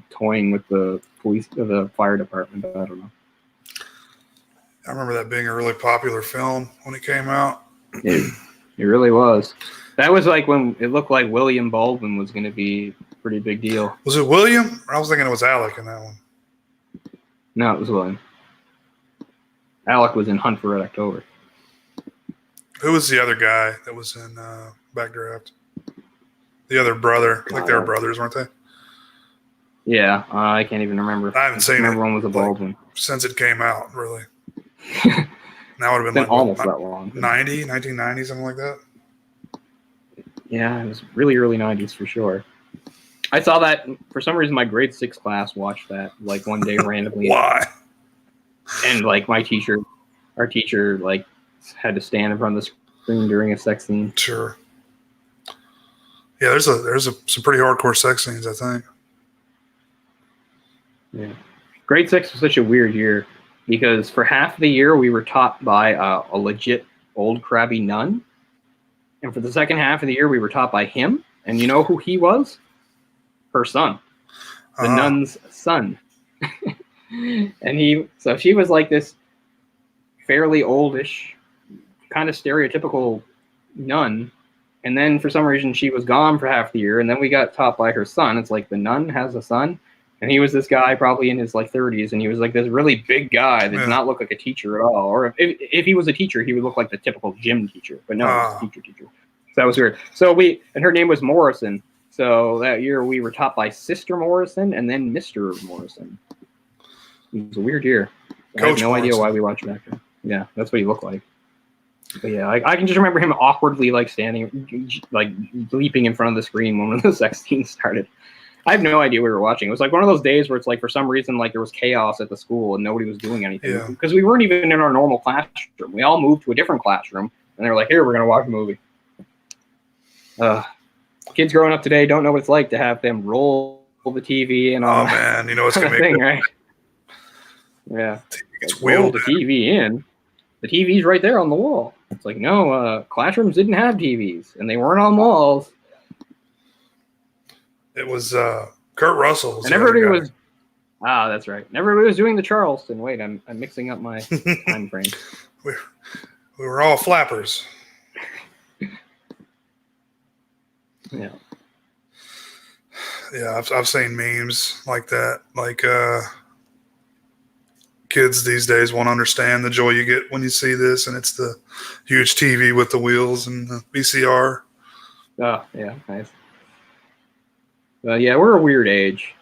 toying with the the fire department. I don't know. I remember that being a really popular film when it came out. It really was. That was like when it looked like William Baldwin was going to be a pretty big deal. Was it William? I was thinking it was Alec in that one. No, it was William. Alec was in Hunt for Red October. Who was the other guy that was in Backdraft? The other brother. I think they were brothers, weren't they? Yeah, I can't even remember. I haven't seen it. One was a Baldwin. Since it came out, really. Now it would have been like almost that long. 1990, something like that. Yeah, it was really early 90s for sure. I saw that, for some reason, my grade 6 class watched that, like, one day randomly. Why? And, like, our teacher, like, had to stand in front of the screen during a sex scene. Sure. Yeah, there's some pretty hardcore sex scenes, I think. Yeah. Grade 6 was such a weird year, because for half the year, we were taught by a legit old crabby nun. And for the second half of the year, we were taught by him. And you know who he was? Her son. The nun's son. And so she was like this fairly oldish, kind of stereotypical nun. And then for some reason she was gone for half the year, and then we got taught by her son. It's like the nun has a son, and he was this guy probably in his like 30s, and he was like this really big guy that did not look like a teacher at all. Or if he was a teacher, he would look like the typical gym teacher, but no, he was a teacher. So that was weird. So and her name was Morrison. So that year we were taught by Sister Morrison and then Mr. Morrison. It was a weird year. I have no idea why we watched back then. Yeah, that's what he looked like. But yeah, I can just remember him awkwardly like standing, like leaping in front of the screen when one of the sex scenes started. I have no idea what we were watching. It was like one of those days where it's like for some reason like there was chaos at the school and nobody was doing anything because we weren't even in our normal classroom. We all moved to a different classroom and they were like, "Here, we're gonna watch a movie." Kids growing up today don't know what it's like to have them roll the TV and all. Oh man, you know what's gonna make thing, right? Yeah, it's roll the TV in. The TV's right there on the wall. It's like, no, classrooms didn't have TVs, and they weren't on walls. It was Kurt Russell. And everybody was... Ah, that's right. And everybody was doing the Charleston. Wait, I'm mixing up my time frame. We were all flappers. Yeah. Yeah, I've seen memes like that. Like, kids these days won't understand the joy you get when you see this, and it's the huge TV with the wheels and the VCR. Oh, yeah, nice. Yeah, we're a weird age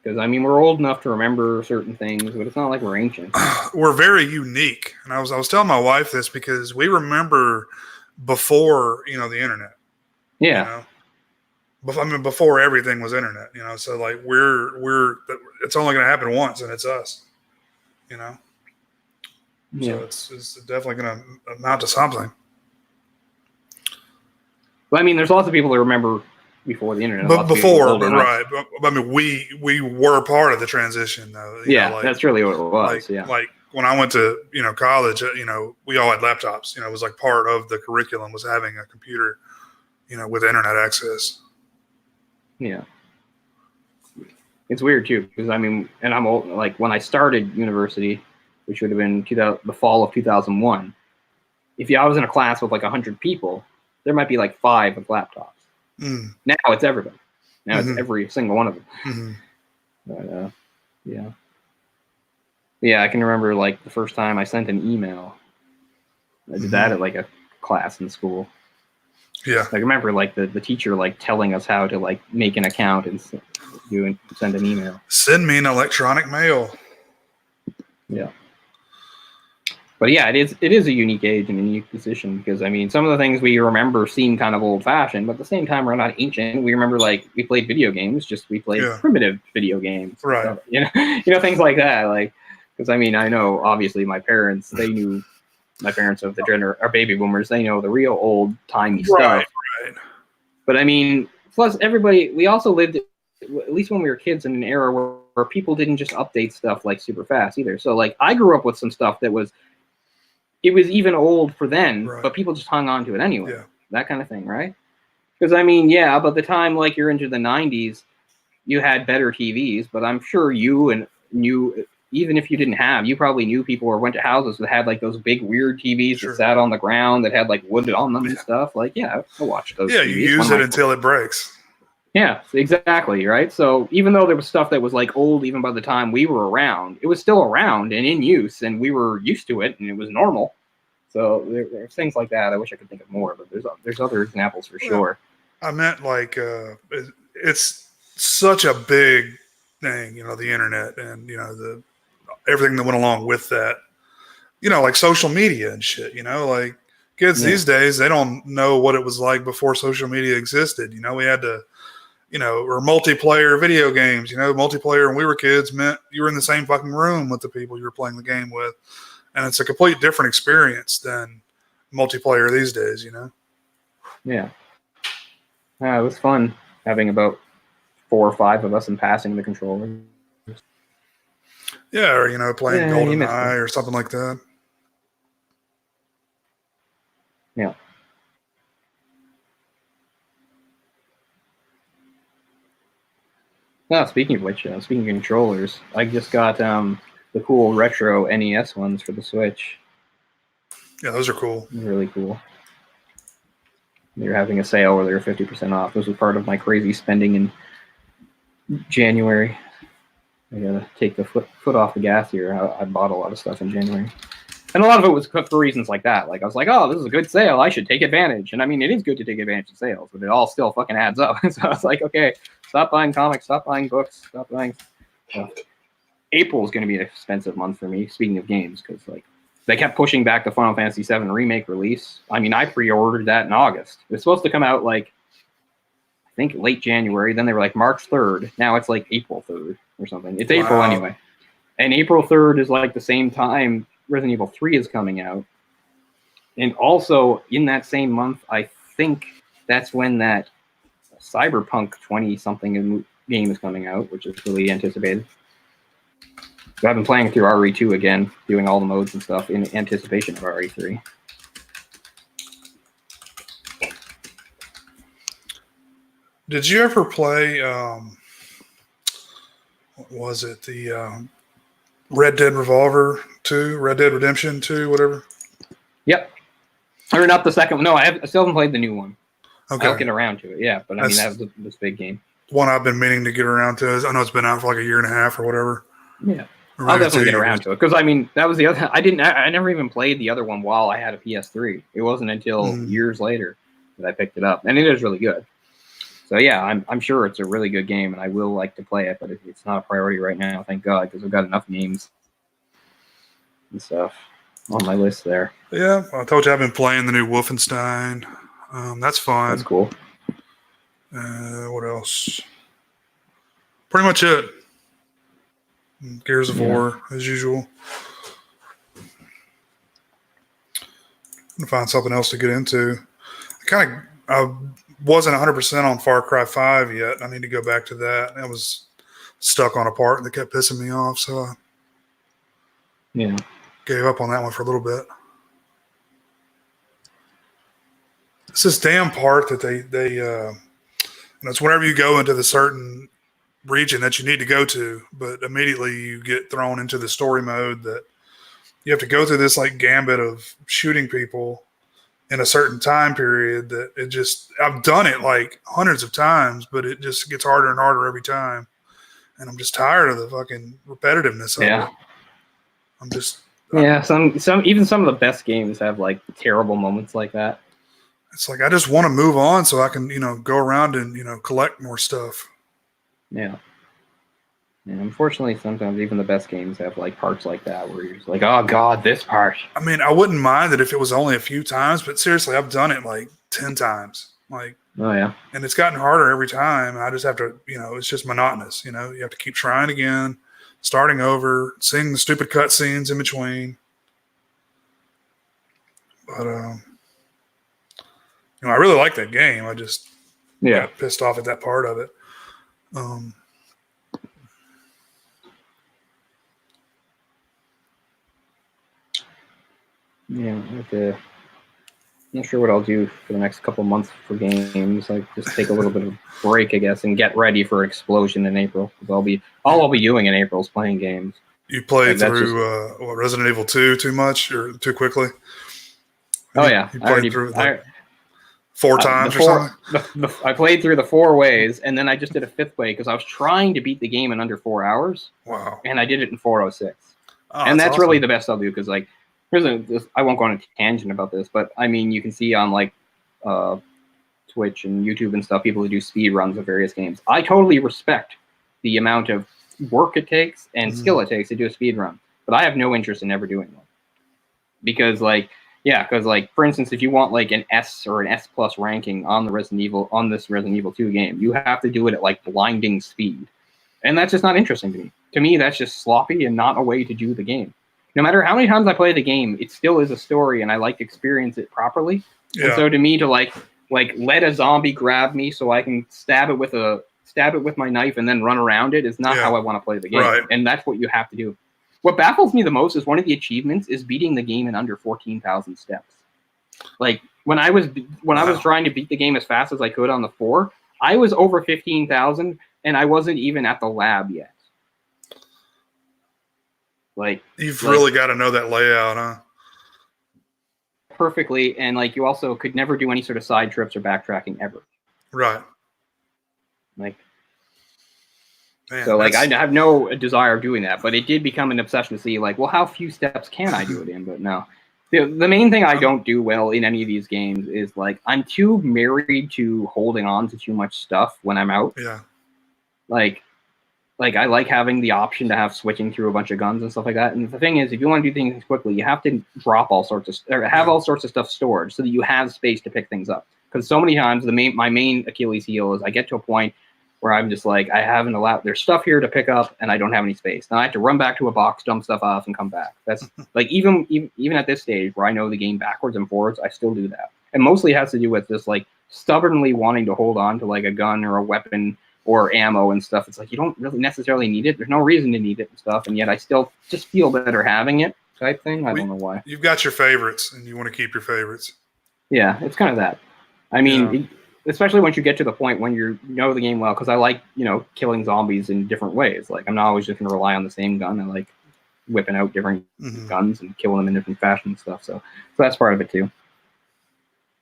because I mean we're old enough to remember certain things, but it's not like we're ancient. We're very unique, and I was telling my wife this because we remember before the internet. Yeah. I mean, before everything was internet. So like we're it's only going to happen once, and it's us. Yeah. So it's definitely going to amount to something. Well, I mean, there's lots of people that remember before the internet. But before, right? But, I mean, we were part of the transition, though. That's really what it was. Like when I went to college, we all had laptops. It was like part of the curriculum was having a computer, with internet access. Yeah. It's weird too, because I mean, and I'm old. Like when I started university, which would have been the fall of 2001. If I was in a class with like 100 people, there might be like 5 with laptops. Now it's everybody. Now it's every single one of them. But yeah, I can remember like the first time I sent an email. I did that at like a class in school. Yeah, I remember like the teacher like telling us how to like make an account and send an email. Send me an electronic mail. Yeah. But yeah, it is a unique age and a unique position because I mean some of the things we remember seem kind of old fashioned, but at the same time we're not ancient. We remember like we played video games, just we played primitive video games, right? So, things like that. Like because I mean I know obviously my parents my parents of are baby boomers. They know the real old timey stuff. Right. But I mean, plus we also lived at least when we were kids in an era where people didn't just update stuff like super fast either. So like I grew up with some stuff that was even old for then, but people just hung on to it anyway. Yeah. That kind of thing, right? Because I mean, yeah, by the time like you're into the 90s, you had better TVs, but I'm sure even if you didn't have, you probably knew people or went to houses that had like those big weird TVs that sat on the ground that had like wood on them and stuff. Like, yeah, I watched those. Yeah, TVs you use it until it breaks. Yeah, exactly, right? So even though there was stuff that was like old even by the time we were around, it was still around and in use, and we were used to it, and it was normal. So there's things like that. I wish I could think of more, but there's other examples for sure. I meant like it's such a big thing, the internet and the everything that went along with that, like social media and shit. Like kids these days, they don't know what it was like before social media existed. We had to. Or multiplayer video games, multiplayer when we were kids meant you were in the same fucking room with the people you were playing the game with. And it's a complete different experience than multiplayer these days, Yeah. It was fun having about 4 or 5 of us and passing the controller. Yeah, or, playing GoldenEye or something like that. Yeah. No, speaking of which, speaking of controllers, I just got the cool retro NES ones for the Switch. Yeah, those are cool. Really cool. They're having a sale where they're 50% off. This was part of my crazy spending in January. I gotta take the foot off the gas here. I bought a lot of stuff in January. And a lot of it was for reasons like that. Like, I was like, oh, this is a good sale. I should take advantage. And I mean, it is good to take advantage of sales, but it all still fucking adds up. So I was like, okay, stop buying comics, stop buying books, stop buying stuff. April is going to be an expensive month for me, speaking of games, because like they kept pushing back the Final Fantasy VII Remake release. I mean, I pre-ordered that in August. It was supposed to come out like, I think late January. Then they were like March 3rd. Now it's like April 3rd or something. It's April anyway. And April 3rd is like the same time Resident Evil 3 is coming out. And also in that same month, I think that's when that Cyberpunk 20-something game is coming out, which is really anticipated. So I've been playing through RE2 again, doing all the modes and stuff in anticipation of RE3. Did you ever play, what was it, the Red Dead Revolver 2, Red Dead Redemption 2, whatever? Yep. Or not the second one. No, I still haven't played the new one. Okay. I'll get around to it, yeah. But I mean, that was this big game. One I've been meaning to get around to. I know it's been out for like a year and a half or whatever. Yeah. I'll definitely get around to it. Because, I mean, that was the other... I never even played the other one while I had a PS3. It wasn't until years later that I picked it up. And it is really good. So, yeah, I'm sure it's a really good game, and I will like to play it, but it's not a priority right now, thank God, because I've got enough games and stuff on my list there. Yeah, I told you I've been playing the new Wolfenstein. That's fun. That's cool. What else? Pretty much it. Gears of War, as usual. I'm going to find something else to get into. I wasn't 100% on Far Cry 5 yet. I need to go back to that. I was stuck on a part that kept pissing me off, so I gave up on that one for a little bit. It's this damn part that it's whenever you go into the certain region that you need to go to, but immediately you get thrown into the story mode that you have to go through this like gambit of shooting people in a certain time period that I've done it like hundreds of times, but it just gets harder and harder every time. And I'm just tired of the fucking repetitiveness of it. I'm just... even some of the best games have like terrible moments like that. It's like, I just want to move on so I can, go around and, collect more stuff. Yeah. And unfortunately, sometimes even the best games have like parts like that where you're just like, oh God, this part. I mean, I wouldn't mind it if it was only a few times, but seriously, I've done it like 10 times. Like, oh yeah. And it's gotten harder every time. I just have to, it's just monotonous. You have to keep trying again, starting over, seeing the stupid cutscenes in between. But, I really like that game. I just got pissed off at that part of it. I'm not sure what I'll do for the next couple months for games. Like, just take a little bit of a break, I guess, and get ready for Explosion in April. Because all I'll be doing in April is playing games. You played through Resident Evil 2 too much or too quickly? Oh yeah, you played through like 4 times or something. I played through the 4 ways, and then I just did a 5th way because I was trying to beat the game in under 4 hours. Wow! And I did it in 4:06. And that's awesome. Really the best I'll do because like. I won't go on a tangent about this, but I mean, you can see on like Twitch and YouTube and stuff, people who do speed runs of various games. I totally respect the amount of work it takes and skill it takes to do a speed run, but I have no interest in ever doing one because, for instance, if you want like an S or an S+ ranking on this Resident Evil 2 game, you have to do it at like blinding speed, and that's just not interesting to me. To me, that's just sloppy and not a way to do the game. No matter how many times I play the game, it still is a story, and I like to experience it properly. Yeah. And so, to me, to like let a zombie grab me so I can stab it with my knife and then run around it is not how I want to play the game. Right. And that's what you have to do. What baffles me the most is one of the achievements is beating the game in under 14,000 steps. Like when I was trying to beat the game as fast as I could on the 4, I was over 15,000, and I wasn't even at the lab yet. Like you've really got to know that layout, huh? perfectly, and like you also could never do any sort of side trips or backtracking ever. Right. Like, Man, so like I have no desire of doing that, but it did become an obsession to see like, well, how few steps can I do it in? But no, the main thing I don't do well in any of these games is like I'm too married to holding on to too much stuff when I'm out. Yeah. Like I like having the option to have switching through a bunch of guns and stuff like that. And the thing is, if you want to do things quickly, you have to drop all sorts of or have all sorts of stuff stored so that you have space to pick things up. Because so many times my main Achilles heel is I get to a point where I'm just like, I haven't allowed, there's stuff here to pick up and I don't have any space. Now I have to run back to a box, dump stuff off, and come back. That's like, even at this stage where I know the game backwards and forwards, I still do that. And mostly it has to do with just like stubbornly wanting to hold on to like a gun or a weapon or ammo and stuff. It's like, you don't really necessarily need it. There's no reason to need it and stuff. And yet I still just feel better having it type thing. I don't know why. You've got your favorites and you want to keep your favorites. Yeah, it's kind of that. I mean, especially once you get to the point when you know the game well, because I like, killing zombies in different ways. Like, I'm not always just going to rely on the same gun. I like whipping out different guns and killing them in different fashions and stuff. So that's part of it too.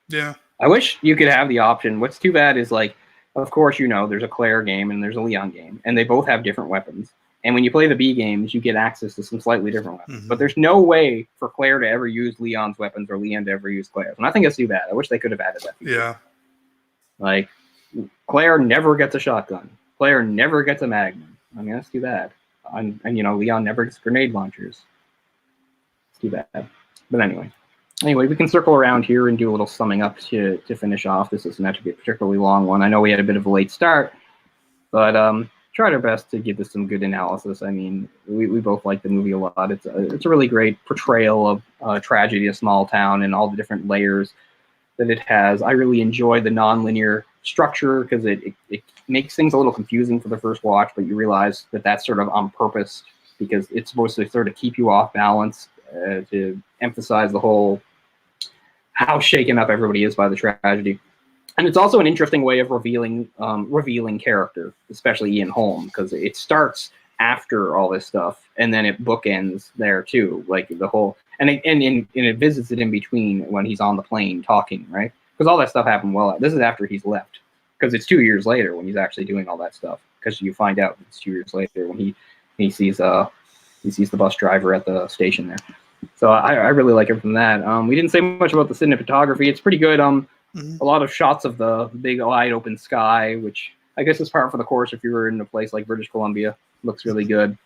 Yeah. I wish you could have the option. What's too bad is, like, of course, there's a Claire game and there's a Leon game, and they both have different weapons. And when you play the B games, you get access to some slightly different weapons. But there's no way for Claire to ever use Leon's weapons or Leon to ever use Claire's. And I think that's too bad. I wish they could have added that feature. Yeah. Like, Claire never gets a shotgun. Claire never gets a magnum. I mean, that's too bad. And Leon never gets grenade launchers. It's too bad. But anyway, we can circle around here and do a little summing up to finish off. This isn't meant to be a particularly long one. I know we had a bit of a late start, but tried our best to give this some good analysis. I mean, we both like the movie a lot. It's a really great portrayal of tragedy, a small town, and all the different layers that it has. I really enjoy the non-linear structure because it makes things a little confusing for the first watch, but you realize that that's sort of on purpose because it's supposed to sort of keep you off balance to emphasize the whole how shaken up everybody is by the tragedy. And it's also an interesting way of revealing character, especially Ian Holm, because it starts after all this stuff and then it bookends there too, like the whole and it visits it in between when he's on the plane talking, right? Because all that stuff happened this is after he's left, because it's 2 years later when he's actually doing all that stuff, because you find out it's 2 years later when he sees the bus driver at the station there. So I really like it from that. We didn't say much about the cinematography. It's pretty good. A lot of shots of the big wide open sky, which I guess is par for the course if you were in a place like British Columbia. Looks really good.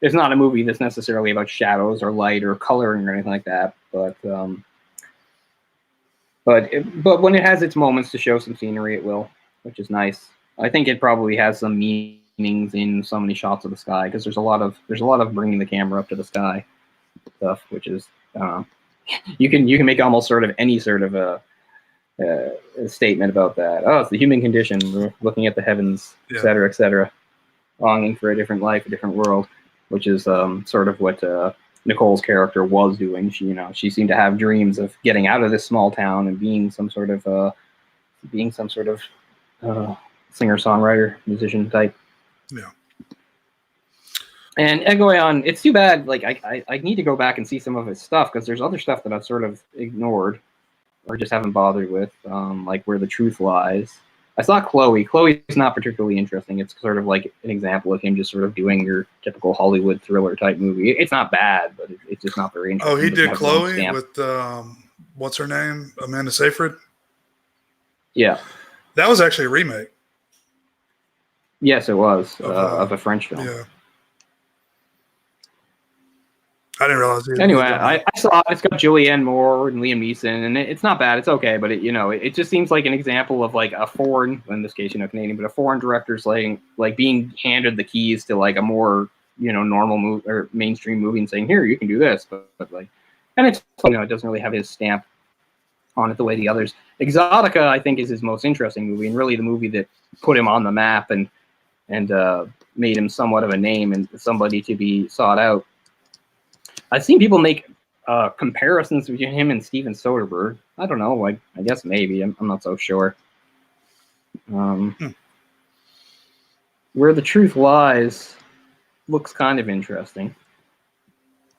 It's not a movie that's necessarily about shadows or light or coloring or anything like that, but when it has its moments to show some scenery, it will, which is nice. I think it probably has some meanings in so many shots of the sky, because there's a lot of bringing the camera up to the sky stuff, which is you can make almost sort of any sort of a statement about that. Oh, it's the human condition. We're looking at the heavens, et cetera, longing for a different life, a different world, which is sort of what Nicole's character was doing. She seemed to have dreams of getting out of this small town and being some sort of singer-songwriter, musician type. Yeah. And Egoyan, it's too bad. Like I need to go back and see some of his stuff, because there's other stuff that I've sort of ignored or just haven't bothered with, like Where the Truth Lies. I saw Chloe. Chloe's not particularly interesting. It's sort of like an example of him just sort of doing your typical Hollywood thriller type movie. It's not bad, but it's just not very interesting. Oh, he did Chloe with what's her name? Amanda Seyfried? Yeah. That was actually a remake. Yes, it was, of a French film. Yeah. I didn't realize. Anyway, I saw it. It's got Julianne Moore and Liam Neeson, and it's not bad. It's okay, but it just seems like an example of like a foreign, in this case, Canadian, but a foreign director's like being handed the keys to like a more normal movie or mainstream movie and saying, here, you can do this, but like, and it's it doesn't really have his stamp on it the way the others. Exotica, I think, is his most interesting movie, and really the movie that put him on the map and made him somewhat of a name and somebody to be sought out. I've seen people make comparisons between him and Steven Soderbergh. I don't know. I guess maybe. I'm not so sure. Where the Truth Lies looks kind of interesting.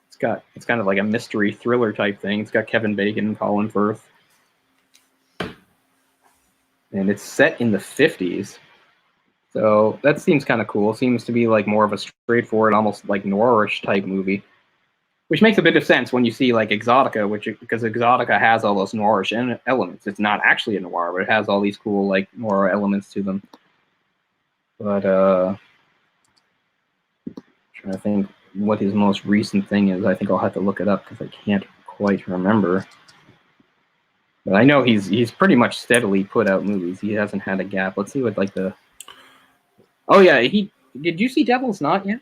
It's it's kind of like a mystery thriller type thing. It's got Kevin Bacon and Colin Firth, and it's set in the 50s. So that seems kind of cool. Seems to be like more of a straightforward, almost like noirish type movie, which makes a bit of sense when you see like Exotica, because Exotica has all those noirish elements. It's not actually a noir, but it has all these cool like noir elements to them. But trying to think what his most recent thing is. I think I'll have to look it up because I can't quite remember. But I know he's pretty much steadily put out movies. He hasn't had a gap. Let's see what like the. Oh yeah, did you see Devil's Knot yet?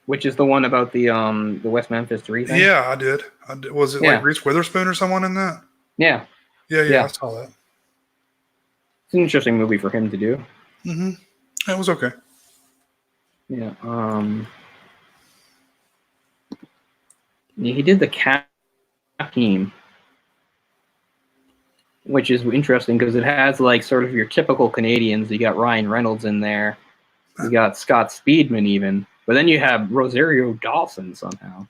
Which is the one about the West Memphis 3 thing? Yeah, I did. Was it like Reese Witherspoon or someone in that? Yeah. Yeah, I saw that. It's an interesting movie for him to do. Mm-hmm. It was okay. Yeah. He did the Cat Team, which is interesting because it has like sort of your typical Canadians. You got Ryan Reynolds in there. You got Scott Speedman even. But then you have Rosario Dawson somehow.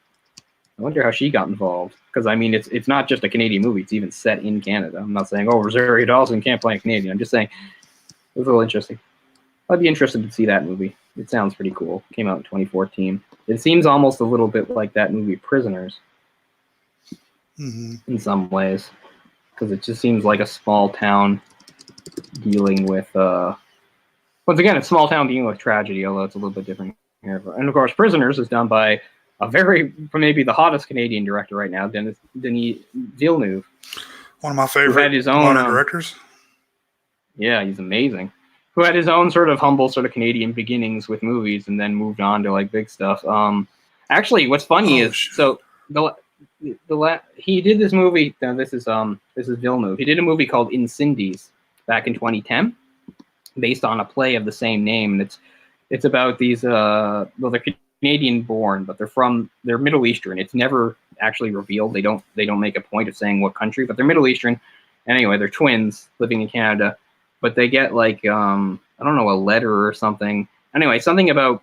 I wonder how she got involved. Because, I mean, it's not just a Canadian movie. It's even set in Canada. I'm not saying, Rosario Dawson can't play a Canadian. I'm just saying it was a little interesting. I'd be interested to see that movie. It sounds pretty cool. It came out in 2014. It seems almost a little bit like that movie Prisoners in some ways. Because it just seems like a small town dealing with... once again, it's small town dealing with tragedy, although it's a little bit different here. And, of course, Prisoners is done by maybe the hottest Canadian director right now, Denis Villeneuve. One of my favorite directors. Yeah, he's amazing. Who had his own sort of humble sort of Canadian beginnings with movies and then moved on to like big stuff. Actually, what's funny is so he did this movie. This is Villeneuve. He did a movie called Incendies back in 2010, based on a play of the same name, and it's about these they're Canadian born, but they're Middle Eastern. It's never actually revealed. They don't make a point of saying what country, but they're Middle Eastern. Anyway, they're twins living in Canada, but they get like I don't know, a letter or something. Anyway, something about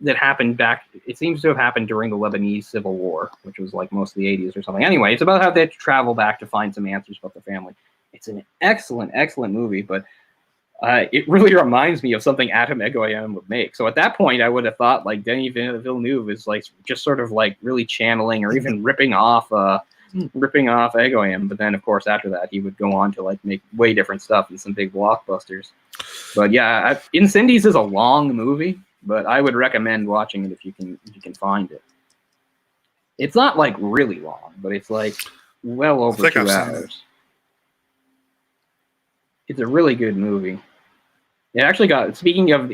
that happened back. It seems to have happened during the Lebanese Civil War, which was like most of the 80s or something. Anyway, it's about how they had to travel back to find some answers about their family. It's an excellent movie, but it really reminds me of something Atom Egoyan would make. So at that point, I would have thought like Denis Villeneuve is like just sort of like really channeling or even ripping off Egoyan. But then, of course, after that, he would go on to like make way different stuff and some big blockbusters. But yeah, Incendies is a long movie, but I would recommend watching it if you can find it. It's not like really long, but it's like well over 2 hours. It's a really good movie. It actually got, speaking of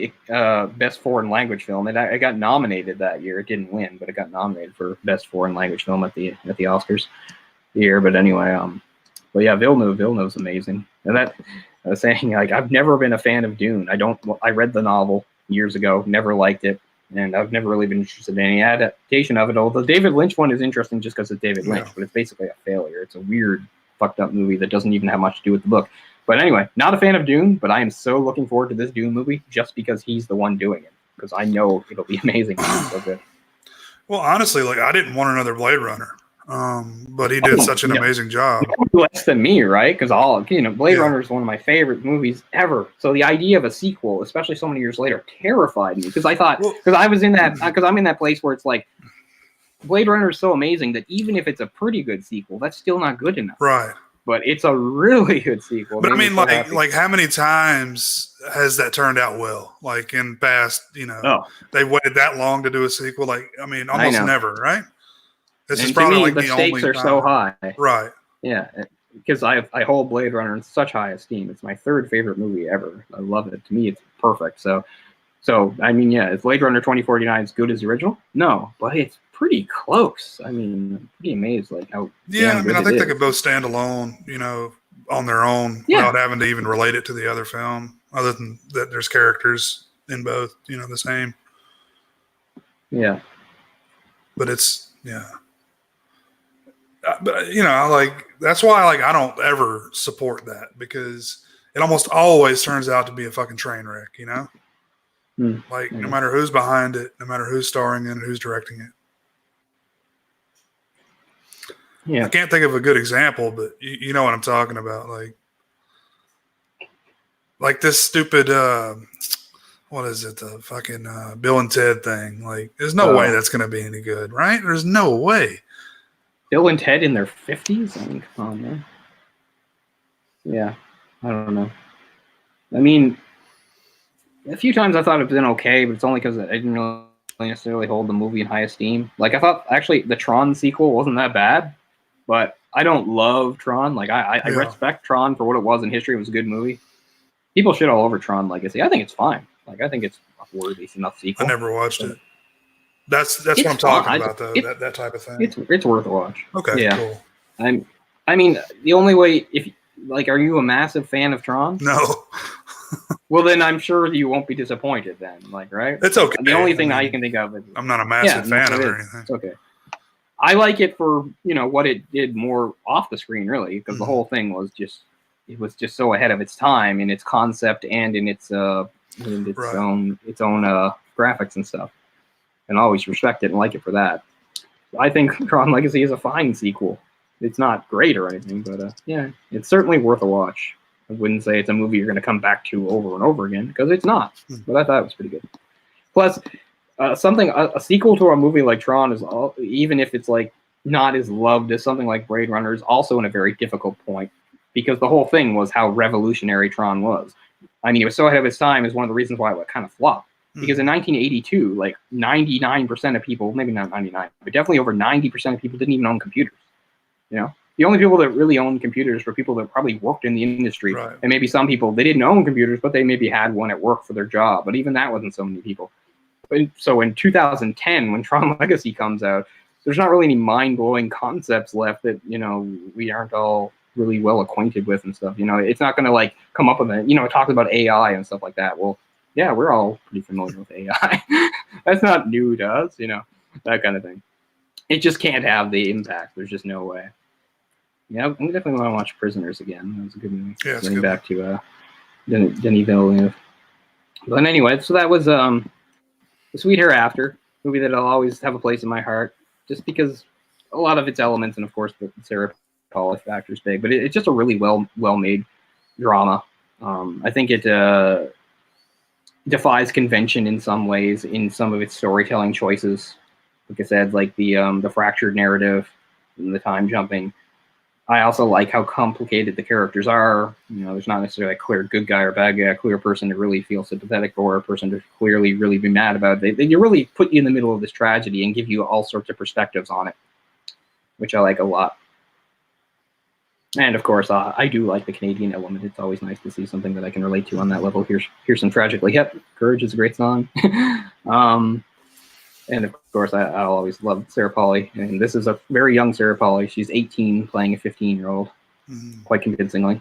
Best Foreign Language Film, it got nominated that year. It didn't win, but it got nominated for Best Foreign Language Film at the Oscars year. But anyway, but yeah, Villeneuve's amazing. And that I was saying, like, I've never been a fan of Dune. I read the novel years ago, never liked it, and I've never really been interested in any adaptation of it. Although the David Lynch one is interesting just because it's David Lynch, but it's basically a failure. It's a weird, fucked up movie that doesn't even have much to do with the book. But anyway, not a fan of Dune, but I am so looking forward to this Dune movie just because he's the one doing it. Because I know it'll be amazing. So good. Well, honestly, like I didn't want another Blade Runner, but he did such an amazing job. Less than me, right? Because Blade Runner is one of my favorite movies ever. So the idea of a sequel, especially so many years later, terrified me because I thought because I'm in that place where it's like Blade Runner is so amazing that even if it's a pretty good sequel, that's still not good enough. Right. But it's a really good sequel. But I mean, like how many times has that turned out well? Like in past, they waited that long to do a sequel. Like, I mean, almost never, right? This is probably like the only stakes are so high. Right. Yeah, because I hold Blade Runner in such high esteem. It's my third favorite movie ever. I love it. To me, it's perfect. So I mean, yeah, is Blade Runner 2049 as good as the original? No, but it's pretty close. I mean, I'm pretty amazed like how. Yeah, I mean, I think they could both stand alone, on their own without having to even relate it to the other film. Other than that, there's characters in both, the same. Yeah, but it's but like that's why like I don't ever support that because it almost always turns out to be a fucking train wreck, Like, no matter who's behind it, no matter who's starring in it, who's directing it. Yeah. I can't think of a good example, but you know what I'm talking about. Like this stupid, what is it? The fucking Bill and Ted thing. Like, there's no way that's going to be any good, right? There's no way. Bill and Ted in their 50s? I mean, come on, man. Yeah, I don't know. I mean, a few times I thought it's been okay, but it's only because I didn't really necessarily hold the movie in high esteem. Like, I thought, actually, the Tron sequel wasn't that bad, but I don't love Tron. Like, I respect Tron for what it was in history. It was a good movie. People shit all over Tron Legacy. I think it's fine. Like, I think it's a worthy enough sequel. I never watched it. That's what I'm talking about, though. That type of thing. It's worth a watch. Okay, yeah. Cool. I mean, the only way, are you a massive fan of Tron? No. Well, then I'm sure you won't be disappointed then, like, right? It's okay. The only thing I can think of is... I'm not a massive fan of it or anything. It's okay. I like it for, what it did more off the screen, really, because the whole thing was just so ahead of its time in its concept and in its own graphics and stuff. And I always respect it and like it for that. I think Tron Legacy is a fine sequel. It's not great or anything, but yeah, it's certainly worth a watch. I wouldn't say it's a movie you're going to come back to over and over again, because it's not. But I thought it was pretty good. Plus, a sequel to a movie like Tron is, even if it's like not as loved as something like Blade Runner, is also in a very difficult point, because the whole thing was how revolutionary Tron was. I mean, it was so ahead of its time is one of the reasons why it kind of flopped. Because in 1982, like 99% of people, maybe not 99, but definitely over 90% of people didn't even own computers. The only people that really owned computers were people that probably worked in the industry. Right. And maybe some people, they didn't own computers, but they maybe had one at work for their job. But even that wasn't so many people. So in 2010, when Tron Legacy comes out, there's not really any mind-blowing concepts left that, we aren't all really well acquainted with and stuff. It's not going to like come up with it. It talks about AI and stuff like that. Well, yeah, we're all pretty familiar with AI. That's not new to us, that kind of thing. It just can't have the impact. There's just no way. Yeah, I definitely want to watch Prisoners again. That was a good movie. Yeah, getting back to Denis Villeneuve. But anyway, so that was The Sweet Hereafter, movie that I'll always have a place in my heart, just because a lot of its elements, and of course the Sarah Polley factor is big, but it's just a really well-made drama. I think it defies convention in some ways in some of its storytelling choices. Like I said, like the fractured narrative and the time jumping. I also like how complicated the characters are. There's not necessarily a clear good guy or bad guy, a clear person to really feel sympathetic for, a person to clearly really be mad about. They really put you in the middle of this tragedy and give you all sorts of perspectives on it, which I like a lot. And of course, I do like the Canadian element. It's always nice to see something that I can relate to on that level. Here's some Tragically Hip. Courage is a great song. And of course, I'll always love Sarah Polley. And this is a very young Sarah Polley. She's 18, playing a 15-year-old, quite convincingly.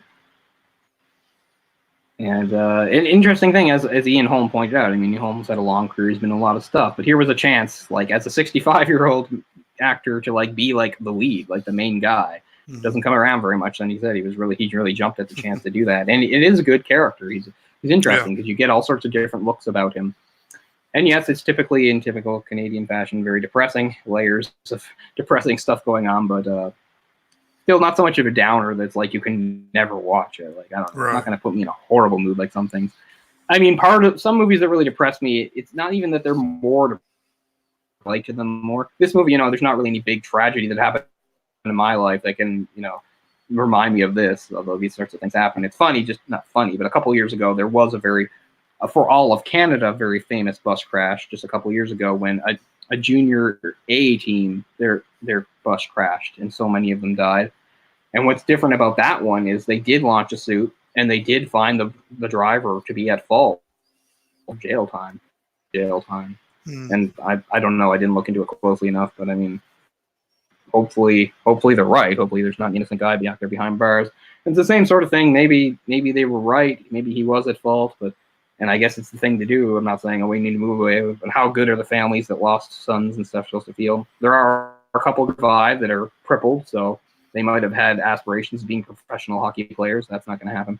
And an interesting thing, as Ian Holm pointed out, I mean, Holmes had a long career. He's been in a lot of stuff. But here was a chance, like, as a 65-year-old actor, to, like, be, like, the lead, like, the main guy. Doesn't come around very much. And he said he really jumped at the chance to do that. And it is a good character. He's interesting because you get all sorts of different looks about him. And yes, it's typically in typical Canadian fashion, very depressing, layers of depressing stuff going on, but still not so much of a downer that's like you can never watch it. Like, I don't know, It's not going to put me in a horrible mood like some things. I mean, part of some movies that really depress me, it's not even that they're more to relate to them more. This movie, there's not really any big tragedy that happened in my life that can, remind me of this, although these sorts of things happen. It's funny, just not funny, but a couple of years ago, there was a very for all of Canada, very famous bus crash just a couple of years ago when a junior A team, their bus crashed and so many of them died. And what's different about that one is they did launch a suit and they did find the driver to be at fault. Jail time. And I don't know. I didn't look into it closely enough, but I mean, hopefully they're right. Hopefully there's not an innocent guy back there behind bars. It's the same sort of thing. Maybe they were right. Maybe he was at fault, and I guess it's the thing to do. I'm not saying, we need to move away, but how good are the families that lost sons and stuff supposed to feel? There are a couple of five that are crippled, so they might have had aspirations of being professional hockey players. That's not going to happen.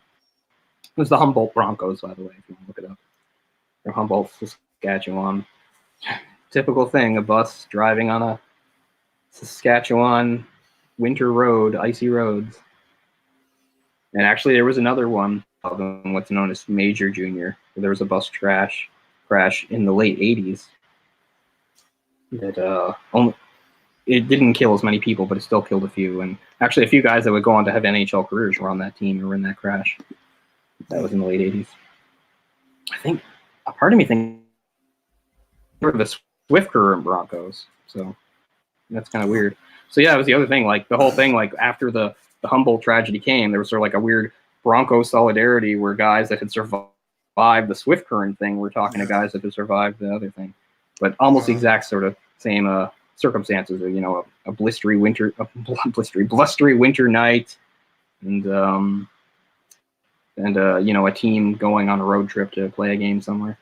It was the Humboldt Broncos, by the way, if you want to look it up. from Humboldt, Saskatchewan. Typical thing, a bus driving on a Saskatchewan winter road, icy roads. And actually, there was another one of them, what's known as Major Junior. There was a bus crash in the late 80s that it didn't kill as many people, but it still killed a few. And actually, a few guys that would go on to have NHL careers were on that team and were in that crash. That was in the late 80s. I think a part of me thinks they were the Swift Current Broncos. So that's kind of weird. So yeah, that was the other thing. Like the whole thing, like after the Humboldt tragedy came, there was sort of like a weird Bronco solidarity where guys that had survived the Swift Current thing were talking to guys that had survived the other thing. But almost the exact sort of same circumstances. You know, a blustery winter night, and you know, a team going on a road trip to play a game somewhere.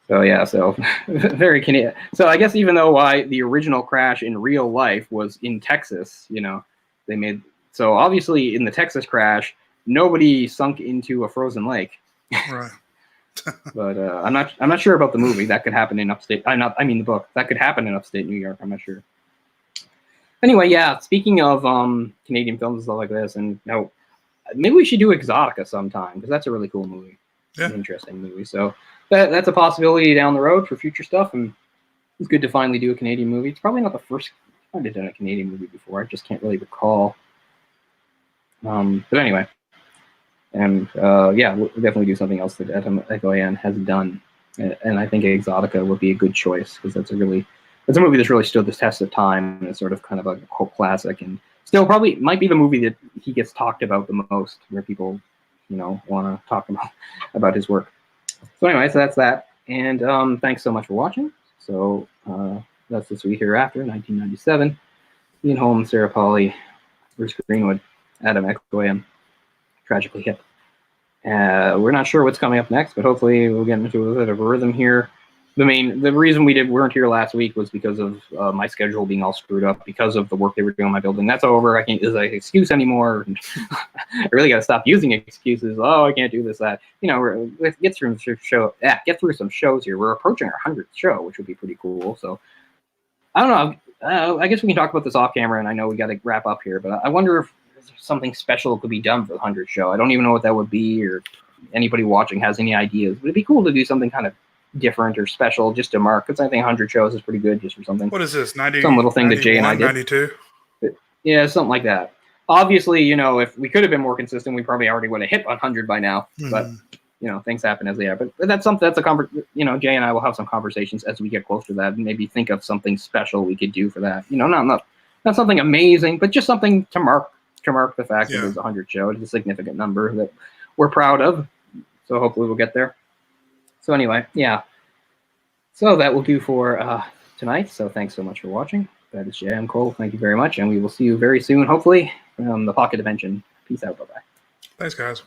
So yeah, so very Canadian. So I guess even though the original crash in real life was in Texas, you know, they made so obviously in the Texas crash, nobody sunk into a frozen lake. Right. But I'm not sure about the movie. That could happen in upstate. I mean the book. That could happen in upstate New York. I'm not sure. Anyway, yeah. Speaking of Canadian films and stuff like this, and you know, maybe we should do Exotica sometime because that's a really cool movie. Yeah. An interesting movie. So that's a possibility down the road for future stuff, and it's good to finally do a Canadian movie. It's probably not the first time I've done a Canadian movie before. I just can't really recall. But anyway, and yeah, we'll definitely do something else that Atom Egoyan has done, and I think Exotica would be a good choice because that's a movie that's really stood the test of time, and it's sort of kind of a cult classic, and still probably might be the movie that he gets talked about the most, where people, you know, want to talk about his work. So anyway, so that's that, and thanks so much for watching. So that's The Sweet Hereafter, 1997. Ian Holm, Sarah Polley, Bruce Greenwood, Atom Egoyan, tragically hip. We're not sure what's coming up next, but hopefully we'll get into a bit of a rhythm here. The reason we weren't here last week was because of my schedule being all screwed up because of the work they were doing on my building. That's over. I can't use that excuse anymore. I really got to stop using excuses. Oh, I can't do this, that. You know, let's get through some shows here. We're approaching our 100th show, which would be pretty cool. So I don't know. I guess we can talk about this off camera, and I know we got to wrap up here, but I wonder if something special could be done for the 100th show. I don't even know what that would be, or anybody watching has any ideas. But it'd be cool to do something kind of different or special just to mark, because I think 100 shows is pretty good just for something. What is this, 90? Some little thing that Jay and I did. 92? But, yeah, something like that. Obviously, you know, if we could have been more consistent, we probably already would have hit 100 by now. But you know, things happen as they are. But that's something. That's you know, Jay and I will have some conversations as we get closer to that, and maybe think of something special we could do for that. You know, not something amazing, but just something to mark the fact that there's 100 show. It's a significant number that we're proud of. So hopefully we'll get there. So anyway, yeah. So that will do for tonight. So thanks so much for watching. That is Jay. I'm Cole. Thank you very much, and we will see you very soon, hopefully, from the Pocket Dimension. Peace out. Bye-bye. Thanks, guys.